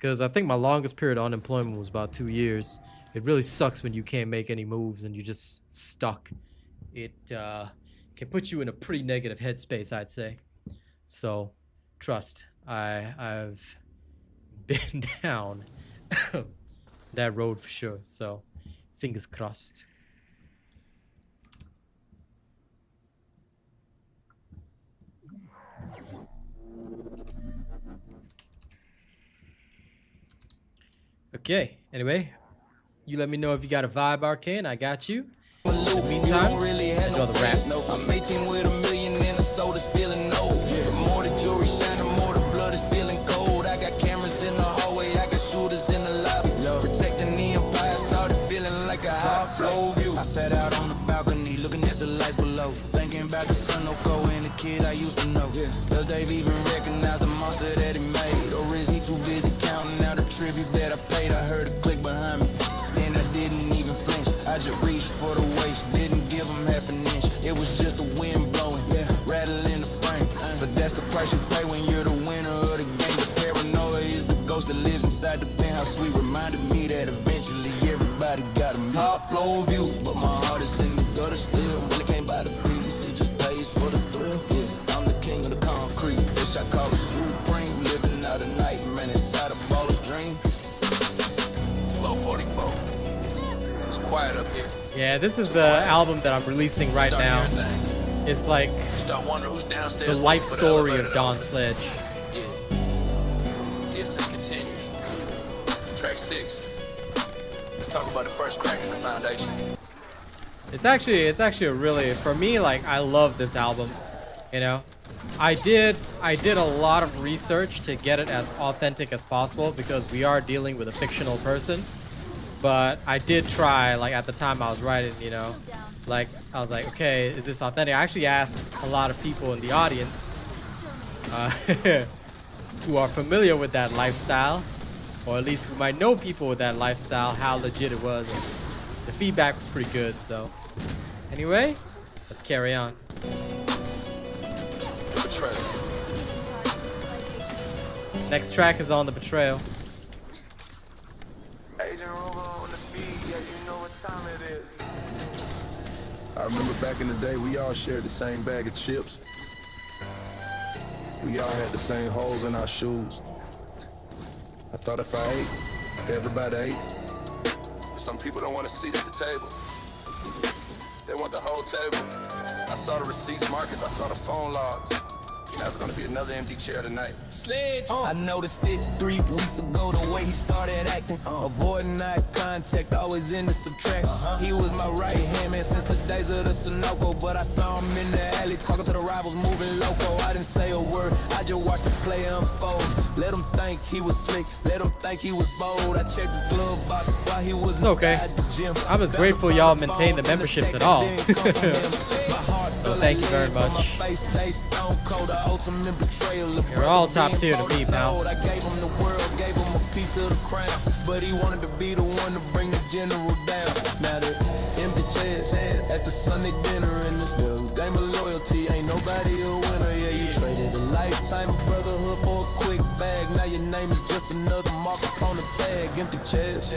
because I think my longest period of unemployment was about 2 years. It really sucks when you can't make any moves and you're just stuck. It can put you in a pretty negative headspace, I'd say. So, trust, I've been down that road for sure. So, fingers crossed. Okay, anyway, you let me know if you got a vibe, Arcane. I got you. In the meantime, enjoy the rap. I'm 18 with $1 million in the soul that's feeling old. The more the jewelry shine, the more the blood is feeling cold. I got cameras in the hallway, I got shooters in the lobby. Protecting the empire, started feeling like a high flow view. I sat out on the balcony, looking at the lights below. Thinking about the son Oko and the kid I used to know. Does Dave even recognize the monster that he made? Or is he too busy counting out the tribute that I paid? I heard a click behind me, then I didn't even flinch. I just reached for the waist, didn't give him half an inch. It was just the wind blowing, rattling the frame. But that's the price you pay when you're the winner of the game. The paranoia is the ghost that lives inside the penthouse suite. Reminded me that eventually everybody got a high flow views, but my heart is in the gutter still. When it came by the piece, it just pays for the thrill. I'm the king of the concrete, this I call it supreme. Living out a nightmare inside a baller's dream. Flow 44. It's quiet up here. Yeah, this is the album that I'm releasing right now. It's like the life story of Don Sledge. The ascent continues. Track 6. Let's talk about the first crack in the foundation. It's actually a really, for me, like, I love this album. You know, I did a lot of research to get it as authentic as possible because we are dealing with a fictional person. But I did try, like, at the time I was writing, you know, like, I was like, okay, is this authentic? I actually asked a lot of people in the audience who are familiar with that lifestyle, or at least who might know people with that lifestyle, how legit it was. And the feedback was pretty good, so. Anyway, let's carry on. Next track is on The Betrayal. I remember back in the day, we all shared the same bag of chips. We all had the same holes in our shoes. I thought if I ate, everybody ate. Some people don't want a seat at the table. They want the whole table. I saw the receipts, Marcus, I saw the phone logs. You know, it's gonna be another empty chair tonight. Sledge. I noticed it 3 weeks ago, the way he started acting. Avoiding eye contact, always in the subtraction. He was my right hand man since the days of the Sunoco. But I saw him in the alley talking to the rivals, moving loco. I didn't say a word, I just watched the play unfold. Let him think he was slick, let him think he was bold. I checked his glove box while he was inside the gym. I'm just grateful y'all maintain the memberships at all. So thank you very much. You're all top tier to me, pal. I gave him the world, gave him a piece of the crown, but he wanted to be the one to bring the general down. Now the empty chairs at the Sunday dinner in this little game of loyalty. Ain't nobody a winner, yeah. You traded a lifetime of brotherhood for a quick bag. Now your name is just another mark on the tag. Empty chairs,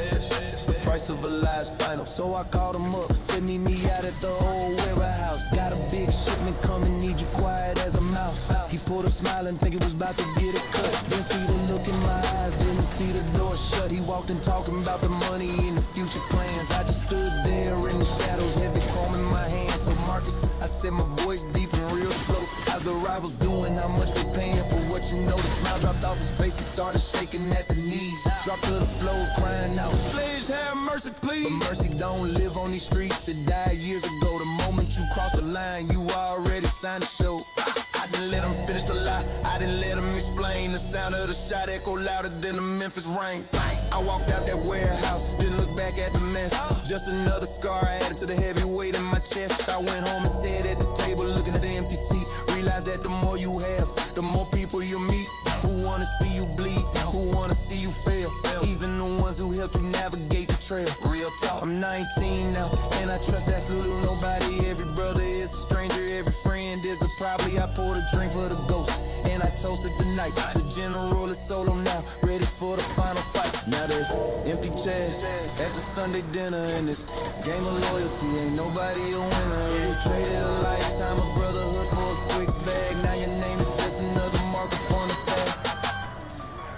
the price of a lie's final. So I called him up, said meet me out at the old warehouse. Got a big shipment coming, need you quiet as a mouse. He pulled up smiling, think it was about to get a cut. Didn't see the look in my eyes, didn't see the door shut. He walked in talking about the money and the future plans. I just stood there in the shadows, heavy calm in my hands. So Marcus, I said my voice deep and real slow. How's the rivals doing? How much they paying for what you know? The smile dropped off his face, he started shaking at the knees. Dropped to the floor, crying out, Sledge, have mercy, please. But mercy don't live on these streets, it died years ago. The moment you cross the line, you already signed a show. I didn't let him finish the lie, I didn't let him explain. The sound of the shot echo louder than the Memphis rain. I walked out that warehouse, didn't look back at the mess. Just another scar added to the heavy weight in my chest. I went home and sat at the table looking at the empty seat. Realized that the more you have, the more people you meet who wanna see you bleed, who wanna see you fail. Even the ones who helped you navigate the trail. Real talk. I'm 19 now, and I trust absolutely nobody. Every brother is a stranger, every friend is a probably. I poured a drink for the ghost, and I toasted the night. The general is solo now, ready for the final fight. Now there's empty chairs at the Sunday dinner, and this game of loyalty ain't nobody a winner. You traded a lifetime of brotherhood for a quick bag. Now your name is just another mark upon the tag.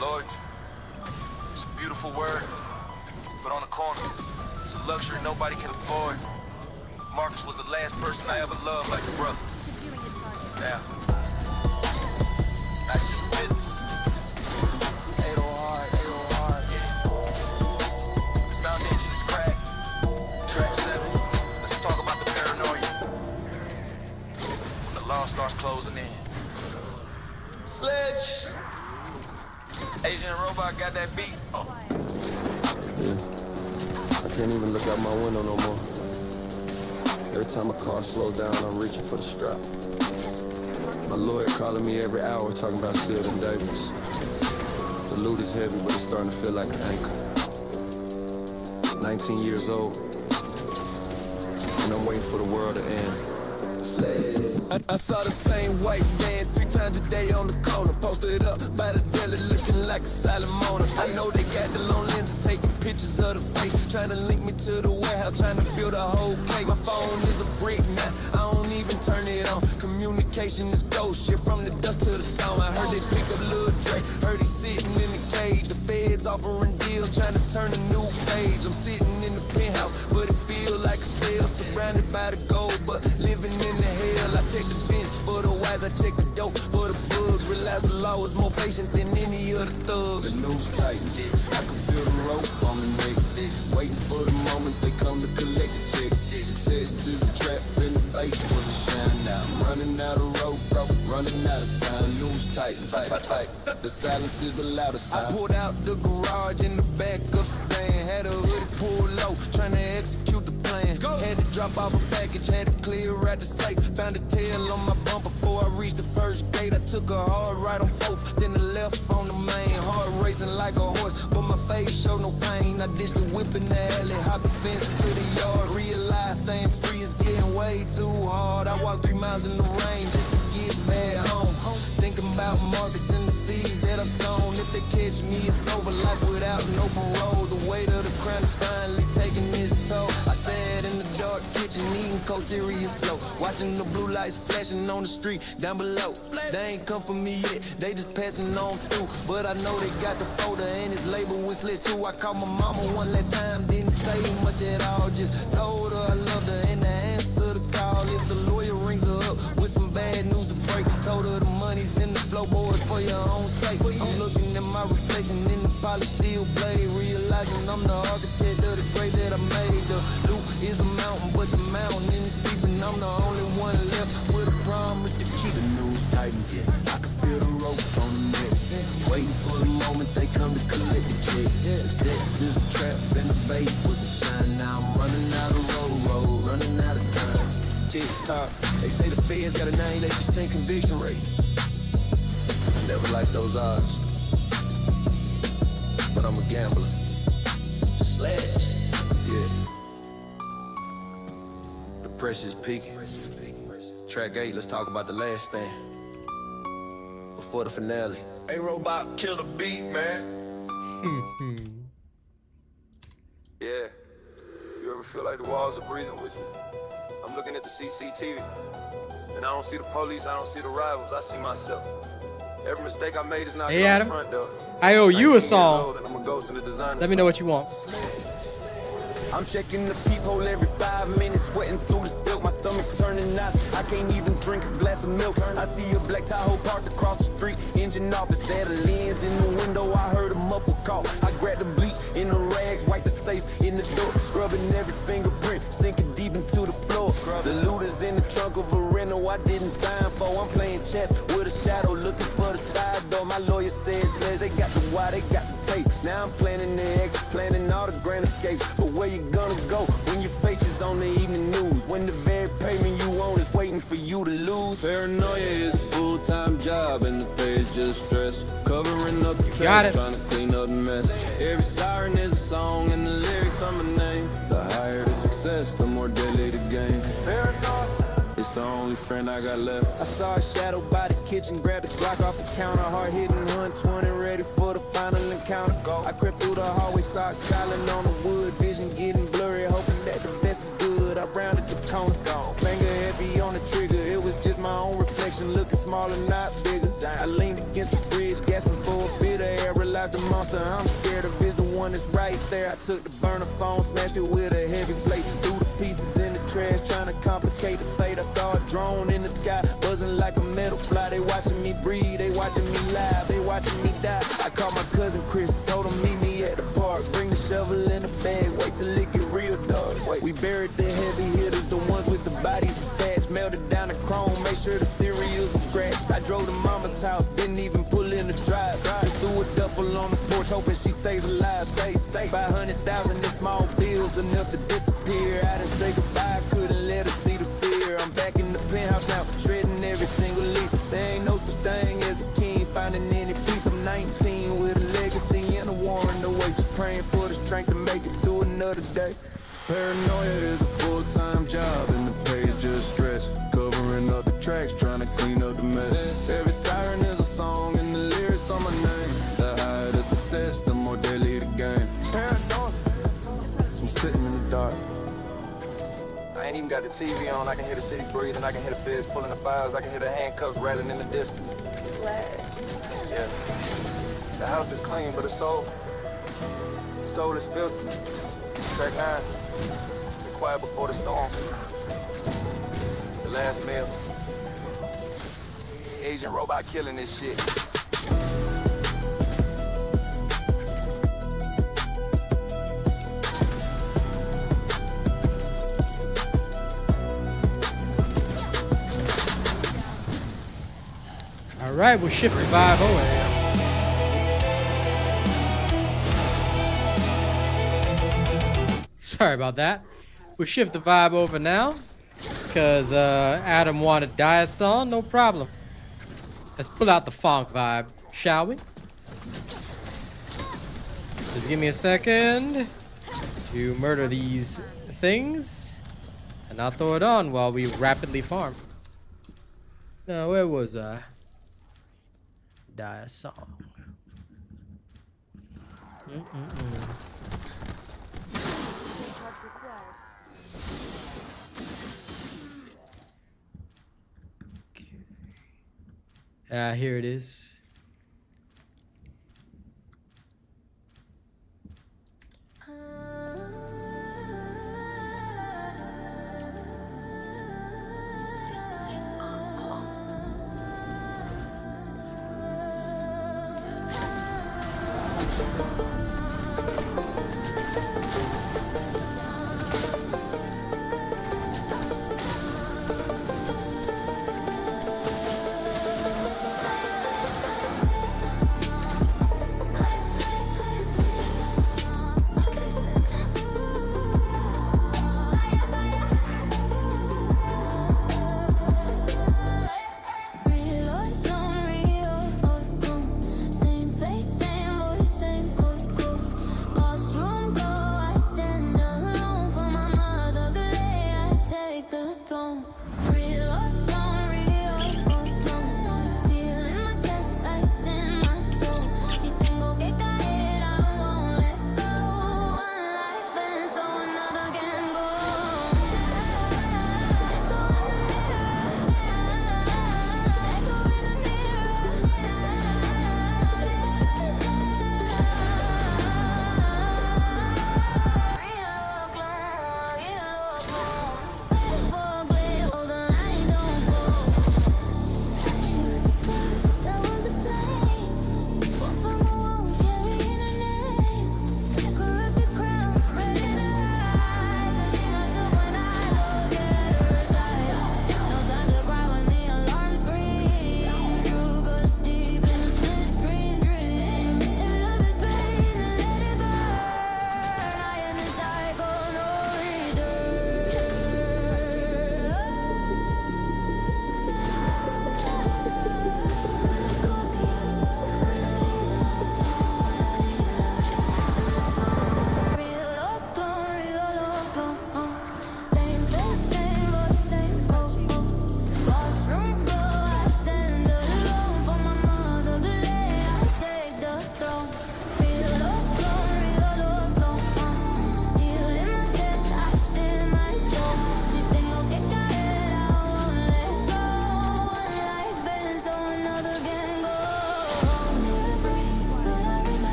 Loyalty. It's a beautiful word, but on the corner, it's a luxury nobody can afford. Marcus was the last person I ever loved like a brother. Now, that's just business. Ain't no hard, ain't no hard. The foundation is cracked. Track 7. Let's talk about the paranoia. When the law starts closing in. Sledge! Asian Robot got that beat. Oh. Yeah. I can't even look out my window no more. Every time a car slows down, I'm reaching for the strap. My lawyer calling me every hour talking about Sealed and Davis. The loot is heavy, but it's starting to feel like an anchor. 19 years old, and I'm waiting for the world to end. I saw the same white van 3 times a day on the corner, posted up by the deli looking like a Salomona. I know they got the long lenses taking pictures of the face, trying to link me to the warehouse, trying to build a whole cake. My phone is a brick now, I don't even turn it on. Communication is ghost shit from the dust to the dawn. I heard they pick up Lil Dre, heard he sitting in the cage. The feds offering deals, trying to turn a new page. I'm sitting in the penthouse, but it feel like a cell, surrounded by the gold, but living in the hell. I check the fence for the wise, I check the dope for the bugs. Realize the law is more patient than any of the thugs. The news tightens, I can feel the rope on the neck. Waiting for the moment they come to collect the check. Success is a trap and the bait was a shine. Now I'm running out of rope, running out of time. News tightens, the silence is the loudest sound. I pulled out the garage in the back of sedan, had a hoodie pulled low, trying to execute the plan. Had to drop off a package, had to clear out the site. Found a tail on my bumper before I reached the first gate. I took a hard right on 4th, then the left on the main. Heart racing like a horse, but my face showed no pain. I ditched the whip in the alley, hopped the fence to the yard. Realized staying free is getting way too hard. I walked 3 miles in the rain just to get back home. Thinking about Marcus and the seeds that I've sown. If they catch me, it's over. Life without no parole. The weight of the crown is finally taking its toll. I sat in the dark kitchen eating cold cereal slow, watching the blue lights flashing on the street down below. They ain't come for me yet, they just passing on through. But I know they got the folder and it's labeled with sledge too. I called my mama one last time, didn't say much at all, just told her I loved her and to answer the call. If the lawyer rings her up with some bad news to break, told her the money's in the floorboards for your own sake. I'm looking at my reflection in the polished steel blade, realizing I'm the architect of the grave that I made. The loot is a mountain, but the mountain is sleeping. I'm the only one left with a promise to keep. The news tightens, yeah. I can feel the rope on the neck. Waiting for the moment they come to collect the check. Success is a trap and the bait was a shine. Now I'm running out of road, running out of time. TikTok, they say the feds got a 98% conviction rate. I never liked those odds, but I'm a gambler. Slash. Yeah. The pressure's peaking. Track 8, let's talk about the last stand before the finale. Hey, Robot, kill the beat, man. Yeah. You ever feel like the walls are breathing with you? I'm looking at the CCTV, and I don't see the police, I don't see the rivals, I see myself. Every mistake I made is not Hey, on Adam. the front door. I owe you a 19 years song. old and I'm a ghost in the designer Let me know what you want. I'm checking the peephole every 5 minutes, sweating through the silk. My stomach's turning knots. I can't even drink a glass of milk. I see a black Tahoe parked across the street, engine off. Instead of lens in the window, I heard a muffled call. I grabbed the bleach in the rags, wiped the safe in the door, scrubbing every fingerprint, sinking deep into the floor. The loot is in the trunk of a rental I didn't sign for. I'm playing chess with a shadow, looking for the side door. My lawyer says, they got the why, they got the tapes. Now I'm planning the exits, planning all the grand escapes. But where you gonna go when your face is on the evening news? When the very payment you want is waiting for you to lose? Paranoia is a full-time job and the pay is just stress. Cover Covering up the got trash, it. trying to clean up the mess. Every siren is a song and the lyrics are my name. The higher the success, the more deadly the game. It's the only friend I got left. I saw a shadow by the kitchen, grabbed the Glock off the counter. Hard hitting 120, ready for the final encounter. I crept through the hallway, socks silent on the wood. Vision getting blurry, hoping that the vest is good. I rounded the corner, finger heavy on the trigger. It was just my own reflection, looking smaller, not bigger. I leaned against the fridge, gasping for a bit of air. Realized the monster I'm scared of is the one that's right there. I took the burner phone, smashed it with a heavy plate. Threw the pieces in the trash, trying to complicate the fate. I saw a drone in the sky, buzzing like a metal fly. They watching me breathe, they watching me live, they watching me die. I called my cousin Chris, told him meet me at the park. Bring the shovel in the bag, wait till it get real dark. Wait, we buried the heavy hitters, the ones with the bodies attached. Melted down the chrome, make sure the cereals are scratched. I drove to mama's house, didn't even pull in the drive. Just threw a duffel on the porch, hoping she stays alive. Stay safe, 500,000 in small bills, enough to disappear. I didn't say goodbye, couldn't let her see the fear. I'm back in the penthouse now, shredding every single lease. There ain't no such thing as a king, finding any peace. I'm 19 with a legacy and a warrant away. Just praying for the strength to make it through another day. Paranoia is a full-time job and the pay is just stress. Covering up the tracks, trying to clean up the mess. Every siren is a song and the lyrics on my name. The higher the success, the more deadly the game. Paranoia, I'm sitting in the dark. I ain't even got the TV on. I can hear the city breathing. I can hear the feds pulling the files. I can hear the handcuffs rattling in the distance. Slag. Yeah. The house is clean, but the soul is filthy. Track 9. Be quiet before the storm. The last meal. Agent Robot killing this shit. All right, we'll shift the vibe over. Sorry about that. We'll shift the vibe over now because Adam wanted Dia song. No problem. Let's pull out the funk vibe, shall we? Just give me a second to murder these things and I'll throw it on while we rapidly farm. Now, where was I? Dia song. Here it is.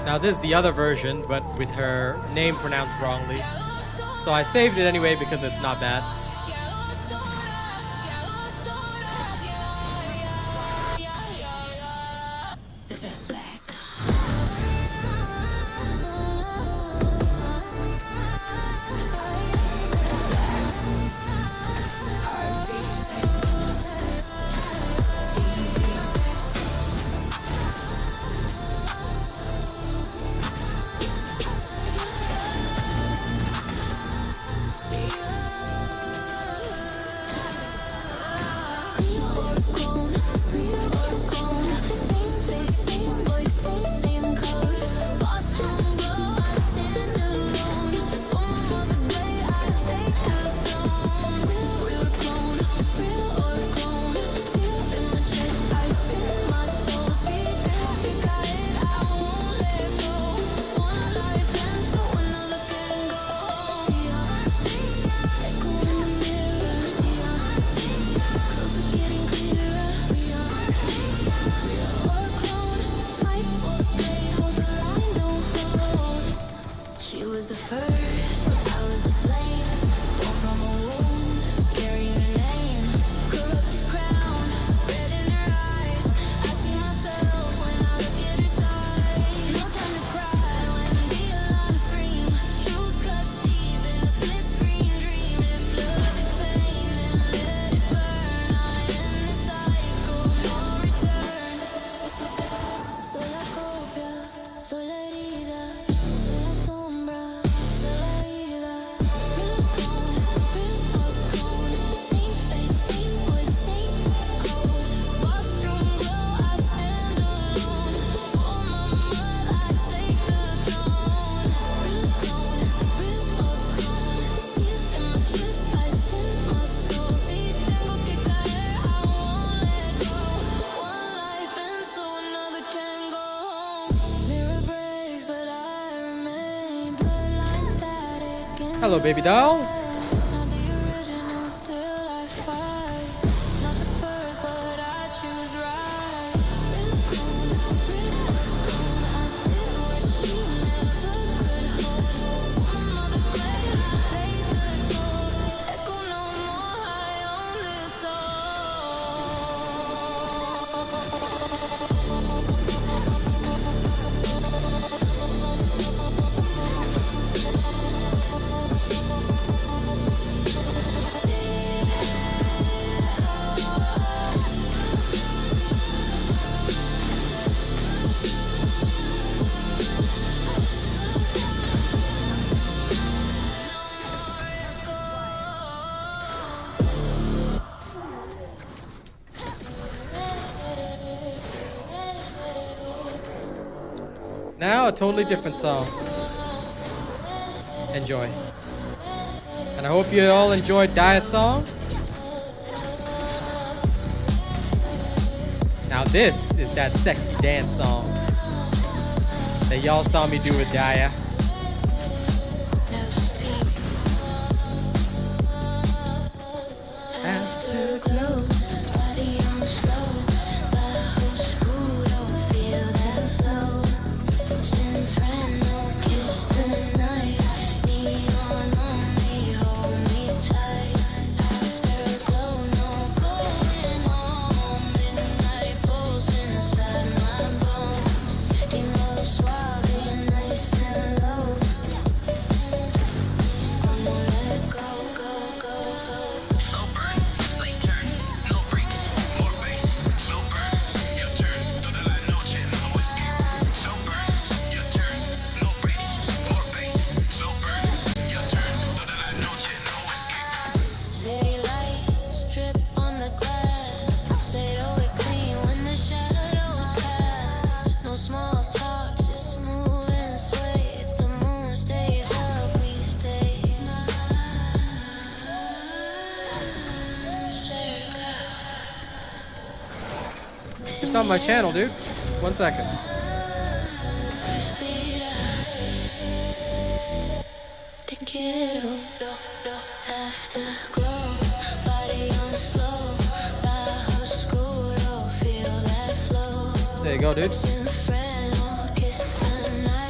Now this is the other version, but with her name pronounced wrongly. So I saved it anyway because it's not bad. Hello, baby doll. Now a totally different song. Enjoy. And I hope you all enjoyed Dia's song. Now this is that sexy dance song that y'all saw me do with Dia. Afterglow, body on slow, bajo oscuro, feel that flow. Desenfreno, kiss the night, neon on me, hold me tight. Afterglow, no going home, midnight pulse inside my bones. Dimo suave, nice and low. Como let go, go, go, go. City lights drip on the glass. Say to it clean when the shadows pass. No small talk, just move and sway. If the moon stays up, we stay. It's on my channel, dude. 1 second. Te quiero, afterglow, body on slow, bajo oscuro, feel that flow. There you go, dude. Desenfreno, kiss the night.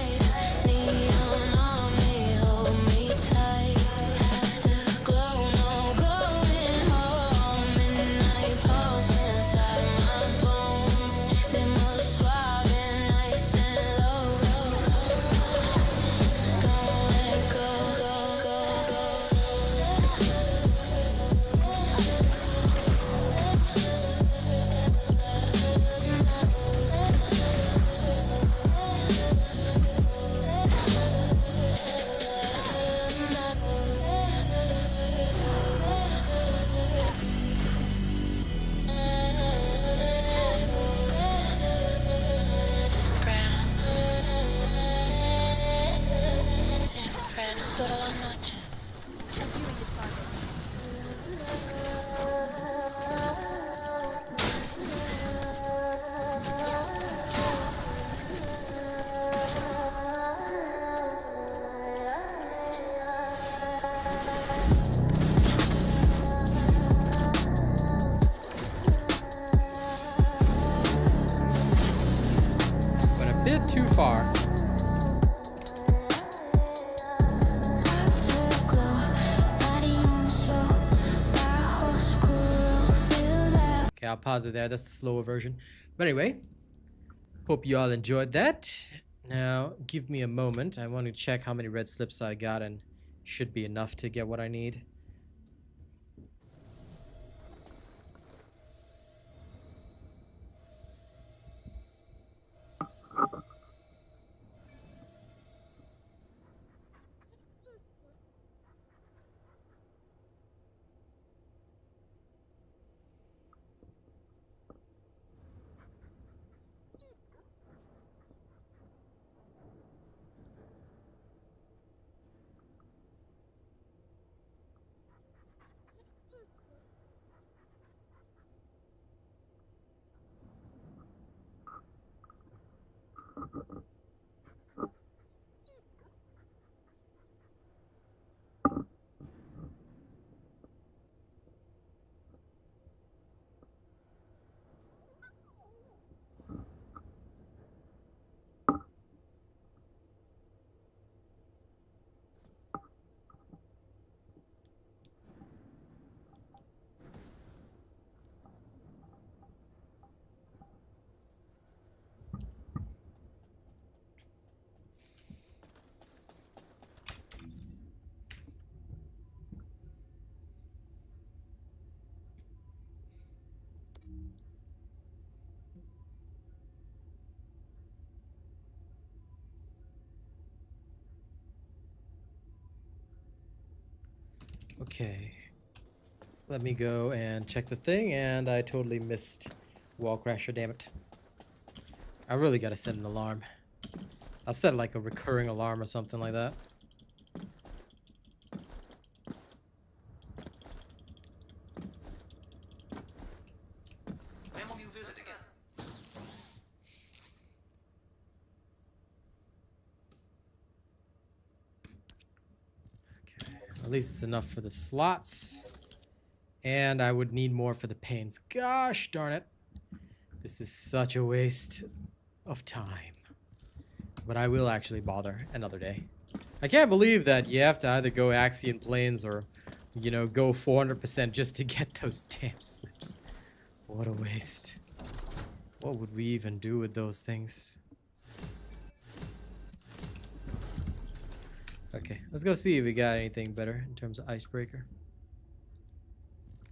too far. Okay, I'll pause it there. That's the slower version. But anyway, hope you all enjoyed that. Now, give me a moment. I want to check how many red slips I got, and should be enough to get what I need. Okay. Let me go and check the thing, and I totally missed Wall Crasher, damn it. I really gotta set an alarm. I'll set like a recurring alarm or something like that. When will you visit again? Okay. At least it's enough for the slots. And I would need more for the panes. Gosh darn it. This is such a waste of time. But I will actually bother another day. I can't believe that you have to either go Axion planes or, you know, go 400% just to get those damn slips. What a waste. What would we even do with those things? Okay, let's go see if we got anything better in terms of icebreaker.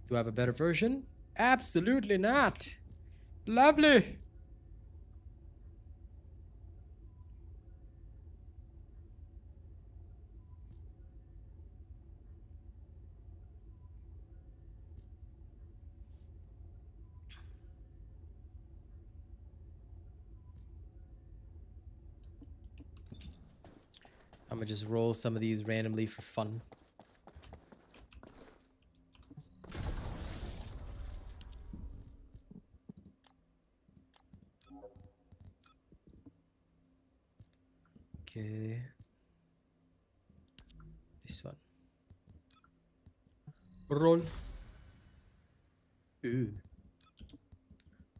Do I have a better version? Absolutely not. Lovely. I'm gonna just roll some of these randomly for fun. Okay. This one. Roll. Ooh.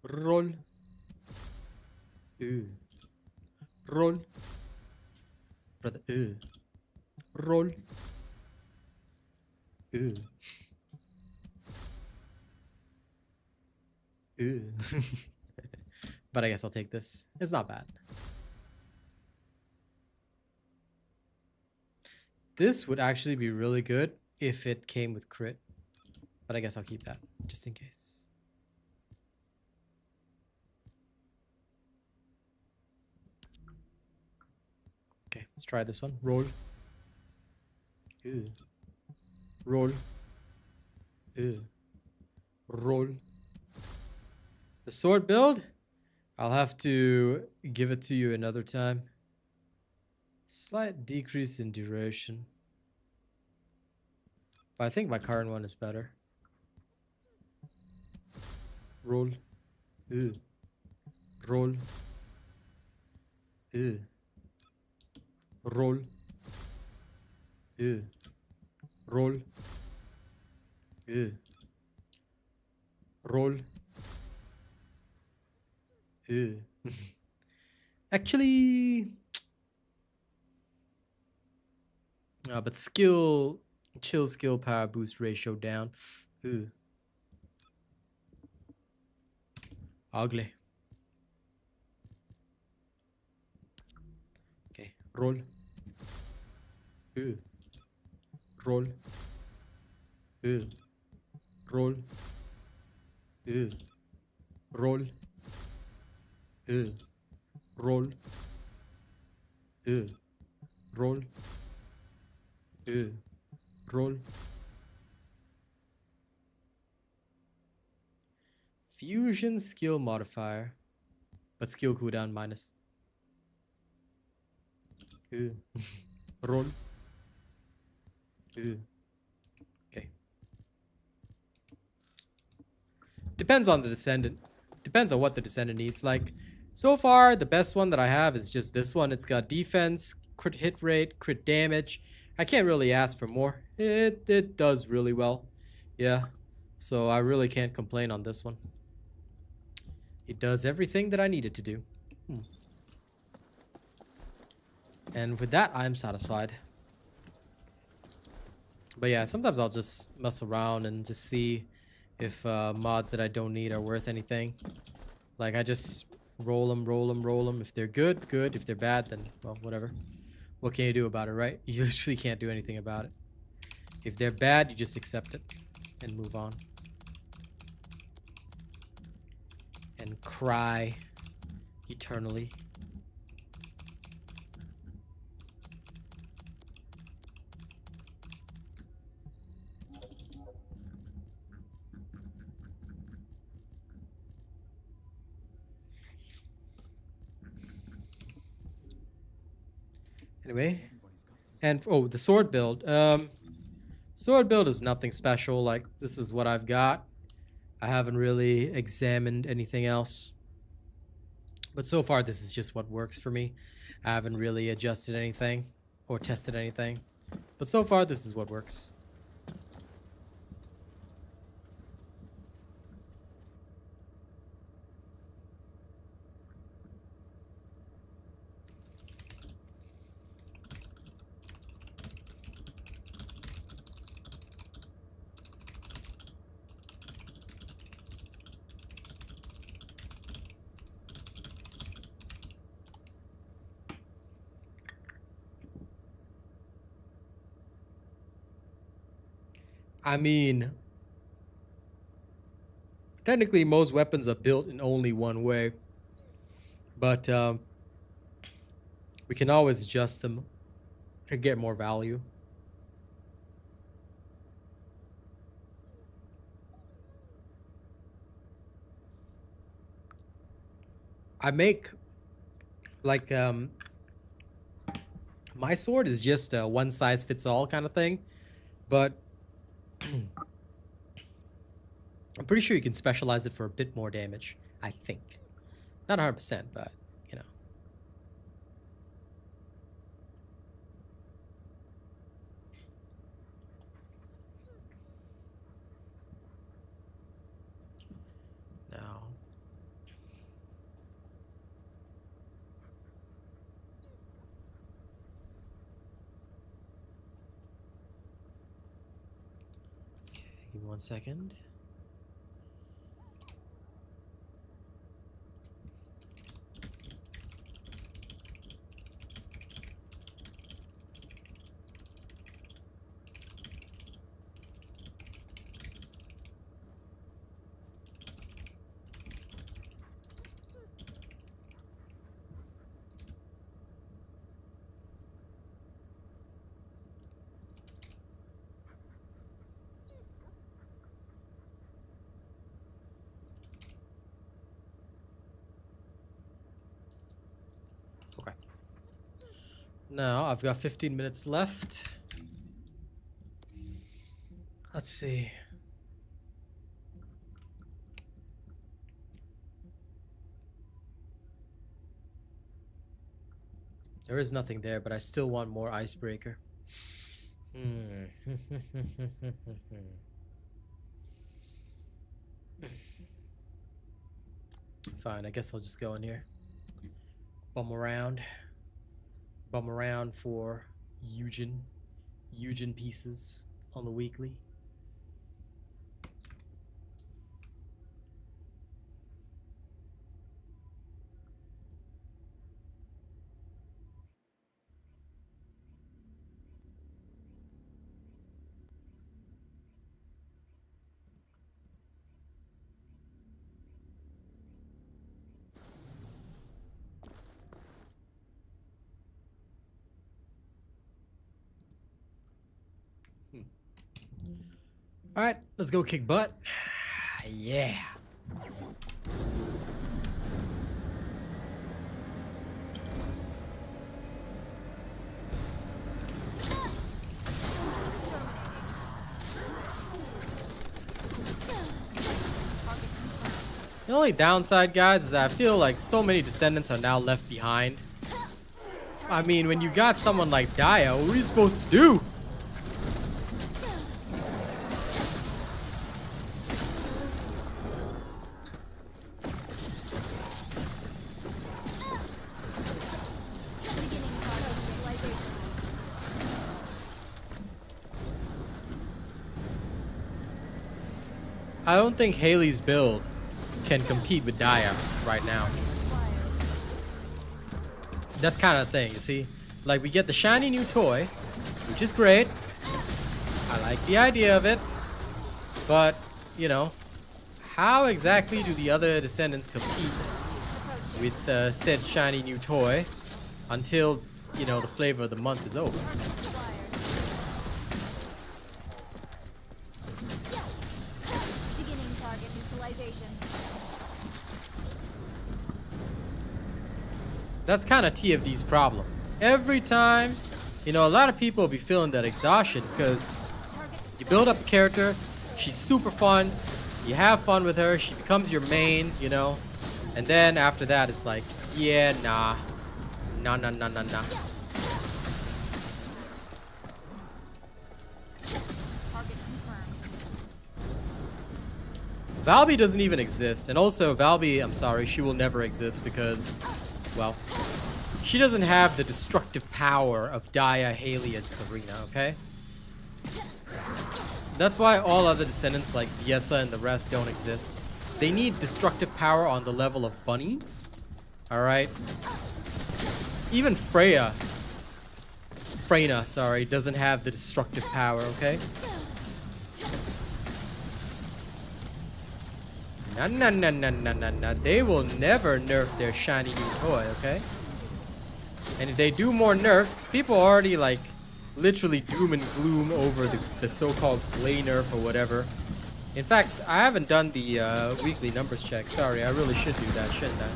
Roll. Ooh. Roll. Brother. Ooh. Roll. Ooh. Ooh. But I guess I'll take this. It's not bad. This would actually be really good if it came with crit. But I guess I'll keep that, just in case. Okay, let's try this one. Roll. Ew. Roll. Ew. Roll. The sword build? I'll have to give it to you another time. Slight decrease in duration. But I think my current one is better. Roll. Ew. Roll. Ew. Roll. Ew. Roll. Ew. Roll. Ew. Actually, but chill skill power boost ratio down. Ooh. Ugly. Okay, roll. Ooh. Roll. Ooh. Roll. Ooh. Roll. Ooh. Roll. Ooh. Roll. Ooh. Roll. Fusion skill modifier. But skill cooldown minus. Ooh. Roll. Ooh. Okay. Depends on the Descendant. Depends on what the Descendant needs. Like, so far, the best one that I have is just this one. It's got defense, crit hit rate, crit damage. I can't really ask for more. It does really well. Yeah. So I really can't complain on this one. It does everything that I need it to do. And with that, I'm satisfied. But yeah, sometimes I'll just mess around and just see if mods that I don't need are worth anything. Like, I just roll them. If they're good, good. If they're bad, then, well, whatever. What can you do about it, right? You literally can't do anything about it. If they're bad, you just accept it and move on. And cry eternally. Anyway, and oh, the sword build. Sword build is nothing special. Like, this is what I've got. I haven't really examined anything else. But so far, this is just what works for me. I haven't really adjusted anything or tested anything. But so far, this is what works. I mean, technically most weapons are built in only one way, but we can always adjust them to get more value. I make like my sword is just a one size fits all kind of thing, but I'm pretty sure you can specialize it for a bit more damage, I think. Not 100%, but, you know. Now. Okay, give me 1 second. Okay. Now, I've got 15 minutes left. Let's see. There is nothing there, but I still want more icebreaker. Fine, I guess I'll just go in here. Bum around for Eugen pieces on the weekly. All right, let's go kick butt. Yeah. The only downside, guys, is that I feel like so many descendants are now left behind. I mean, when you got someone like Dia, what are you supposed to do? I don't think Haley's build can compete with Dia right now. That's kind of the thing, you see? Like, we get the shiny new toy, which is great. I like the idea of it. But, you know, how exactly do the other descendants compete with said shiny new toy until, you know, the flavor of the month is over? That's kind of TFD's problem. Every time, you know, a lot of people will be feeling that exhaustion because you build up a character, she's super fun, you have fun with her, she becomes your main, you know, and then after that it's like, yeah, nah. Valby doesn't even exist, and also Valby, I'm sorry, she will never exist because, well, she doesn't have the destructive power of Dia, Haley, and Serena, okay? That's why all other descendants like Viessa and the rest don't exist. They need destructive power on the level of Bunny. Alright? Even Freyna, sorry, doesn't have the destructive power, okay? Nah. They will never nerf their shiny new toy, okay? And if they do more nerfs, people already like literally doom and gloom over the so-called play nerf or whatever. In fact, I haven't done the weekly numbers check. Sorry, I really should do that, shouldn't I?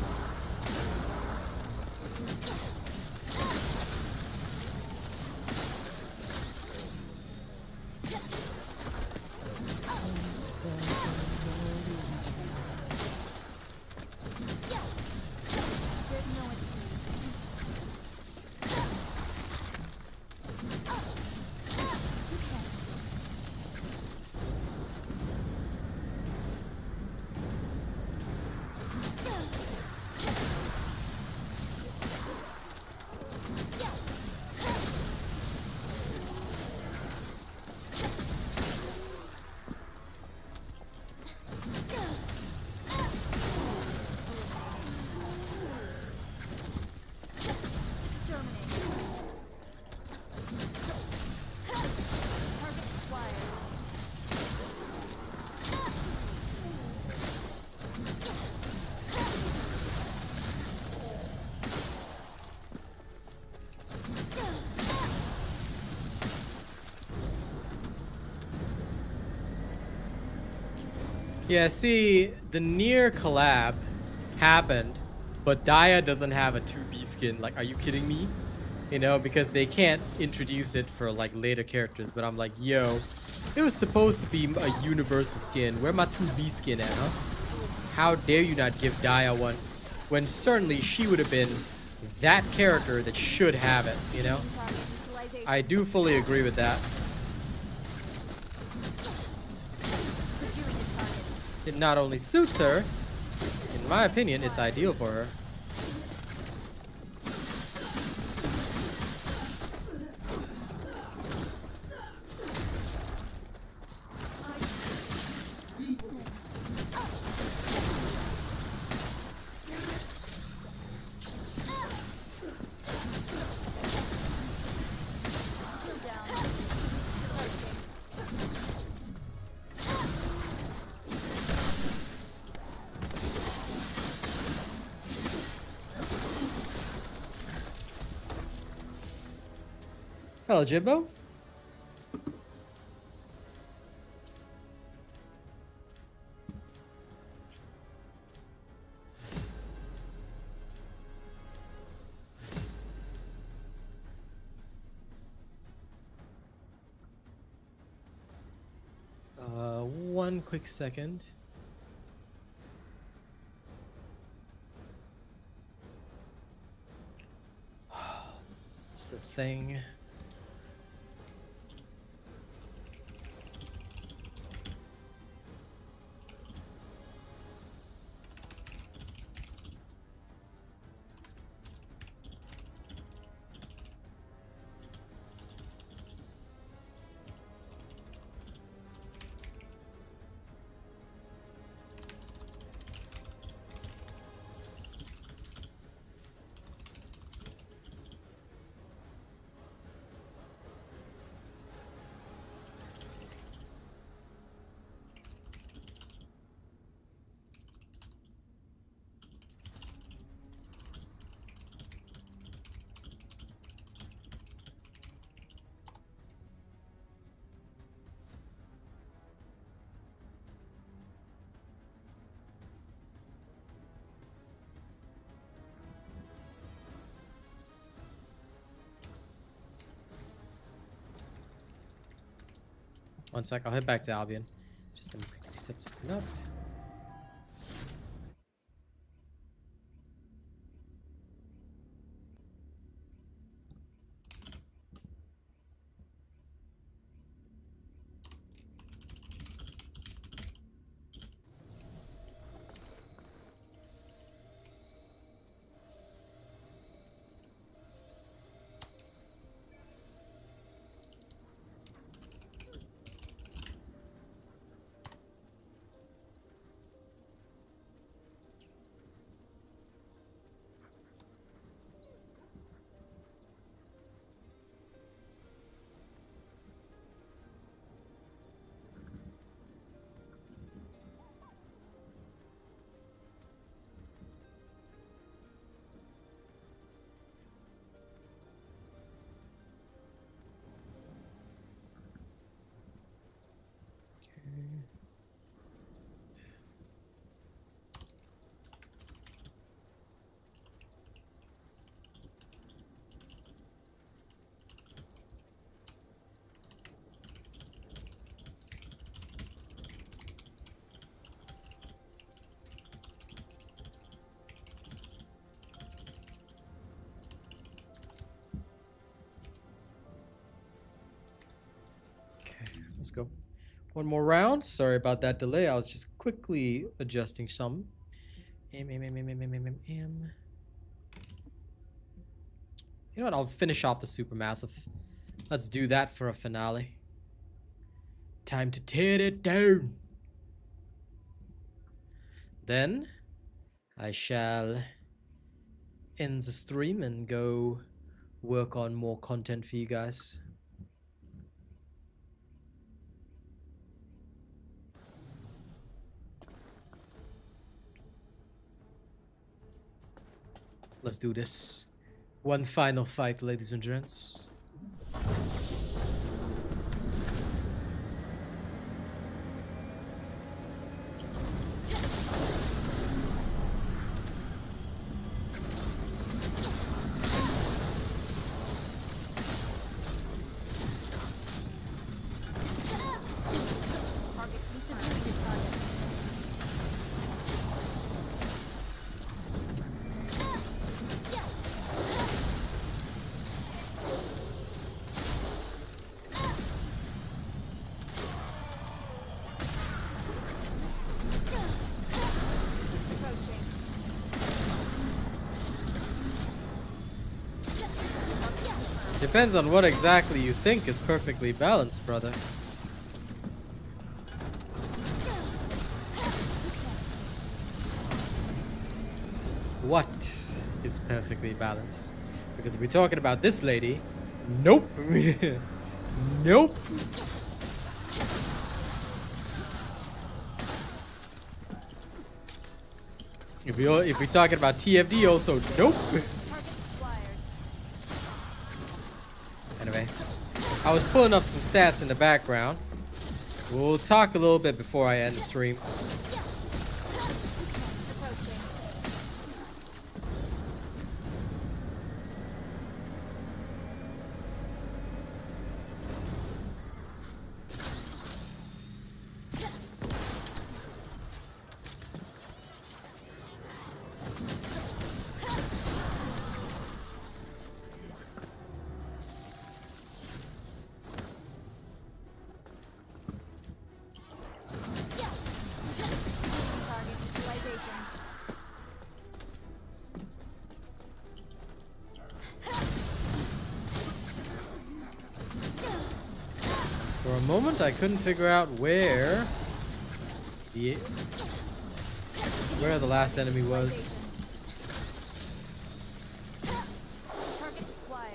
Yeah, see, the near collab happened, but Dia doesn't have a 2B skin. Like, are you kidding me? You know, because they can't introduce it for like later characters. But I'm like, yo, it was supposed to be a universal skin. Where my 2B skin at, huh? How dare you not give Dia one, when certainly she would have been that character that should have it, you know? I do fully agree with that. It not only suits her, in my opinion, it's ideal for her. Hello, Jimbo. One quick second. It's the thing. One sec, I'll head back to Albion. Just let me quickly set something up. Let's go. One more round. Sorry about that delay. I was just quickly adjusting some. You know what? I'll finish off the supermassive. Let's do that for a finale. Time to tear it down. Then I shall end the stream and go work on more content for you guys. Let's do this. One final fight, ladies and gents. Depends on what exactly you think is perfectly balanced, brother. What is perfectly balanced? Because if we're talking about this lady, nope. Nope. If we're talking about TFD, also nope. Anyway, I was pulling up some stats in the background. We'll talk a little bit before I end the stream. For a moment, I couldn't figure out where the last enemy was. Target acquired.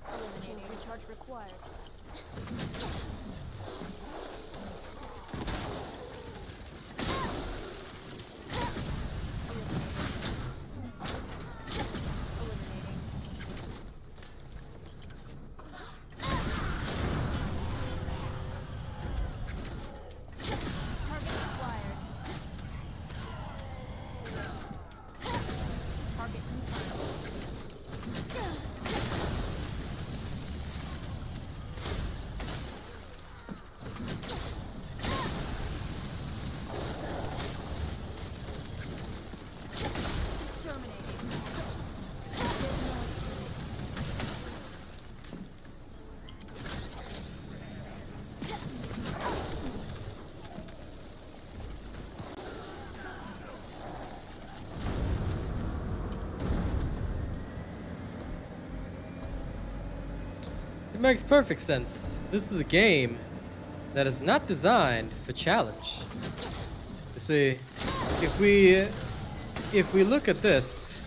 Eliminating recharge required. It makes perfect sense. This is a game that is not designed for challenge. You see, if we look at this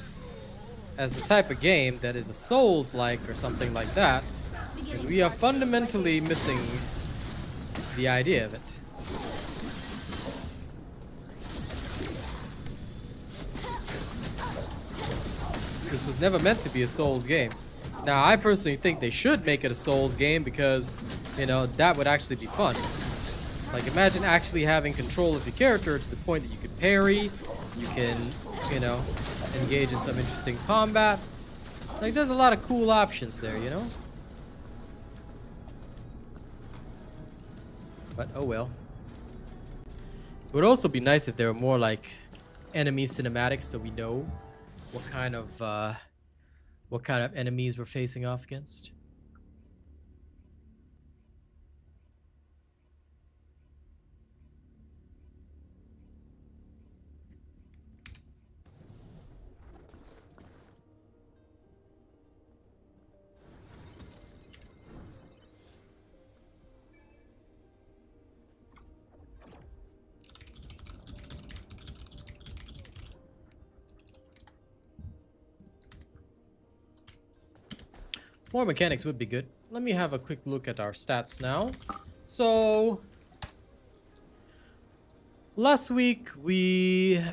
as the type of game that is a Souls-like or something like that, then we are fundamentally missing the idea of it. This was never meant to be a Souls game. Now, I personally think they should make it a Souls game because, you know, that would actually be fun. Like, imagine actually having control of your character to the point that you could parry, you can, you know, engage in some interesting combat. Like, there's a lot of cool options there, you know? But, oh well. It would also be nice if there were more, like, enemy cinematics so we know what kind of enemies we're facing off against. More mechanics would be good. Let me have a quick look at our stats now. So last week we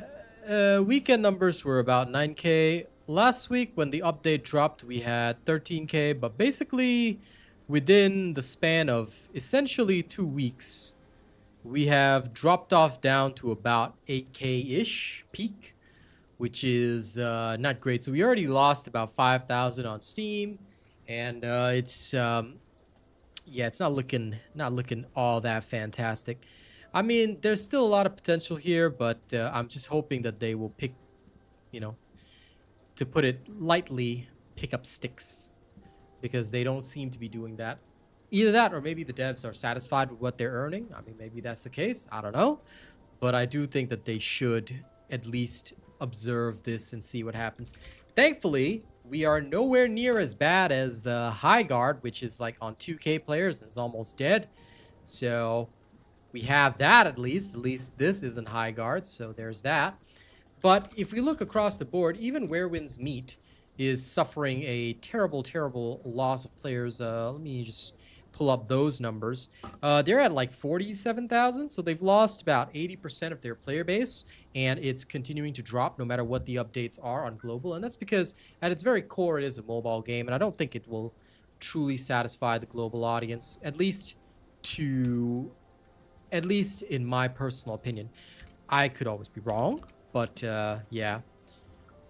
weekend numbers were about 9k. Last week when the update dropped we had 13k, but basically within the span of essentially 2 weeks we have dropped off down to about 8k-ish peak, which is not great. So we already lost about 5,000 on Steam. And it's yeah, it's not looking all that fantastic. I mean, there's still a lot of potential here, but I'm just hoping that they will pick, you know, to put it lightly, pick up sticks, because they don't seem to be doing that. Either that, or maybe the devs are satisfied with what they're earning. I mean, maybe that's the case. I don't know, but I do think that they should at least observe this and see what happens. Thankfully, we are nowhere near as bad as High Guard, which is like on 2k players and is almost dead. So we have that at least. At least this isn't high guard, so there's that. But if we look across the board, even Where Winds Meet is suffering a terrible, terrible loss of players. Let me just pull up those numbers. They're at like 47,000, so they've lost about 80% of their player base, and it's continuing to drop no matter what the updates are on global. And that's because at its very core, it is a mobile game, and I don't think it will truly satisfy the global audience, at least in my personal opinion. I could always be wrong, but yeah,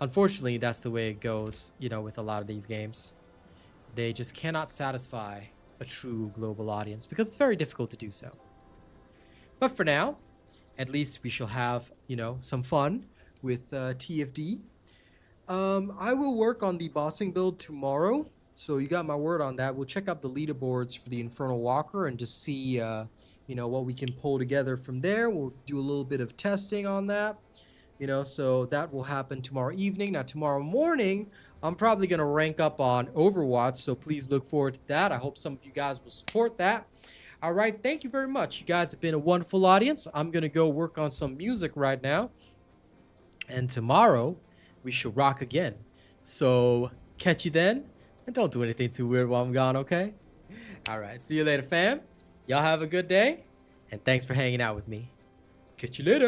unfortunately, that's the way it goes, you know, with a lot of these games. They just cannot satisfy a true global audience because it's very difficult to do so. But for now, at least we shall have, you know, some fun with TFD. I will work on the bossing build tomorrow, so you got my word on that. We'll check out the leaderboards for the Infernal Walker and just see, you know, what we can pull together from there. We'll do a little bit of testing on that, you know, so that will happen tomorrow evening. Now, tomorrow morning, I'm probably going to rank up on Overwatch, so please look forward to that. I hope some of you guys will support that. All right, thank you very much. You guys have been a wonderful audience. I'm going to go work on some music right now. And tomorrow, we shall rock again. So, catch you then. And don't do anything too weird while I'm gone, okay? All right, see you later, fam. Y'all have a good day. And thanks for hanging out with me. Catch you later.